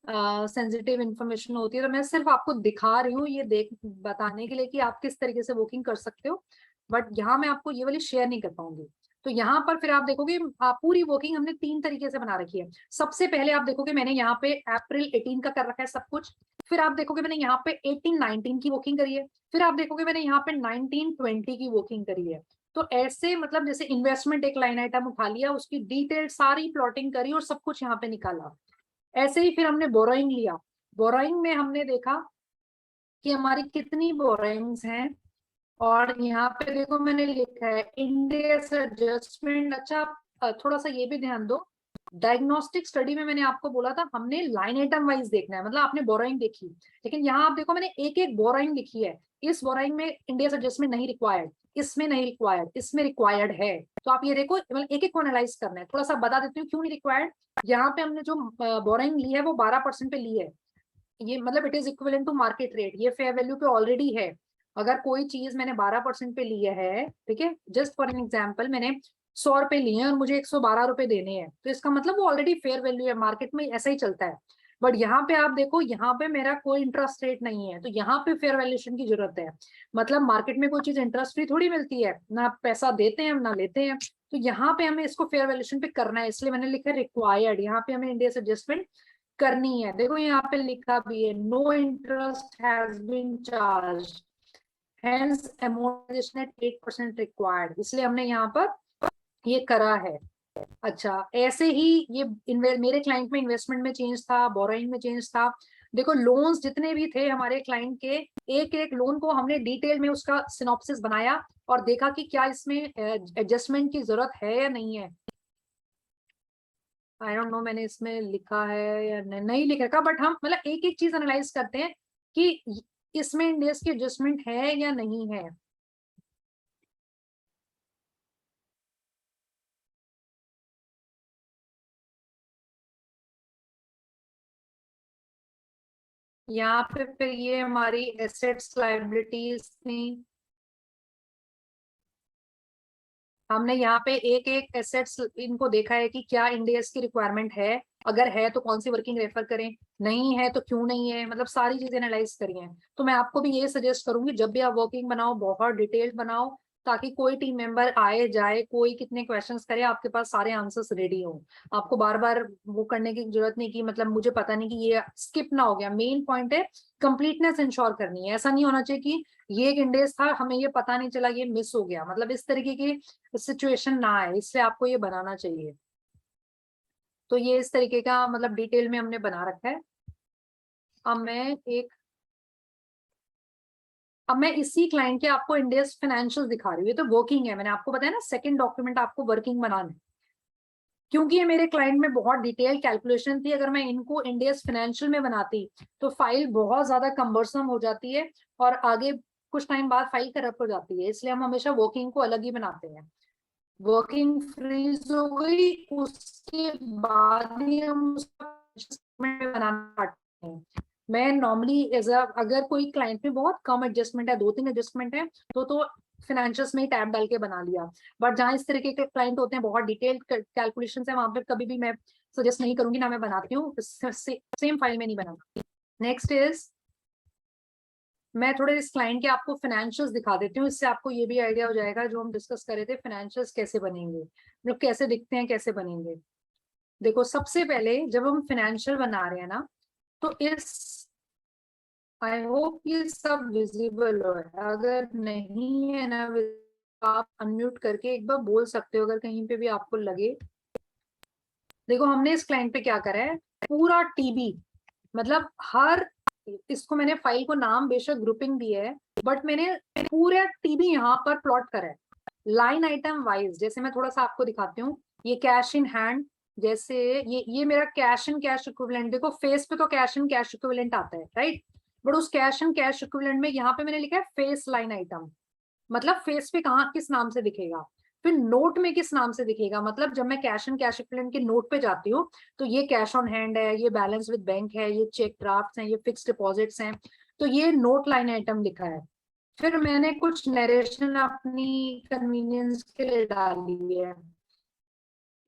सेंसिटिव इंफॉर्मेशन होती है, तो मैं सिर्फ आपको दिखा रही हूँ ये बताने के लिए कि आप किस तरीके से बुकिंग कर सकते हो, बट यहाँ मैं आपको ये वाली शेयर नहीं कर पाऊंगी। तो यहाँ पर फिर आप देखोगे पूरी वर्किंग हमने 3 तरीके से बना रखी है। सबसे पहले आप देखोगे मैंने यहाँ पे अप्रैल 18 का कर रखा है सब कुछ। फिर आप देखोगे मैंने यहाँ पे 18 19 की वर्किंग करी है। फिर आप देखोगे मैंने यहाँ पे 19 20 की वर्किंग करी है। तो ऐसे मतलब जैसे इन्वेस्टमेंट एक लाइन आइटम उठा लिया, उसकी डिटेल सारी प्लॉटिंग करी और सब कुछ यहाँ पे निकाला। ऐसे ही फिर हमने बोरोइंग लिया, बोरोइंग में हमने देखा कि हमारी कितनी बोरोइंग्स हैं, और यहाँ पे देखो मैंने लिखा है इंडेक्स एडजस्टमेंट। अच्छा, थोड़ा सा ये भी ध्यान दो, डायग्नोस्टिक स्टडी में मैंने आपको बोला था हमने लाइन आइटम वाइज देखना है, मतलब आपने बोरोइंग देखी, लेकिन यहाँ आप देखो मैंने एक एक बोरोइंग लिखी है। इस बोरोइंग में इंडेक्स एडजस्टमेंट नहीं रिक्वायर्ड, इसमें नहीं रिक्वायर्ड, इसमें रिक्वायर्ड है। तो आप ये देखो, मतलब एक एक को एनालाइज करना है। थोड़ा सा बता देती हूँ क्यों नहीं रिक्वायर्ड। यहाँ पे हमने जो बोरोइंग ली है वो 12% पे ली है, ये मतलब it is equivalent to market rate, ये फेयर वैल्यू पे ऑलरेडी है। अगर कोई चीज मैंने 12% पे लिया है, ठीक है, जस्ट फॉर एन एग्जाम्पल मैंने 100 रुपए लिए हैं और मुझे 112 रुपए देने हैं, तो इसका मतलब वो ऑलरेडी फेयर वैल्यू है, मार्केट में ऐसा ही चलता है। बट यहाँ पे आप देखो, यहाँ पे मेरा कोई इंटरेस्ट रेट नहीं है, तो यहाँ पे फेयर वैल्यूएशन की जरूरत है। मतलब मार्केट में कोई चीज इंटरेस्ट फ्री थोड़ी मिलती है, ना पैसा देते हैं ना लेते हैं। तो यहाँ पे हमें इसको फेयर वैल्यूएशन पे करना है, इसलिए मैंने लिखा रिक्वायर्ड। यहाँ पे हमें इंडिया से एडजस्टमेंट करनी है। देखो यहाँ पे लिखा भी है no interest has been charge, hence amortisation at 8% required, इसलिए हमने यहाँ पर ये करा है। अच्छा, ऐसे ही ये मेरे क्लाइंट में इन्वेस्टमेंट में चेंज था, बोरोइंग में चेंज था। देखो लोन्स जितने भी थे हमारे क्लाइंट के, एक एक लोन को हमने डिटेल में उसका सिनॉप्सिस बनाया और देखा कि क्या इसमें एडजस्टमेंट की जरूरत है या नहीं है। आई डोंट नो मैंने इसमें लिखा है या नहीं लिखा, बट हम मतलब एक एक चीज एनालाइज करते हैं कि इसमें इंडेक्स की एडजस्टमेंट है या नहीं है। यहाँ पे फिर ये हमारी एसेट्स लायबिलिटीज थी। हमने यहाँ पे एक एक एसेट्स इनको देखा है कि क्या इंडेस की रिक्वायरमेंट है, अगर है तो कौन सी वर्किंग रेफर करें, नहीं है तो क्यों नहीं है, मतलब सारी चीजें एनालाइज करी हैं। तो मैं आपको भी ये सजेस्ट करूंगी जब भी आप वर्किंग बनाओ बहुत डिटेल्ड बनाओ, ताकि कोई टीम मेंबर आए जाए कोई कितने क्वेश्चंस करे आपके पास सारे आंसर्स रेडी हो। आपको बार बार वो करने की जरूरत नहीं कि मतलब मुझे पता नहीं कि ये स्किप ना हो गया। मेन पॉइंट है कंप्लीटनेस इंश्योर करनी है। ऐसा नहीं होना चाहिए कि ये एक इंडेक्स था हमें ये पता नहीं चला ये मिस हो गया, मतलब इस तरीके की सिचुएशन ना आए, इसलिए आपको ये बनाना चाहिए। तो ये इस तरीके का मतलब डिटेल में हमने बना रखा है। अब मैं एक अब मैं इसी क्लाइंट के आपको इंडेक्स फाइनेंशियल दिखा रही हूँ। ये तो वर्किंग है, मैंने आपको बताया ना सेकंड डॉक्यूमेंट आपको वर्किंग बनाना है, क्योंकि ये मेरे क्लाइंट में बहुत डिटेल कैलकुलेशन थी। अगर मैं इनको इंडेक्स फाइनेंशियल में बनाती तो फाइल बहुत ज्यादा कम्बरसम हो जाती है और आगे कुछ टाइम बाद फाइल करप्ट हो जाती है, इसलिए हम हमेशा वर्किंग को अलग ही बनाते हैं। वर्किंग फ्रीज हो गई उसके बाद ही हम उसका बनाना पाते हैं। मैं नॉर्मली एज अगर कोई क्लाइंट में बहुत कम एडजस्टमेंट है, 2-3 एडजस्टमेंट है, तो फिनेंशियल्स में ही टैब डाल के बना लिया। बट जहाँ इस तरीके के क्लाइंट होते हैं बहुत डिटेल्ड कैलकुलेशन है, वहां पर कभी भी मैं सजेस्ट नहीं करूंगी, ना मैं बनाती हूँ, सेम फाइल में नहीं बनाती। नेक्स्ट इज मैं थोड़े इस क्लाइंट के आपको फाइनेंशियल्स दिखा देती हूँ, इससे आपको ये भी आइडिया हो जाएगा जो हम डिस्कस कर रहे थे फाइनेंशियल्स कैसे बनेंगे, मतलब कैसे दिखते हैं कैसे बनेंगे। देखो सबसे पहले जब हम फाइनेंशियल बना रहे हैं ना, तो इस आई होप ये सब विजिबल हो, अगर नहीं है ना आप अनम्यूट करके एक बार बोल सकते हो अगर कहीं पे भी आपको लगे। देखो हमने इस क्लाइंट पे क्या करा है, पूरा टीबी, मतलब हर इसको मैंने फाइल को नाम बेशक ग्रुपिंग दी है, बट मैंने पूरा टीबी यहाँ पर प्लॉट करा है लाइन आइटम वाइज। जैसे मैं थोड़ा सा आपको दिखाती हूँ, ये कैश इन हैंड, जैसे ये मेरा कैश इन कैश इक्विवेलेंट, देखो फेस पे तो कैश इन कैश इक्विवेलेंट आता है राइट, बट उस कैश इन कैश इक्विवेलेंट में यहाँ पे मैंने लिखा है फेस लाइन आइटम, मतलब फेस पे कहाँ किस नाम से दिखेगा, फिर नोट में किस नाम से दिखेगा, मतलब जब मैं कैश एंड कैश इक्विवेलेंट के नोट पे जाती हूँ तो ये कैश ऑन हैंड है, ये बैलेंस विद बैंक है, ये चेक ड्राफ्ट है, ये फिक्स डिपॉजिट्स हैं, तो ये नोट लाइन आइटम लिखा है। फिर मैंने कुछ नरेशन अपनी कन्वीनियंस के लिए डाली है,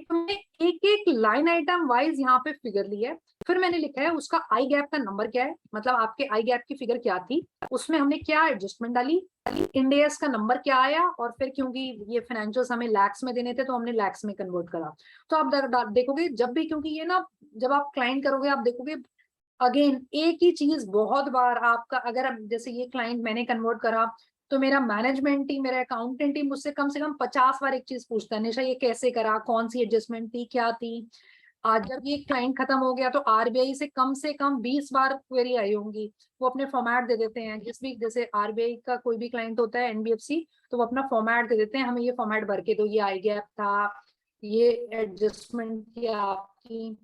हमने एक एक लाइन आइटम वाइज यहाँ पे फिगर ली है। फिर मैंने लिखा है उसका आई गैप का नंबर क्या है, मतलब आपके आई गैप की फिगर क्या थी, उसमें हमने क्या एडजस्टमेंट डाली, इंडेस का नंबर क्या आया, और फिर क्योंकि ये फाइनेंशियल्स हमें लैक्स में देने थे तो हमने लैक्स में कन्वर्ट करा। तो आप देखोगे जब भी, क्योंकि ये ना जब आप क्लाइंट करोगे आप देखोगे अगेन एक ही चीज बहुत बार आपका, अगर जैसे ये क्लाइंट मैंने कन्वर्ट करा तो मेरा मैनेजमेंट टीम मेरा अकाउंटेंट टीम मुझसे कम से कम 50 बार एक चीज पूछता है, निशा ये कैसे करा, कौन सी एडजस्टमेंट थी, क्या थी। आज जब ये क्लाइंट खत्म हो गया तो आरबीआई से कम 20 बार क्वेरी आई होंगी, वो अपने फॉर्मेट दे देते हैं। जिस भी जैसे आरबीआई का कोई भी क्लाइंट होता है एनबीएफसी, तो वो अपना फॉर्मेट दे देते हैं, हमें ये फॉर्मेट भर के दो, ये आई गैप था, ये एडजस्टमेंट थी आपकी।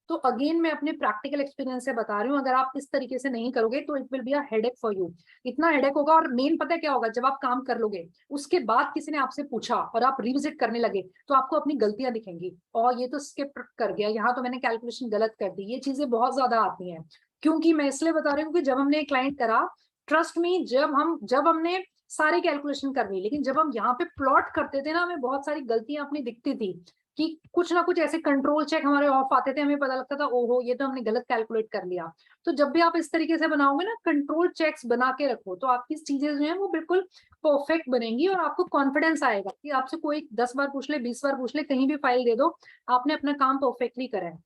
तो अगेन मैं अपने प्रैक्टिकल एक्सपीरियंस से बता रही हूँ, अगर आप इस तरीके से नहीं करोगे तो it will be a headache for you, इतना हेडेक होगा। और मेन पता है क्या होगा, जब आप काम कर लोगे उसके बाद किसी ने आपसे पूछा और आप रिविजिट करने लगे तो आपको अपनी गलतियां दिखेंगी, और ये तो स्किप कर गया, यहाँ तो मैंने कैलकुलेशन गलत कर दी, ये चीजें बहुत ज्यादा आती हैं। क्योंकि मैं इसलिए बता रही हूँ कि जब हमने क्लाइंट करा, ट्रस्ट मी, जब हमने सारे कैलकुलेशन कर ली, लेकिन जब हम यहाँ पे प्लॉट करते थे ना, हमें बहुत सारी गलतियां अपनी दिखती थी कि कुछ ना कुछ ऐसे कंट्रोल चेक हमारे ऑफ आते थे, हमें पता लगता था ओहो ये तो हमने गलत कैलकुलेट कर लिया। तो जब भी आप इस तरीके से बनाओगे ना, कंट्रोल चेक्स बना के रखो, तो आपकी चीजें जो है वो बिल्कुल परफेक्ट बनेंगी और आपको कॉन्फिडेंस आएगा कि आपसे कोई 10 बार पूछ ले 20 बार पूछ ले, कहीं भी फाइल दे दो, आपने अपना काम परफेक्टली करा है।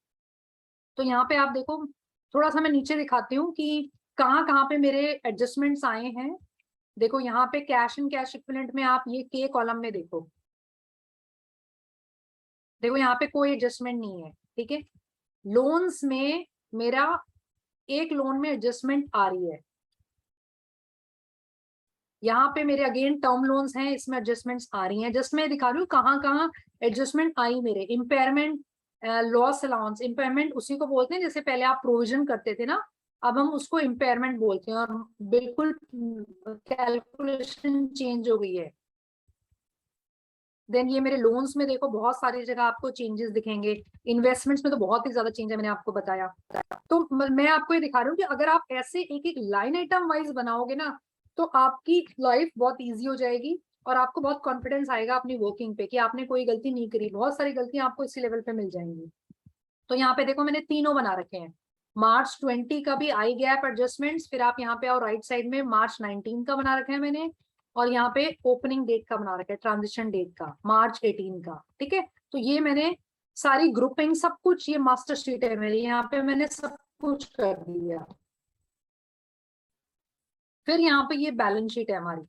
तो यहाँ पे आप देखो, थोड़ा सा मैं नीचे दिखाती हूँ कि कहाँ कहाँ पे मेरे एडजस्टमेंट्स आए हैं। देखो यहाँ पे कैश एंड कैश इक्विवेलेंट में आप ये के कॉलम में देखो, देखो यहाँ पे कोई एडजस्टमेंट नहीं है, ठीक है। लोन्स में मेरा एक लोन में एडजस्टमेंट आ रही है, यहाँ पे मेरे अगेन टर्म लोन्स हैं, इसमें एडजस्टमेंट्स आ रही हैं। जस्ट मैं दिखा रही हूँ कहाँ कहाँ एडजस्टमेंट आई मेरे। इम्पेयरमेंट, लॉस अलाउंस, इम्पेयरमेंट उसी को बोलते हैं जैसे पहले आप प्रोविजन करते थे ना, अब हम उसको इम्पेयरमेंट बोलते हैं, और बिल्कुल कैलकुलेशन चेंज हो गई है। देन ये मेरे लोन्स में देखो बहुत सारी जगह आपको चेंजेस दिखेंगे, इन्वेस्टमेंट्स में तो बहुत ही ज्यादा चेंज है, मैंने आपको बताया। तो मैं आपको ये दिखा रही हूँ कि अगर आप ऐसे एक एक लाइन आइटम वाइज बनाओगे ना तो आपकी लाइफ बहुत ईजी हो जाएगी और आपको बहुत कॉन्फिडेंस आएगा अपनी वर्किंग पे कि आपने कोई गलती नहीं करी। बहुत सारी गलतियां आपको इसी लेवल पे मिल जाएंगी। तो यहाँ पे देखो मैंने तीनों बना रखे हैं, मार्च 20 का भी आई गैप एडजस्टमेंट्स, फिर आप यहाँ पे आओ राइट साइड में मार्च 19 का बना रखा है मैंने, और यहाँ पे ओपनिंग डेट का बना रखा है, ट्रांजिशन डेट का मार्च 18 का। ठीक है, तो ये मैंने सारी ग्रुपिंग सब कुछ, ये मास्टर शीट है मेरी, यहाँ पे मैंने सब कुछ कर दिया। फिर यहाँ पे ये बैलेंस शीट है हमारी।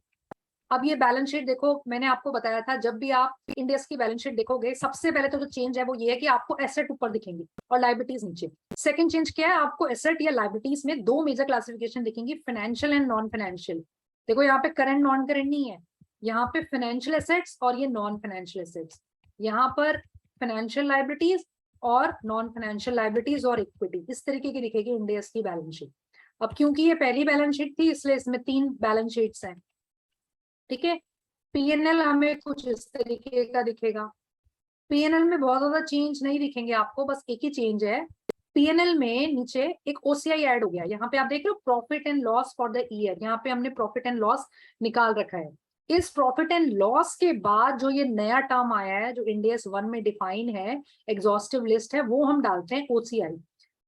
अब ये बैलेंस शीट देखो, मैंने आपको बताया था जब भी आप इंडियस की बैलेंस शीट देखोगे सबसे पहले तो जो चेंज है वो ये है कि आपको एसेट ऊपर दिखेंगे और लायबिलिटीज नीचे। सेकंड चेंज क्या है, आपको एसेट या लायबिलिटीज में दो मेजर क्लासिफिकेशन दिखेंगी, फाइनेंशियल एंड नॉन फाइनेंशियल। देखो यहाँ पे करंट नॉन करंट नहीं है, यहाँ पे फाइनेंशियल एसेट्स और ये नॉन फाइनेंशियल एसेट्स, यहाँ पर फाइनेंशियल लायबिलिटीज और नॉन फाइनेंशियल लायबिलिटीज और इक्विटी, इस तरीके की दिखेगी इंडियस की बैलेंस शीट। अब क्योंकि ये पहली बैलेंस शीट थी इसलिए इसमें 3 बैलेंस शीट्स हैं। ठीक है, पीएनएल हमें कुछ इस तरीके का दिखेगा। पीएनएल में बहुत ज्यादा चेंज नहीं दिखेंगे आपको, बस एक ही चेंज है, पीएनएल में नीचे एक ओसीआई ऐड हो गया। यहाँ पे आप देख रहे हो profit and loss for the year, यहाँ पे हमने प्रॉफिट एंड लॉस निकाल रखा है। इस प्रॉफिट एंड लॉस के बाद जो ये नया टर्म आया है जो इंडियस 1 में डिफाइन है, एग्जॉस्टिव लिस्ट है, वो हम डालते हैं ओसीआई।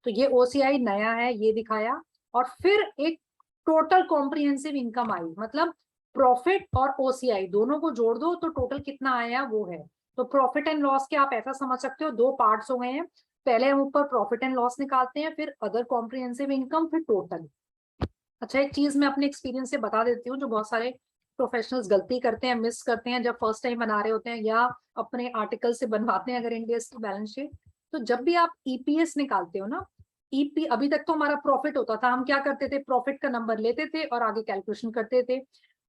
तो ये ओसीआई नया है, ये दिखाया। और फिर एक टोटल कॉम्प्रिहेंसिव इनकम आई, मतलब प्रॉफिट और ओसीआई दोनों को जोड़ दो तो टोटल कितना आया वो है। तो प्रॉफिट एंड लॉस के आप ऐसा समझ सकते हो, दो पार्ट्स हो गए हैं, पहले हम ऊपर प्रॉफिट एंड लॉस निकालते हैं, फिर अदर कॉम्प्रिहेंसिव इनकम, फिर टोटल। अच्छा, एक चीज मैं अपने एक्सपीरियंस से बता देती हूँ, जो बहुत सारे प्रोफेशनल्स गलती करते हैं, मिस करते हैं जब फर्स्ट टाइम बना रहे होते हैं या अपने आर्टिकल से बनवाते हैं अगर इंडियस की बैलेंस शीट। तो जब भी आप ईपीएस निकालते हो ना, ईपी अभी तक तो हमारा प्रॉफिट होता था, हम क्या करते थे, प्रॉफिट का नंबर लेते थे और आगे कैलकुलेशन करते थे।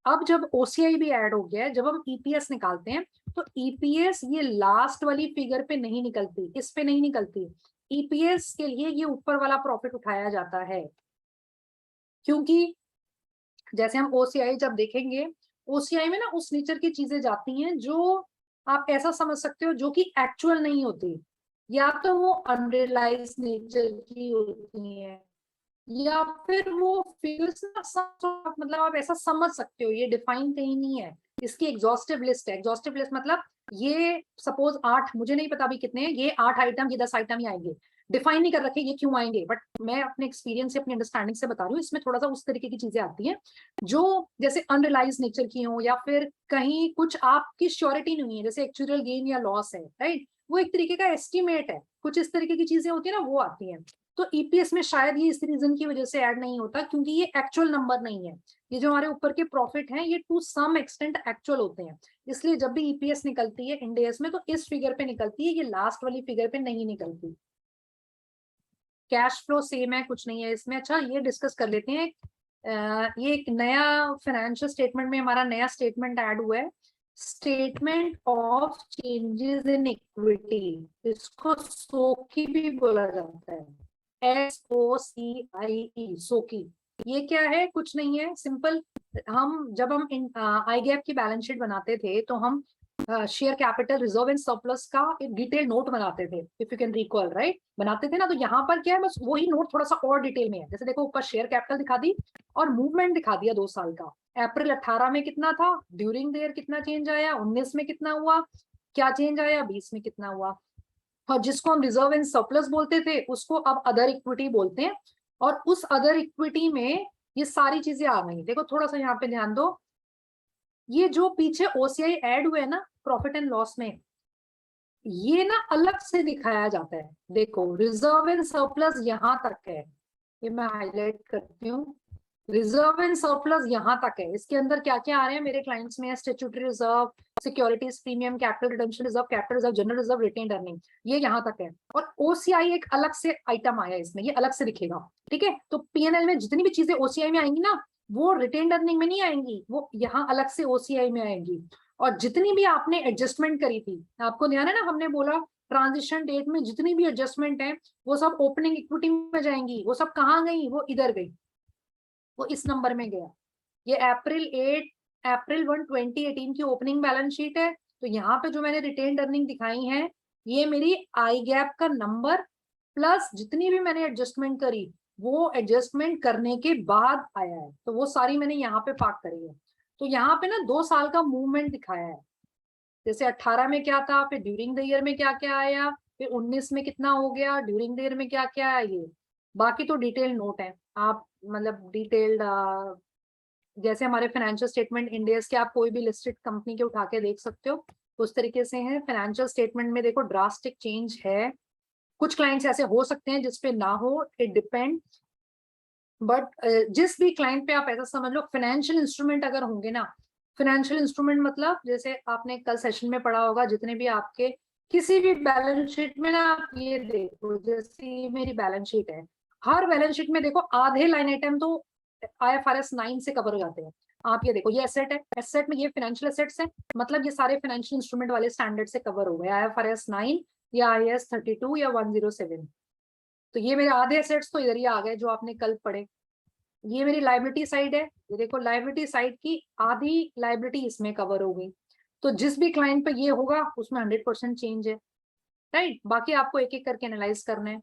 अब जब ओसीआई भी ऐड हो गया है, जब हम ईपीएस निकालते हैं तो ईपीएस ये लास्ट वाली फिगर पे नहीं निकलती, इस पे नहीं निकलती। ईपीएस के लिए ये ऊपर वाला प्रॉफिट उठाया जाता है, क्योंकि जैसे हम ओसीआई जब देखेंगे, ओसीआई में ना उस नेचर की चीजें जाती हैं जो आप ऐसा समझ सकते हो जो कि एक्चुअल नहीं होती, या तो वो अनरियलाइज नेचर की होती है, या फिर वो फिगर्स ना मतलब आप ऐसा समझ सकते हो ये डिफाइन कहीं नहीं है। इसकी एग्जॉस्टिव लिस्ट है, एग्जॉस्टिव लिस्ट मतलब ये सपोज 8, मुझे नहीं पता अभी कितने हैं, ये 8 आइटम, ये 10 आइटम ही आएंगे, डिफाइन नहीं कर रखे ये क्यों आएंगे, बट मैं अपने एक्सपीरियंस से अपनी अंडरस्टैंडिंग से बता रही हूँ, इसमें थोड़ा सा उस तरीके की चीजें आती हैं जो जैसे अनरियलाइज नेचर की हो, या फिर कहीं कुछ आपकी श्योरिटी नहीं है, जैसे एक्चुअल गेन या लॉस है, राइट, वो एक तरीके का एस्टिमेट है, कुछ इस तरीके की चीजें होती है ना, वो आती हैं। तो ईपीएस में शायद ये इस रीजन की वजह से ऐड नहीं होता, क्योंकि ये एक्चुअल नंबर नहीं है, ये जो हमारे ऊपर के प्रॉफिट हैं ये टू सम एक्सटेंट एक्चुअल होते हैं, इसलिए जब भी ईपीएस निकलती है इंडियस में तो इस फिगर पे निकलती है, ये लास्ट वाली फिगर पे नहीं निकलती। कैश फ्लो सेम है, कुछ नहीं है इसमें। अच्छा, ये डिस्कस कर लेते हैं, ये एक नया फाइनेंशियल स्टेटमेंट में हमारा नया स्टेटमेंट ऐड हुआ है, statement of changes in equity, इसको सोकी भी बोला जाता है, SOCIE, सोकी। ये क्या है, कुछ नहीं है, सिंपल। हम जब हम आई गैप की बैलेंस शीट बनाते थे तो हम share capital reserve and surplus का एक डिटेल नोट बनाते थे, if you can recall, right, बनाते थे ना। तो यहाँ पर क्या है, बस वही नोट थोड़ा सा और डिटेल में है, जैसे देखो ऊपर शेयर कैपिटल दिखा दी और मूवमेंट दिखा दिया 2 साल का, अप्रैल 18 में कितना था, ड्यूरिंग द ईयर कितना चेंज आया, 19 में कितना हुआ, क्या चेंज आया, 20 में कितना हुआ। और जिसको हम रिजर्व एंड सरप्लस बोलते थे उसको अब अदर इक्विटी बोलते हैं, और उस अदर इक्विटी में ये सारी चीजें आ गई। देखो थोड़ा सा यहाँ पे ध्यान दो, ये जो पीछे ओसीआई ऐड हुए ना प्रॉफिट एंड लॉस में, ये ना अलग से दिखाया जाता है। देखो रिजर्व एंड सरप्लस यहाँ तक है, ये मैं हाईलाइट करती हूँ, रिजर्व एंड सरप्लस यहाँ तक है, इसके अंदर क्या क्या आ रहे हैं मेरे क्लाइंट्स में, statutory reserve, securities premium, capital redemption reserve, general reserve, retained earning, ये यहाँ तक है। और ओसीआई एक अलग से आइटम आया इसमें, ये अलग से दिखेगा, ठीक है। तो पीएनएल में जितनी भी चीजें ओसीआई में आएंगी ना, वो रिटेन्ड अर्निंग में नहीं आएंगी, वो यहाँ अलग से ओसीआई में आएंगी। और जितनी भी आपने एडजस्टमेंट करी थी, आपको ध्यान है ना, हमने बोला ट्रांजिशन डेट में जितनी भी एडजस्टमेंट है वो सब ओपनिंग इक्विटी में जाएंगी, वो सब कहाँ गई, वो इधर गई, वो इस नंबर में गया। ये अप्रैल 1 2018 की ओपनिंग बैलेंस शीट है, तो यहाँ पे जो मैंने रिटेन्ड अर्निंग दिखाई है, ये मेरी आई गैप का नंबर प्लस जितनी भी मैंने एडजस्टमेंट करी वो एडजस्टमेंट करने के बाद आया है, तो वो सारी मैंने यहाँ पे पार्क करी है। तो यहाँ पे ना 2 साल का मूवमेंट दिखाया है, जैसे 18 में क्या था, फिर ड्यूरिंग द ईयर में क्या क्या आया, फिर 19 में कितना हो गया, ड्यूरिंग द ईयर में क्या क्या आया। ये बाकी तो डिटेल नोट है, आप मतलब डिटेल्ड जैसे हमारे फाइनेंशियल स्टेटमेंट इंडियस के आप कोई भी लिस्टेड कंपनी के उठा के देख सकते हो, उस तरीके से है। फाइनेंशियल स्टेटमेंट में देखो ड्रास्टिक चेंज है, कुछ क्लाइंट्स ऐसे हो सकते हैं जिसपे ना हो, इट डिपेंड। बट जिस भी क्लाइंट पे आप ऐसा समझ लो, फाइनेंशियल इंस्ट्रूमेंट अगर होंगे ना, फाइनेंशियल इंस्ट्रूमेंट मतलब जैसे आपने कल सेशन में पढ़ा होगा, जितने भी आपके किसी भी बैलेंस शीट में ना, आप ये देखो जैसे मेरी बैलेंस शीट है, हर बैलेंस शीट में देखो आधे लाइन आइटम तो IFRS 9 से कवर हो जाते हैं। आप ये देखो, ये एसेट है, एसेट में ये फाइनेंशियल एसेट्स है, मतलब ये सारे फाइनेंशियल इंस्ट्रूमेंट वाले स्टैंडर्ड से कवर हो गए, IFRS 9 या IAS 32 या 107। तो ये मेरे आधे एसेट्स तो इधर ही आ गए जो आपने कल पढ़े। ये मेरी लाइबिलिटी साइड है, ये देखो लाइबिलिटी साइड की आधी लाइबिलिटी इसमें कवर हो गई। तो जिस भी क्लाइंट पे ये होगा उसमें 100% चेंज है, राइट। बाकी आपको एक एक करके एनालाइज करना है।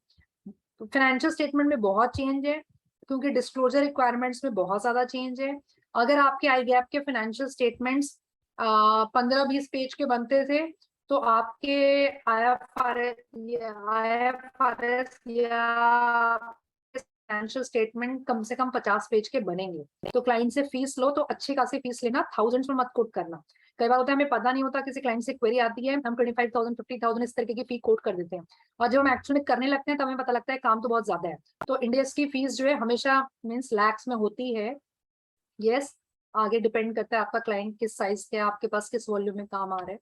तो फाइनेंशियल स्टेटमेंट में बहुत चेंज है, क्योंकि डिस्क्लोजर रिक्वायरमेंट्स में बहुत ज्यादा चेंज है। अगर आपके आई गैप के फाइनेंशियल स्टेटमेंट्स 15-20 पेज के बनते थे, तो आपके IFRS या फाइनेंशियल स्टेटमेंट कम से कम 50 पेज के बनेंगे। तो क्लाइंट से फीस लो तो अच्छी खासी फीस लेना, थाउजेंड्स में मत कोट करना। कई बार होता है हमें पता नहीं होता, किसी क्लाइंट से क्वेरी आती है, हम 25,000 50,000 इस तरीके की फी कोट कर देते हैं, और जब हम एक्चुअली करने लगते हैं तो हमें पता लगता है काम तो बहुत ज्यादा है। तो इंडियस की फीस जो है हमेशा मीन्स लैक्स में होती है। यस, आगे डिपेंड करता है आपका क्लाइंट किस साइज के, आपके पास किस वॉल्यूम में काम आ रहा है।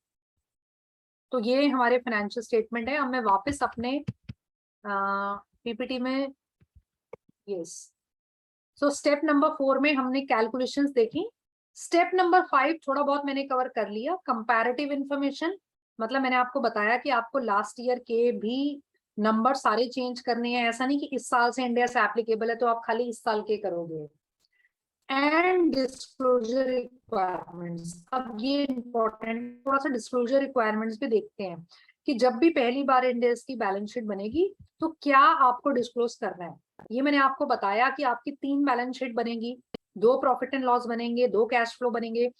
तो ये हमारे फाइनेंशियल स्टेटमेंट है। अब मैं वापस अपने PPT में, यस, सो स्टेप नंबर 4 में हमने कैलकुलेशंस देखी। स्टेप नंबर 5 थोड़ा बहुत मैंने कवर कर लिया, कंपैरेटिव इंफॉर्मेशन। मतलब मैंने आपको बताया कि आपको लास्ट ईयर के भी नंबर सारे चेंज करने हैं, ऐसा नहीं कि इस साल से इंडिया से एप्लीकेबल है तो आप खाली इस साल के करोगे। एंड डिस्क्लोजर रिक्वायरमेंट्स, अब ये इंपॉर्टेंट, थोड़ा सा डिस्क्लोजर रिक्वायरमेंट्स भी देखते हैं कि जब भी पहली बार इंडिया की बैलेंस शीट बनेगी तो क्या आपको डिस्क्लोज करना है। ये मैंने आपको बताया कि आपकी 3 बैलेंस शीट बनेगी, 2 प्रॉफिट एंड लॉस बनेंगे, 2 कैश फ्लो बनेंगे,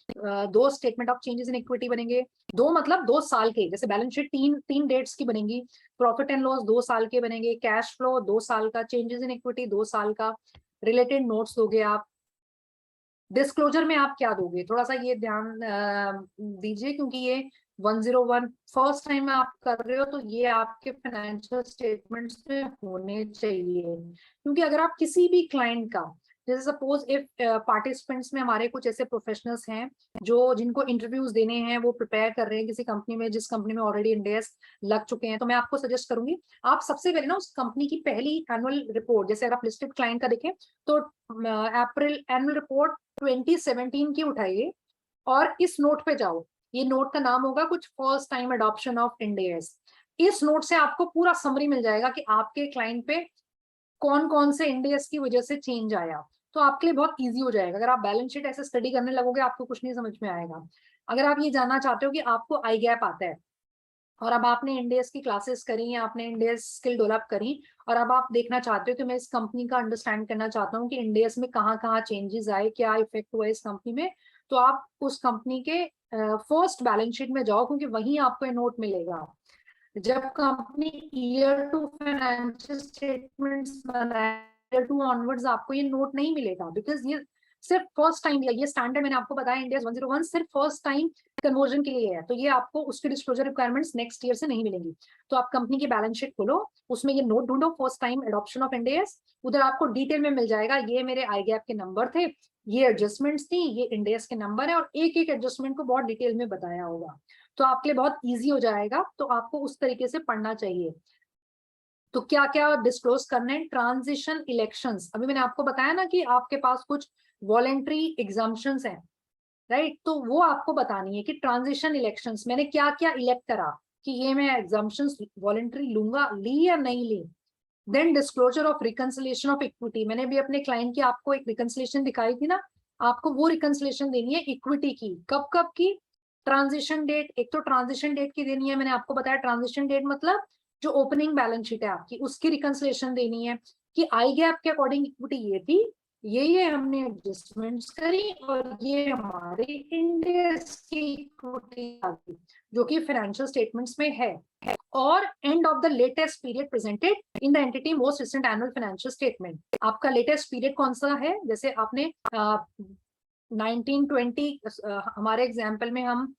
2 statement of changes in equity बनेंगे। 2 मतलब 2 साल के, जैसे बैलेंस शीट 3 डेट्स की बनेगी, प्रॉफिट एंड लॉस 2 साल के बनेंगे, कैश फ्लो 2 साल का, चेंजेस इन इक्विटी 2 साल का, रिलेटेड नोट्स दोगे आप। डिस्क्लोजर में आप क्या दोगे, थोड़ा सा ये ध्यान दीजिए, क्योंकि ये 101 फर्स्ट टाइम आप कर रहे हो, तो ये आपके फाइनेंशियल स्टेटमेंट्स में होने चाहिए। क्योंकि अगर आप किसी भी क्लाइंट का, जैसे सपोज इफ पार्टिसिपेंट्स में हमारे कुछ ऐसे प्रोफेशनल्स हैं जो जिनको इंटरव्यूज देने हैं, वो प्रिपेयर कर रहे हैं किसी कंपनी में, जिस कंपनी में ऑलरेडी इंडियस लग चुके हैं, तो मैं आपको सजेस्ट करूंगी आप सबसे पहले ना उस कंपनी की पहली एनुअल रिपोर्ट, जैसे अगर आप लिस्टेड क्लाइंट का देखें तो अप्रैल एनुअल रिपोर्ट 2017 की उठाइए और इस नोट पे जाओ। ये नोट का नाम होगा कुछ first time adoption of Indians. इस नोट से आपको पूरा समरी मिल जाएगा कि आपके क्लाइंट पे कौन कौन से इंडियस की वजह से चेंज आया। तो आपके लिए बहुत इजी हो जाएगा। अगर आप बैलेंस शीट ऐसे स्टडी करने लगोगे आपको कुछ नहीं समझ में आएगा। अगर आप ये जानना चाहते हो कि आपको आई गैप आता है और अब आपने इंडियस की क्लासेस करी या आपने इंडियस स्किल डेवलप करी, और अब आप देखना चाहते हो कि मैं इस कंपनी का अंडरस्टैंड करना चाहता हूँ कि इंडियस में कहाँ कहाँ चेंजेस आए, क्या इफेक्ट हुआ इस कंपनी में, तो आप उस कंपनी के फर्स्ट बैलेंस शीट में जाओ, क्योंकि वहीं आपको ये नोट मिलेगा। जब कंपनी ईयर 2 फाइनेंशियल स्टेटमेंट्स बनाए, ईयर 2 ऑनवर्ड्स आपको ये नोट नहीं मिलेगा, बिकॉज ये सिर्फ फर्स्ट टाइम लिया, ये स्टैंडर्ड मैंने आपको बताया इंडिया 101 सिर्फ फर्स्ट टाइम कन्वर्जन के लिए है, तो ये आपको उसकी डिस्क्लोजर रिक्वायरमेंट्स नेक्स्ट ईयर से नहीं मिलेंगी। तो आप कंपनी की बैलेंस शीट खोलो, उसमें ये नोट ढूंढो first time adoption of Indians, उधर आपको डिटेल में मिल जाएगा ये मेरे आई गैप के नंबर थे, ये एडजस्टमेंट्स थी, ये इंडियस के नंबर है, और एक एक एडजस्टमेंट को बहुत डिटेल में बताया होगा। तो आपके लिए बहुत इजी हो जाएगा, तो आपको उस तरीके से पढ़ना चाहिए। तो क्या क्या डिस्क्लोज करना है, ट्रांजिशन इलेक्शंस, अभी मैंने आपको बताया ना कि आपके पास कुछ वॉलेंट्री एग्जाम्पशंस हैं, राइट, तो वो आपको बतानी है कि ट्रांजिशन इलेक्शंस मैंने क्या क्या इलेक्ट करा, कि ये मैं एग्जाम्पशंस वॉलेंट्री लूंगा, ली या नहीं ली। Then disclosure of reconciliation of equity, मैंने भी अपने क्लाइंट की आपको एक रिकंसिलिएशन दिखाई थी ना, आपको वो रिकंसिलिएशन देनी है इक्विटी की, कब कब की, ट्रांजिशन डेट, एक तो ट्रांजिशन डेट की देनी है, मैंने आपको बताया ट्रांजिशन डेट मतलब जो ओपनिंग बैलेंस शीट है आपकी उसकी रिकंसिलेशन देनी है कि आई गैप के अकॉर्डिंग इक्विटी ये थी, ये हमने एडजस्टमेंट्स करी और ये हमारे इंडेक्स की इक्विटी आ गई जो कि फाइनेंशियल स्टेटमेंट्स में है, और end of the latest period presented in the entity most recent annual financial statement. आपका लेटेस्ट पीरियड कौन सा है, जैसे आपने 1920 हमारे एग्जाम्पल में हम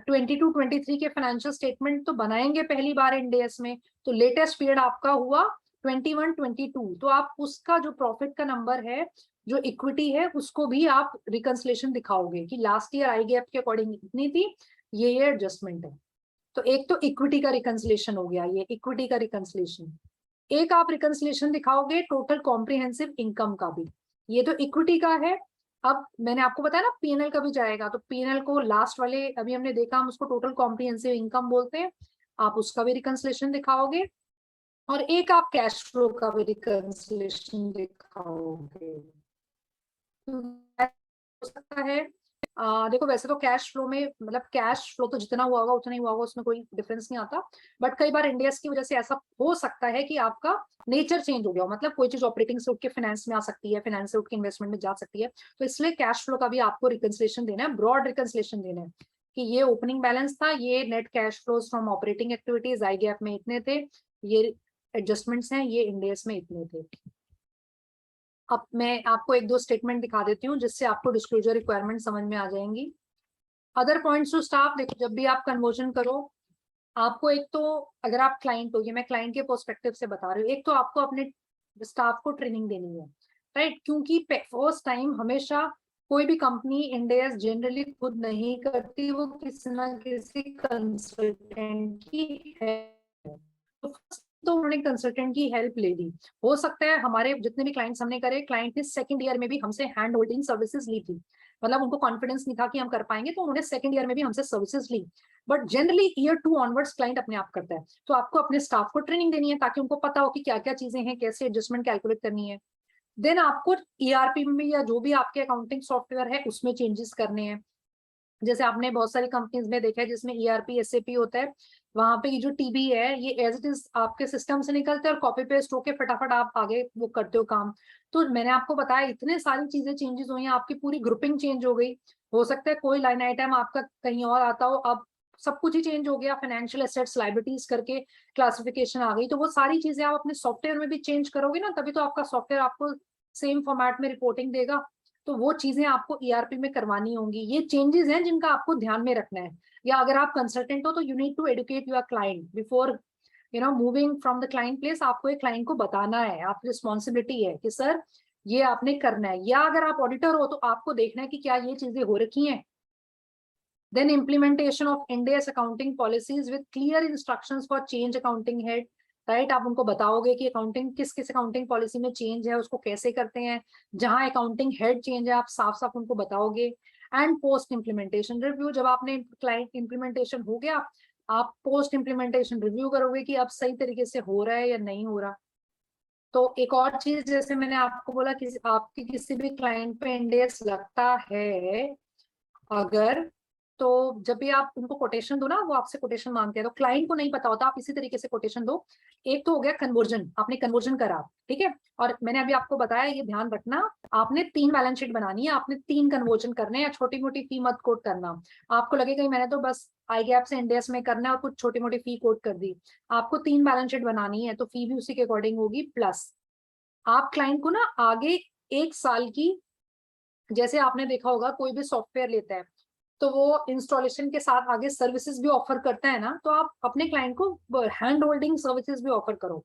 22-23 के फाइनेंशियल स्टेटमेंट तो बनाएंगे पहली बार इंडेस में, तो लेटेस्ट पीरियड आपका हुआ 21-22, तो आप उसका जो प्रॉफिट का नंबर है, जो इक्विटी है, उसको भी आप रिकंसिलेशन दिखाओगे कि लास्ट ईयर आई गैप के अकॉर्डिंग इतनी थी, ये एडजस्टमेंट है। तो एक तो इक्विटी का रिकंसिलेशन हो गया, ये इक्विटी का रिकंसिलेशन। एक आप रिकंसिलेशन दिखाओगे टोटल कॉम्प्रिहेंसिव इनकम का भी, ये तो इक्विटी का है। अब मैंने आपको बताया ना पीएनएल का भी जाएगा, तो पीएनएल को लास्ट वाले अभी हमने देखा, हम उसको टोटल कॉम्प्रिहेंसिव इनकम बोलते हैं, आप उसका भी रिकंसिलेशन दिखाओगे। और एक आप कैश फ्लो का भी रिकंसिलेशन दिखाओगे। हो सकता है देखो वैसे तो कैश फ्लो में मतलब कैश फ्लो तो जितना हुआ होगा उतना ही हुआ होगा, उसमें कोई डिफरेंस नहीं आता, बट कई बार इंडियस की वजह से ऐसा हो सकता है कि आपका नेचर चेंज हो गया हो, मतलब कोई चीज ऑपरेटिंग से उठ के फाइनेंस में आ सकती है, फाइनेंस से उठ के इन्वेस्टमेंट में जा सकती है, तो इसलिए कैश फ्लो का भी आपको रिकंसिलेशन देना है, ब्रॉड रिकंसिलेशन देना है कि ये ओपनिंग बैलेंस था, ये net cash flows from operating activities I gap में इतने थे, ये एडजस्टमेंट्स हैं, ये इंडियस में इतने थे। अब मैं आपको एक दो स्टेटमेंट दिखा देती हूँ जिससे आपको डिस्क्लोजर रिक्वायरमेंट समझ में आ जाएंगी। अदर पॉइंट्स टू स्टाफ, देखो जब भी आप कन्वर्जन करो, आपको एक तो अगर आप क्लाइंट हो, ये मैं क्लाइंट के पर्सपेक्टिव से बता रही हूँ, एक तो आपको अपने स्टाफ को ट्रेनिंग देनी है, राइट, क्योंकि फर्स्ट टाइम हमेशा कोई भी कंपनी इंडियस जनरली खुद नहीं करती, वो किसी ना किसी कंसल्टेंट की है, तो उन्होंने कंसल्टेंट की हेल्प ले ली। हो सकता है हमारे जितने भी क्लाइंट्स हमने करे, क्लाइंट ने सेकंड ईयर में भी हमसे हैंड होल्डिंग सर्विसेज ली थी, मतलब उनको कॉन्फिडेंस नहीं था कि हम कर पाएंगे, तो उन्होंने सेकंड ईयर में भी हमसे सर्विसेज ली, but generally year 2 onwards client अपने आप करता है। तो आपको अपने स्टाफ को ट्रेनिंग देनी है ताकि उनको पता हो कि क्या क्या चीजें हैं, कैसे एडजस्टमेंट कैलकुलेट करनी है। देन आपको ईआरपी में या जो भी आपके अकाउंटिंग सॉफ्टवेयर है उसमें चेंजेस करने हैं। जैसे आपने बहुत सारी कंपनीज में देखा है जिसमें ईआरपी एसएपी होता है, वहां पे ये जो टीबी है ये एज इट इज आपके सिस्टम से निकलते हैं और कॉपी पेस्ट होके फटाफट आप आगे वो करते हो काम। तो मैंने आपको बताया इतने सारी चीजें चेंजेस हुई हैं, आपकी पूरी ग्रुपिंग चेंज हो गई, हो सकता है कोई लाइन आइटम आपका कहीं और आता हो, अब सब कुछ ही चेंज हो गया, फाइनेंशियल एसेट्स लायबिलिटीज करके क्लासिफिकेशन आ गई, तो वो सारी चीजें आप अपने सॉफ्टवेयर में भी चेंज करोगे ना, तभी तो आपका सॉफ्टवेयर आपको सेम फॉर्मेट में रिपोर्टिंग देगा। तो वो चीजें आपको ईआरपी में करवानी होंगी, ये चेंजेस हैं जिनका आपको ध्यान में रखना है। या अगर आप कंसल्टेंट हो तो you need to educate your client before moving from the client place, आपको एक क्लाइंट को बताना है, आपकी रिस्पॉन्सिबिलिटी है कि सर ये आपने करना है। या अगर आप ऑडिटर हो तो आपको देखना है कि क्या ये चीजें हो रखी हैं। Then implementation of Ind AS accounting policies with clear instructions for change accounting head, right, आप उनको बताओगे कि अकाउंटिंग किस किस अकाउंटिंग पॉलिसी में चेंज है, उसको कैसे करते हैं, जहां अकाउंटिंग हेड चेंज है आप साफ साफ उनको बताओगे। एंड पोस्ट इम्प्लीमेंटेशन रिव्यू, जब आपने क्लाइंट इम्प्लीमेंटेशन हो गया, आप पोस्ट इम्प्लीमेंटेशन रिव्यू करोगे कि अब सही तरीके से हो रहा है या नहीं हो रहा। तो एक और चीज, जैसे मैंने आपको बोला कि आपके किसी भी क्लाइंट पे इंडेक्स लगता है अगर, तो जब भी आप उनको कोटेशन दो ना, वो आपसे कोटेशन मांगते हैं, तो क्लाइंट को नहीं पता होता, आप इसी तरीके से कोटेशन दो। एक तो हो गया कन्वर्जन, आपने कन्वर्जन करा, ठीक है, और मैंने अभी आपको बताया ये ध्यान रखना, आपने 3 बैलेंस शीट बनानी है, आपने 3 कन्वर्जन करने हैं, छोटी मोटी फी मत कोट करना। आपको लगेगा मैंने तो बस आई गैप से इंडियस में करना है और कुछ छोटी मोटी फी कोट कर दी, आपको 3 बैलेंस शीट बनानी है, तो फी भी उसी के अकॉर्डिंग होगी। प्लस आप क्लाइंट को ना आगे 1 साल की, जैसे आपने देखा होगा कोई भी सॉफ्टवेयर लेता है तो वो इंस्टॉलेशन के साथ आगे सर्विसेज भी ऑफर करता है ना, तो आप अपने क्लाइंट को हैंड होल्डिंग सर्विसेज भी ऑफर करो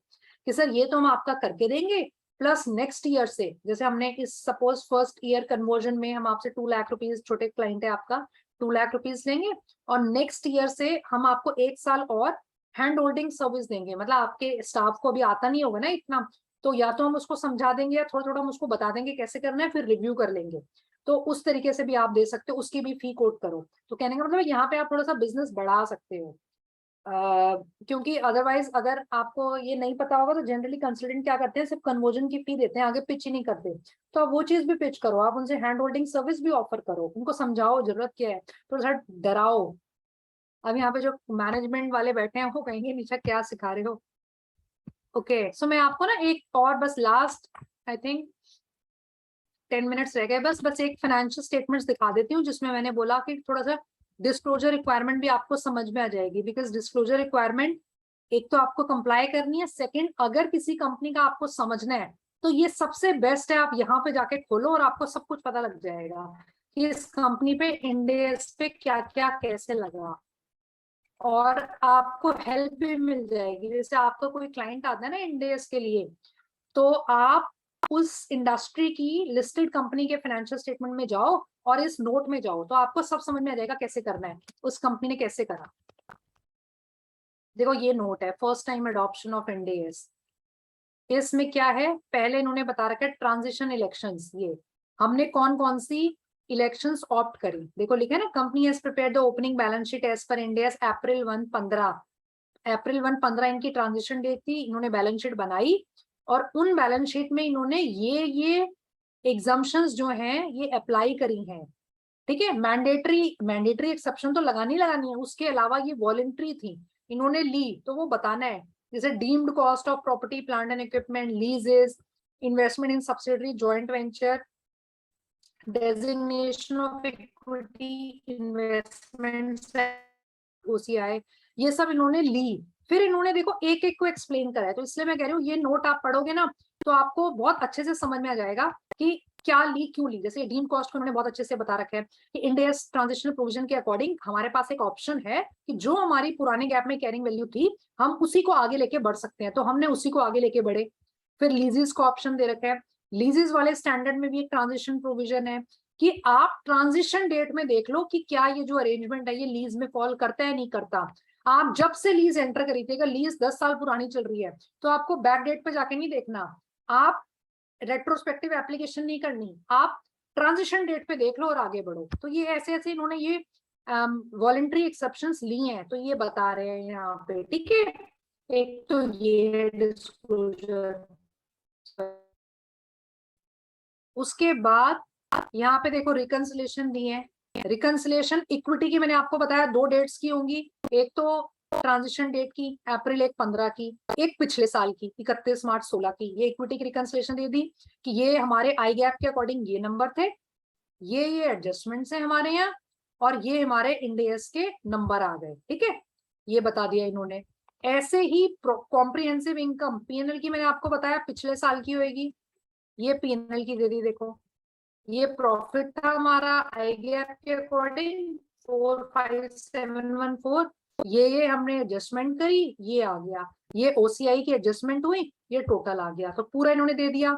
कि सर ये तो हम आपका करके देंगे, प्लस नेक्स्ट ईयर से, जैसे हमने इस सपोज फर्स्ट ईयर कन्वर्जन में हम आपसे 2 लाख रुपीज, छोटे क्लाइंट है आपका, 2 लाख रुपीज लेंगे, और नेक्स्ट ईयर से हम आपको 1 साल और हैंड होल्डिंग सर्विस देंगे, मतलब आपके स्टाफ को अभी आता नहीं होगा ना इतना, तो या तो हम उसको समझा देंगे या थोड़ा थोड़ा हम उसको बता देंगे कैसे करना है, फिर रिव्यू कर लेंगे। तो उस तरीके से भी आप दे सकते हो, उसकी भी फी कोट करो। तो कहने का मतलब यहाँ पे आप थोड़ा सा बिजनेस बढ़ा सकते हो। क्योंकि अदरवाइज अगर आपको ये नहीं पता होगा तो जनरली कंसल्टेंट क्या करते हैं, सिर्फ कन्वर्जन की फी देते हैं, आगे पिच ही नहीं करते। तो आप वो चीज भी पिच करो, आप उनसे हैंड होल्डिंग सर्विस भी ऑफर करो, उनको समझाओ जरूरत क्या है, थोड़ा सा डराओ। अब यहाँ पे जो मैनेजमेंट वाले बैठे हैं वो कहेंगे निशा क्या सिखा रहे हो। ओके सो मैं आपको ना एक और बस लास्ट आई थिंक 10 मिनट्स रह गए, बस एक फाइनेंशियल स्टेटमेंट्स दिखा देती हूँ जिसमें मैंने बोला कि थोड़ा सा डिस्क्लोजर रिक्वायरमेंट भी आपको समझ में आ जाएगी। बिकॉज डिस्क्लोजर रिक्वायरमेंट एक तो आपको कंप्लाई करनी है, सेकंड अगर किसी कंपनी का आपको समझना है तो ये सबसे बेस्ट है, आप यहाँ पे जाके खोलो और आपको सब कुछ पता लग जाएगा कि इस कंपनी पे इंड एस पे क्या क्या कैसे लगा, और आपको हेल्प भी मिल जाएगी। जैसे आपका कोई क्लाइंट आता है ना इंड एस के लिए, तो आप उस इंडस्ट्री की लिस्टेड कंपनी के फाइनेंशियल स्टेटमेंट में जाओ और इस नोट में जाओ, तो आपको सब समझ में आ जाएगा कैसे करना है, उस कंपनी ने कैसे करा। देखो ये नोट है, first time adoption of end S. इसमें क्या है, पहले इन्होंने बता रखा है ट्रांजिशन इलेक्शंस, ये हमने कौन कौन सी इलेक्शंस ऑप्ट करी। देखो लिखा है ना, company has prepared the opening balance sheet as पर इंड एस अप्रैल 1 15 इनकी ट्रांजिशन डेट थी, इन्होंने बैलेंस शीट बनाई और उन बैलेंस शीट में इन्होंने ये एग्जम्पशंस जो हैं ये अप्लाई करी हैं। ठीक है, मैंडेटरी एक्सेप्शन तो लगानी है, उसके अलावा ये वॉलंटरी थी, इन्होंने ली तो वो बताना है। जैसे deemed cost of property plant and equipment, लीजेस, investment in subsidiary joint venture, designation of equity investments, OCI, ये सब इन्होंने ली। फिर इन्होंने देखो एक एक को एक्सप्लेन करा है, तो इसलिए मैं कह रही हूँ ये नोट आप पढ़ोगे ना तो आपको बहुत अच्छे से समझ में आ जाएगा कि क्या ली क्यों ली। जैसे डीम कॉस्ट को उन्होंने बहुत अच्छे से बता रखा है कि इंड एस ट्रांजिशनल प्रोविजन के अकॉर्डिंग हमारे पास एक ऑप्शन है कि जो हमारी पुराने गैप में कैरिंग वैल्यू थी हम उसी को आगे लेके बढ़ सकते हैं, तो हमने उसी को आगे लेके बढ़े। फिर लीजेस को ऑप्शन दे रखा है, लीजेस वाले स्टैंडर्ड में भी एक ट्रांजिशन प्रोविजन है कि आप ट्रांजिशन डेट में देख लो कि क्या ये जो अरेंजमेंट है ये लीज में फॉल करता है नहीं करता। आप जब से लीज एंटर करी थी, अगर लीज 10 साल पुरानी चल रही है तो आपको बैक डेट पे जाके नहीं देखना, आप रेट्रोस्पेक्टिव एप्लीकेशन नहीं करनी, आप ट्रांजिशन डेट पे देख लो और आगे बढ़ो। तो ये ऐसे ऐसे इन्होंने ये वॉलंटरी एक्सेप्शंस ली हैं, तो ये बता रहे हैं यहाँ पे। ठीक है, एक तो ये डिस्क्लोजर, उसके बाद यहाँ पे देखो रिकंसिलेशन दी है। रिकंसिलेशन इक्विटी की मैंने आपको बताया 2 डेट्स की होंगी, एक तो ट्रांजिशन डेट की अप्रैल 1 15 की, एक पिछले साल की 31 मार्च 16 की। ये इक्विटी की रिकंसिलेशन दे दी कि ये हमारे आई गैप के अकॉर्डिंग ये नंबर थे, ये एडजस्टमेंट्स है हमारे यहाँ, और ये हमारे इंड एस के नंबर आ गए। ठीक है, ये बता दिया इन्होंने। ऐसे ही कॉम्प्रिहेंसिव इनकम पीएनएल की मैंने आपको बताया पिछले साल की होगी, ये पीएनएल की दे दी। देखो ये प्रॉफिट था हमारा आई गैप के अकॉर्डिंग 45714, ये हमने एडजस्टमेंट करी, ये आ गया, ये ओसीआई की एडजस्टमेंट हुई, ये टोटल आ गया, तो पूरा इन्होंने दे दिया।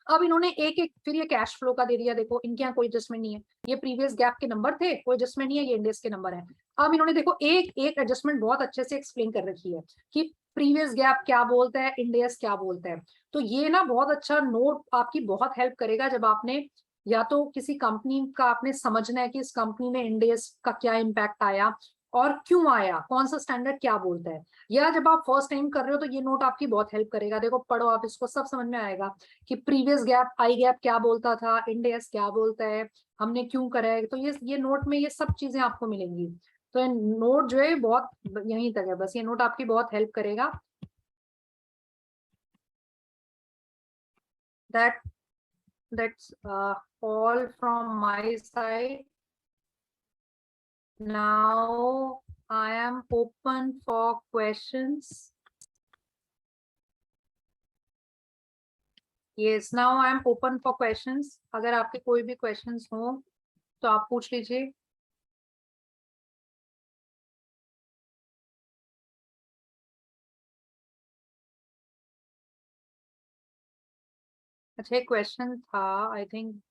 अब इन्होंने एक एक फिर ये कैश फ्लो का दे दिया। देखो इनके यहाँ कोई एडजस्टमेंट नहीं है, ये प्रीवियस गैप के नंबर थे, कोई एडजस्टमेंट नहीं है, ये इंडेक्स के नंबर है। अब इन्होंने देखो एक एक एडजस्टमेंट बहुत अच्छे से एक्सप्लेन कर रखी है कि प्रीवियस गैप क्या बोलता है, इंडेक्स क्या बोलता है। तो ये ना बहुत अच्छा नोट आपकी बहुत हेल्प करेगा जब आपने या तो किसी कंपनी का आपने समझना है कि इस कंपनी में इंडेक्स का क्या इम्पैक्ट आया और क्यों आया, कौन सा स्टैंडर्ड क्या बोलता है, या जब आप फर्स्ट टाइम कर रहे हो तो ये नोट आपकी बहुत हेल्प करेगा। देखो पढ़ो आप इसको, सब समझ में आएगा कि प्रीवियस गैप आई गैप क्या बोलता था, इंडेक्स क्या बोलता है, हमने क्यों करा है। तो ये नोट में ये सब चीजें आपको मिलेंगी। तो ये नोट जो है बहुत यहीं तक है, बस ये नोट आपकी बहुत हेल्प करेगा। That's all from my side. Now I am open for questions. Yes, now I am open for questions. अगर आपके कोई भी questions हो तो आप पूछ लीजिए। अच्छा एक क्वेश्चन था, आई थिंक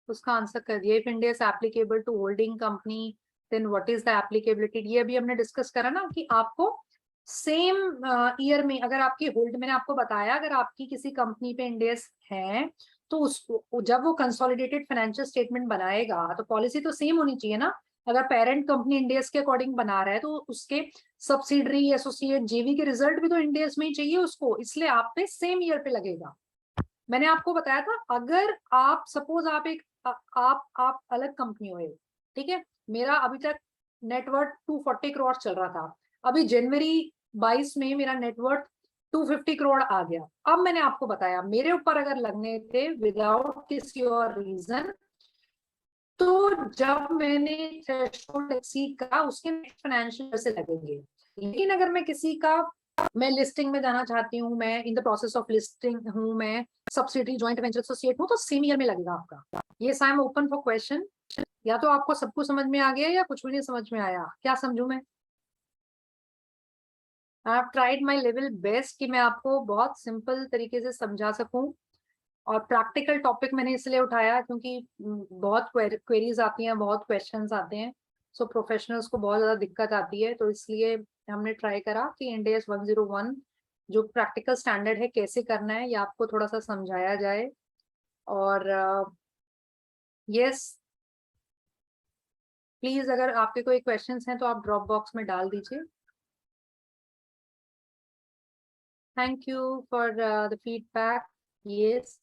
उसका आंसर कर दिया। If India is applicable to holding company then what is the applicability, ये अभी हमने डिस्कस करा ना कि आपको सेम ईयर में अगर आपकी होल्ड, मैंने आपको बताया अगर आपकी किसी कंपनी पे इंडेस है तो उसको जब वो कंसोलिडेटेड फाइनेंशियल स्टेटमेंट बनाएगा तो पॉलिसी तो सेम होनी चाहिए ना। अगर पेरेंट कंपनी इंडेस के अकॉर्डिंग बना रहा है तो उसके सब्सिडरी एसोसिएट जेवी के रिजल्ट भी तो इंडेस में ही चाहिए उसको, इसलिए आप पे सेम ईयर पे लगेगा। मैंने आपको बताया था अगर आप सपोज आप एक आप अलग कंपनी हो, ठीक है, मेरा अभी तक नेटवर्थ 240 करोड़ चल रहा था, अभी जनवरी 22 में मेरा नेटवर्थ 250 करोड़ आ गया। अब मैंने आपको बताया मेरे ऊपर अगर लगने थे विदाउट किसी और रीजन, तो जब मैंने थ्रेशोल्ड एक्सीड करा उसके नेक्स्ट फाइनेंशियल ईयर से लगेंगे। लेकिन अगर मैं किसी का मैं लिस्टिंग में जाना चाहती हूँ, मैं in the process of listing हूँ, मैं सब्सिडरी जॉइंट वेंचर एसोसिएट हूँ, तो सेम ईयर में लगेगा आपका। ये आई एम ओपन फॉर क्वेश्चन। या तो आपको सब कुछ समझ में आ गया या कुछ भी नहीं समझ में आया, क्या समझू मैं? I have tried my level best कि मैं आपको बहुत सिंपल तरीके से समझा सकूं। और प्रैक्टिकल टॉपिक मैंने इसलिए उठाया क्योंकि बहुत क्वेरीज आती हैं, बहुत क्वेश्चंस आते हैं, सो प्रोफेशनल्स को बहुत ज्यादा दिक्कत आती है, तो इसलिए हमने ट्राई करा कि इंड AS 101 जो प्रैक्टिकल स्टैंडर्ड है कैसे करना है ये आपको थोड़ा सा समझाया जाए। और यस प्लीज अगर आपके कोई क्वेश्चंस हैं तो आप ड्रॉप बॉक्स में डाल दीजिए। Thank you for the feedback. Yes,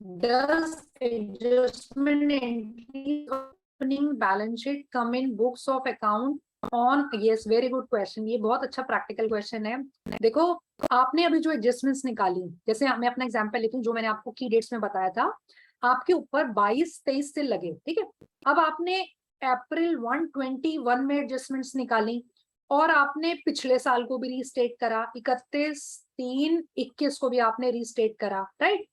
does adjustment entries opening balance sheet come in books of account on? yes, very good question। ये बहुत अच्छा प्रैक्टिकल क्वेश्चन है। देखो आपने अभी जो एडजस्टमेंट्स निकाली, जैसे मैं अपना एग्जांपल लेती हूँ जो मैंने आपको की डेट्स में बताया था, आपके ऊपर 22-23 से लगे, ठीक है। अब आपने अप्रैल 1/21 में एडजस्टमेंट्स निकाली और आपने पिछले साल को भी रीस्टेट करा, 31/3/21 को भी आपने रीस्टेट करा, राइट।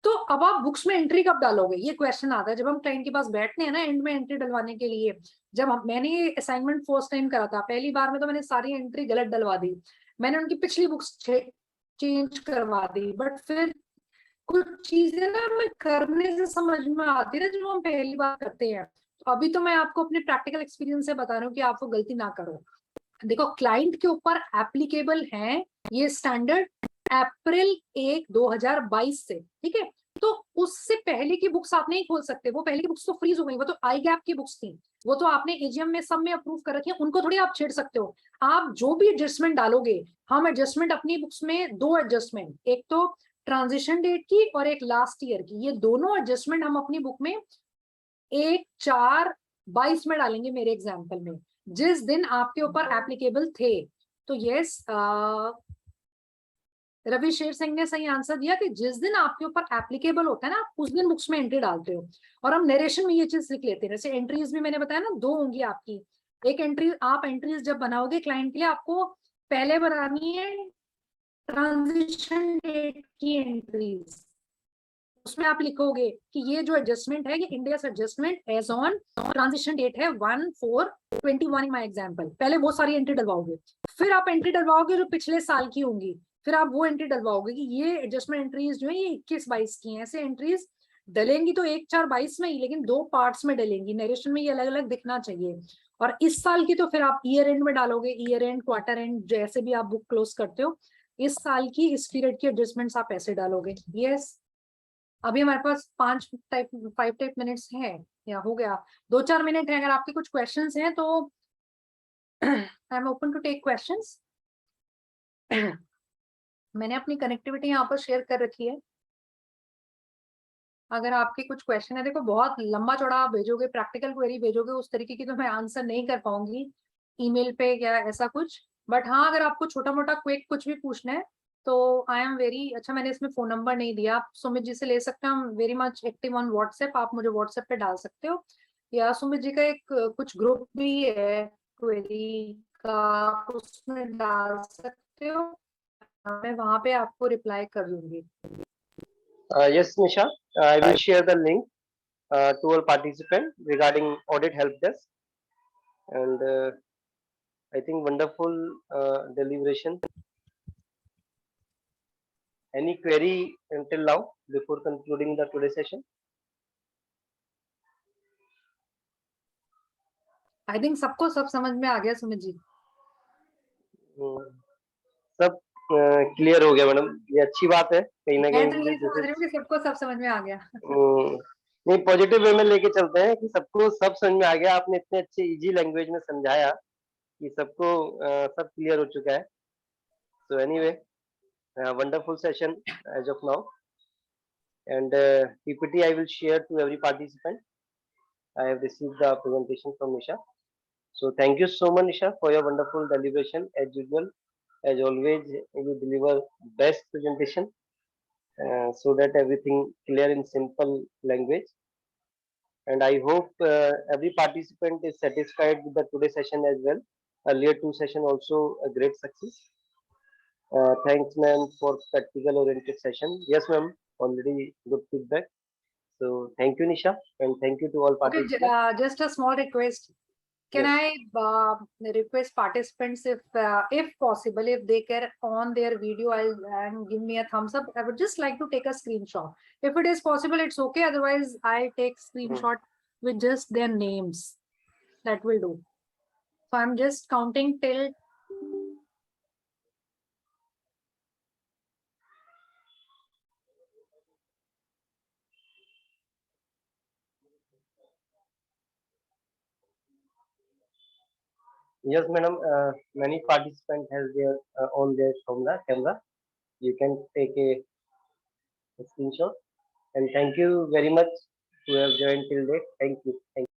तो अब आप बुक्स में एंट्री कब डालोगे, ये क्वेश्चन आता है जब हम क्लाइंट के पास बैठते हैं ना एंड में एंट्री डलवाने के लिए। जब मैंने ये असाइनमेंट फर्स्ट टाइम करा था, पहली बार में तो मैंने सारी एंट्री गलत डलवा दी, मैंने उनकी पिछली बुक्स चेंज करवा दी, बट फिर कुछ चीजें ना हमें करने से समझ में आती है ना जो हम पहली बार करते हैं। तो अभी तो मैं आपको अपने प्रैक्टिकल एक्सपीरियंस से बता रहा हूँ कि आप वो गलती ना करो। देखो क्लाइंट के ऊपर एप्लीकेबल है ये स्टैंडर्ड अप्रैल 1, 2022 से, ठीक है। तो उससे पहले की बुक्स आप नहीं खोल सकते, वो पहले की बुक्स तो फ्रीज हो गई, वो तो आई गैप की बुक्स थी, वो तो आपने एजीएम में सब में अप्रूव कर रखी है, उनको थोड़ी आप छेड़ सकते हो। आप जो भी एडजस्टमेंट डालोगे, हम एडजस्टमेंट अपनी बुक्स में 2 एडजस्टमेंट, एक तो ट्रांजिशन डेट की और एक लास्ट ईयर की, ये दोनों एडजस्टमेंट हम अपनी बुक में 1/4/22 में डालेंगे मेरे एग्जाम्पल में, जिस दिन आपके ऊपर एप्लीकेबल थे। तो यस रवि शेर सिंह ने सही आंसर दिया कि जिस दिन आपके ऊपर एप्लीकेबल होता है ना आप उस दिन बुक्स में एंट्री डालते हो। और हम नरेशन में ये चीज लिख लेते हैं, जैसे एंट्रीज भी मैंने बताया ना 2 होंगी आपकी। एक एंट्री आप एंट्रीज जब बनाओगे क्लाइंट के लिए, आपको पहले बनानी है ट्रांजिशन डेट की एंट्रीज, उसमें आप लिखोगे कि ये जो एडजस्टमेंट है ये India adjustment as on transition date है 1/4/21 इन माय एग्जांपल, पहले वो सारी एंट्री डलवाओगे। फिर आप एंट्री डलवाओगे जो पिछले साल की होंगी, फिर आप वो एंट्री डलवाओगे कि ये एडजस्टमेंट एंट्रीज जो है ये 21-22 की हैं। ऐसे एंट्रीज डलेंगी तो 1/4/22 में ही, लेकिन 2 पार्ट्स में डलेंगी, नरेशन में ये अलग अलग दिखना चाहिए। और इस साल की तो फिर आप ईयर एंड में डालोगे, ईयर एंड क्वार्टर एंड जैसे भी आप बुक क्लोज करते हो, इस साल की इस पीरियड की एडजस्टमेंट्स आप ऐसे डालोगे। यस अभी हमारे पास 5 टाइप मिनट्स हैं या हो गया, 2-4 मिनट है, अगर आपके कुछ क्वेश्चंस हैं तो I am open to take questions. मैंने अपनी कनेक्टिविटी यहाँ पर शेयर कर रखी है, अगर आपके कुछ क्वेश्चन है, देखो बहुत लंबा चौड़ा आप भेजोगे, प्रैक्टिकल क्वेरी भेजोगे उस तरीके की तो मैं आंसर नहीं कर पाऊंगी ईमेल पे या ऐसा कुछ। बट हाँ अगर आपको छोटा मोटा क्विक कुछ भी पूछना है तो आई एम वेरी, अच्छा मैंने इसमें फोन नंबर नहीं दिया, आप सुमित जी से ले सकते हैं, very much active on WhatsApp, आप मुझे व्हाट्सएप पे डाल सकते हो, या सुमित जी का एक कुछ ग्रुप भी है क्वेरी का, उसमें डाल सकते हो, मैं वहां पे आपको रिप्लाई कर दूंगी। Yes, Nisha, I will share the link to all participants regarding audit help desk, and I think wonderful deliberation. Any query until now before concluding the today session? I think सबको सब समझ में आ गया सुमित जी। सब clear हो गया madam, ये अच्छी बात है कहीं ना मैं तो कहीं। ये समझ रही हूँ कि सबको सब समझ में आ गया। नहीं, पॉजिटिव वे में लेके चलते हैं कि सबको सब समझ में आ गया। आपने इतने अच्छे इजी लैंग्वेज में समझाया कि सबको सब क्लियर हो चुका है। So anyway, wonderful session as of now, and PPT I will share to every participant. I have received the presentation from Nisha. So thank you so much, Nisha, for your wonderful deliberation. As usual, as always, you deliver best presentation so that everything clear in simple language. And I hope every participant is satisfied with the today session as well. Earlier two session also a great success. Thanks, ma'am, for practical oriented session. Yes, ma'am, already good feedback. So thank you, Nisha, and thank you to all Okay, participants. just a small request. Can Yes. I request participants if possible, if they can on their video and give me a thumbs up? I would just like to take a screenshot. If it is possible, it's okay. Otherwise, I take screenshot with just their names. That will do. So I'm just counting till. Yes, madam. Many participants has their on their camera. You can take a screenshot. And thank you very much who have joined till date. Thank you. Thank you.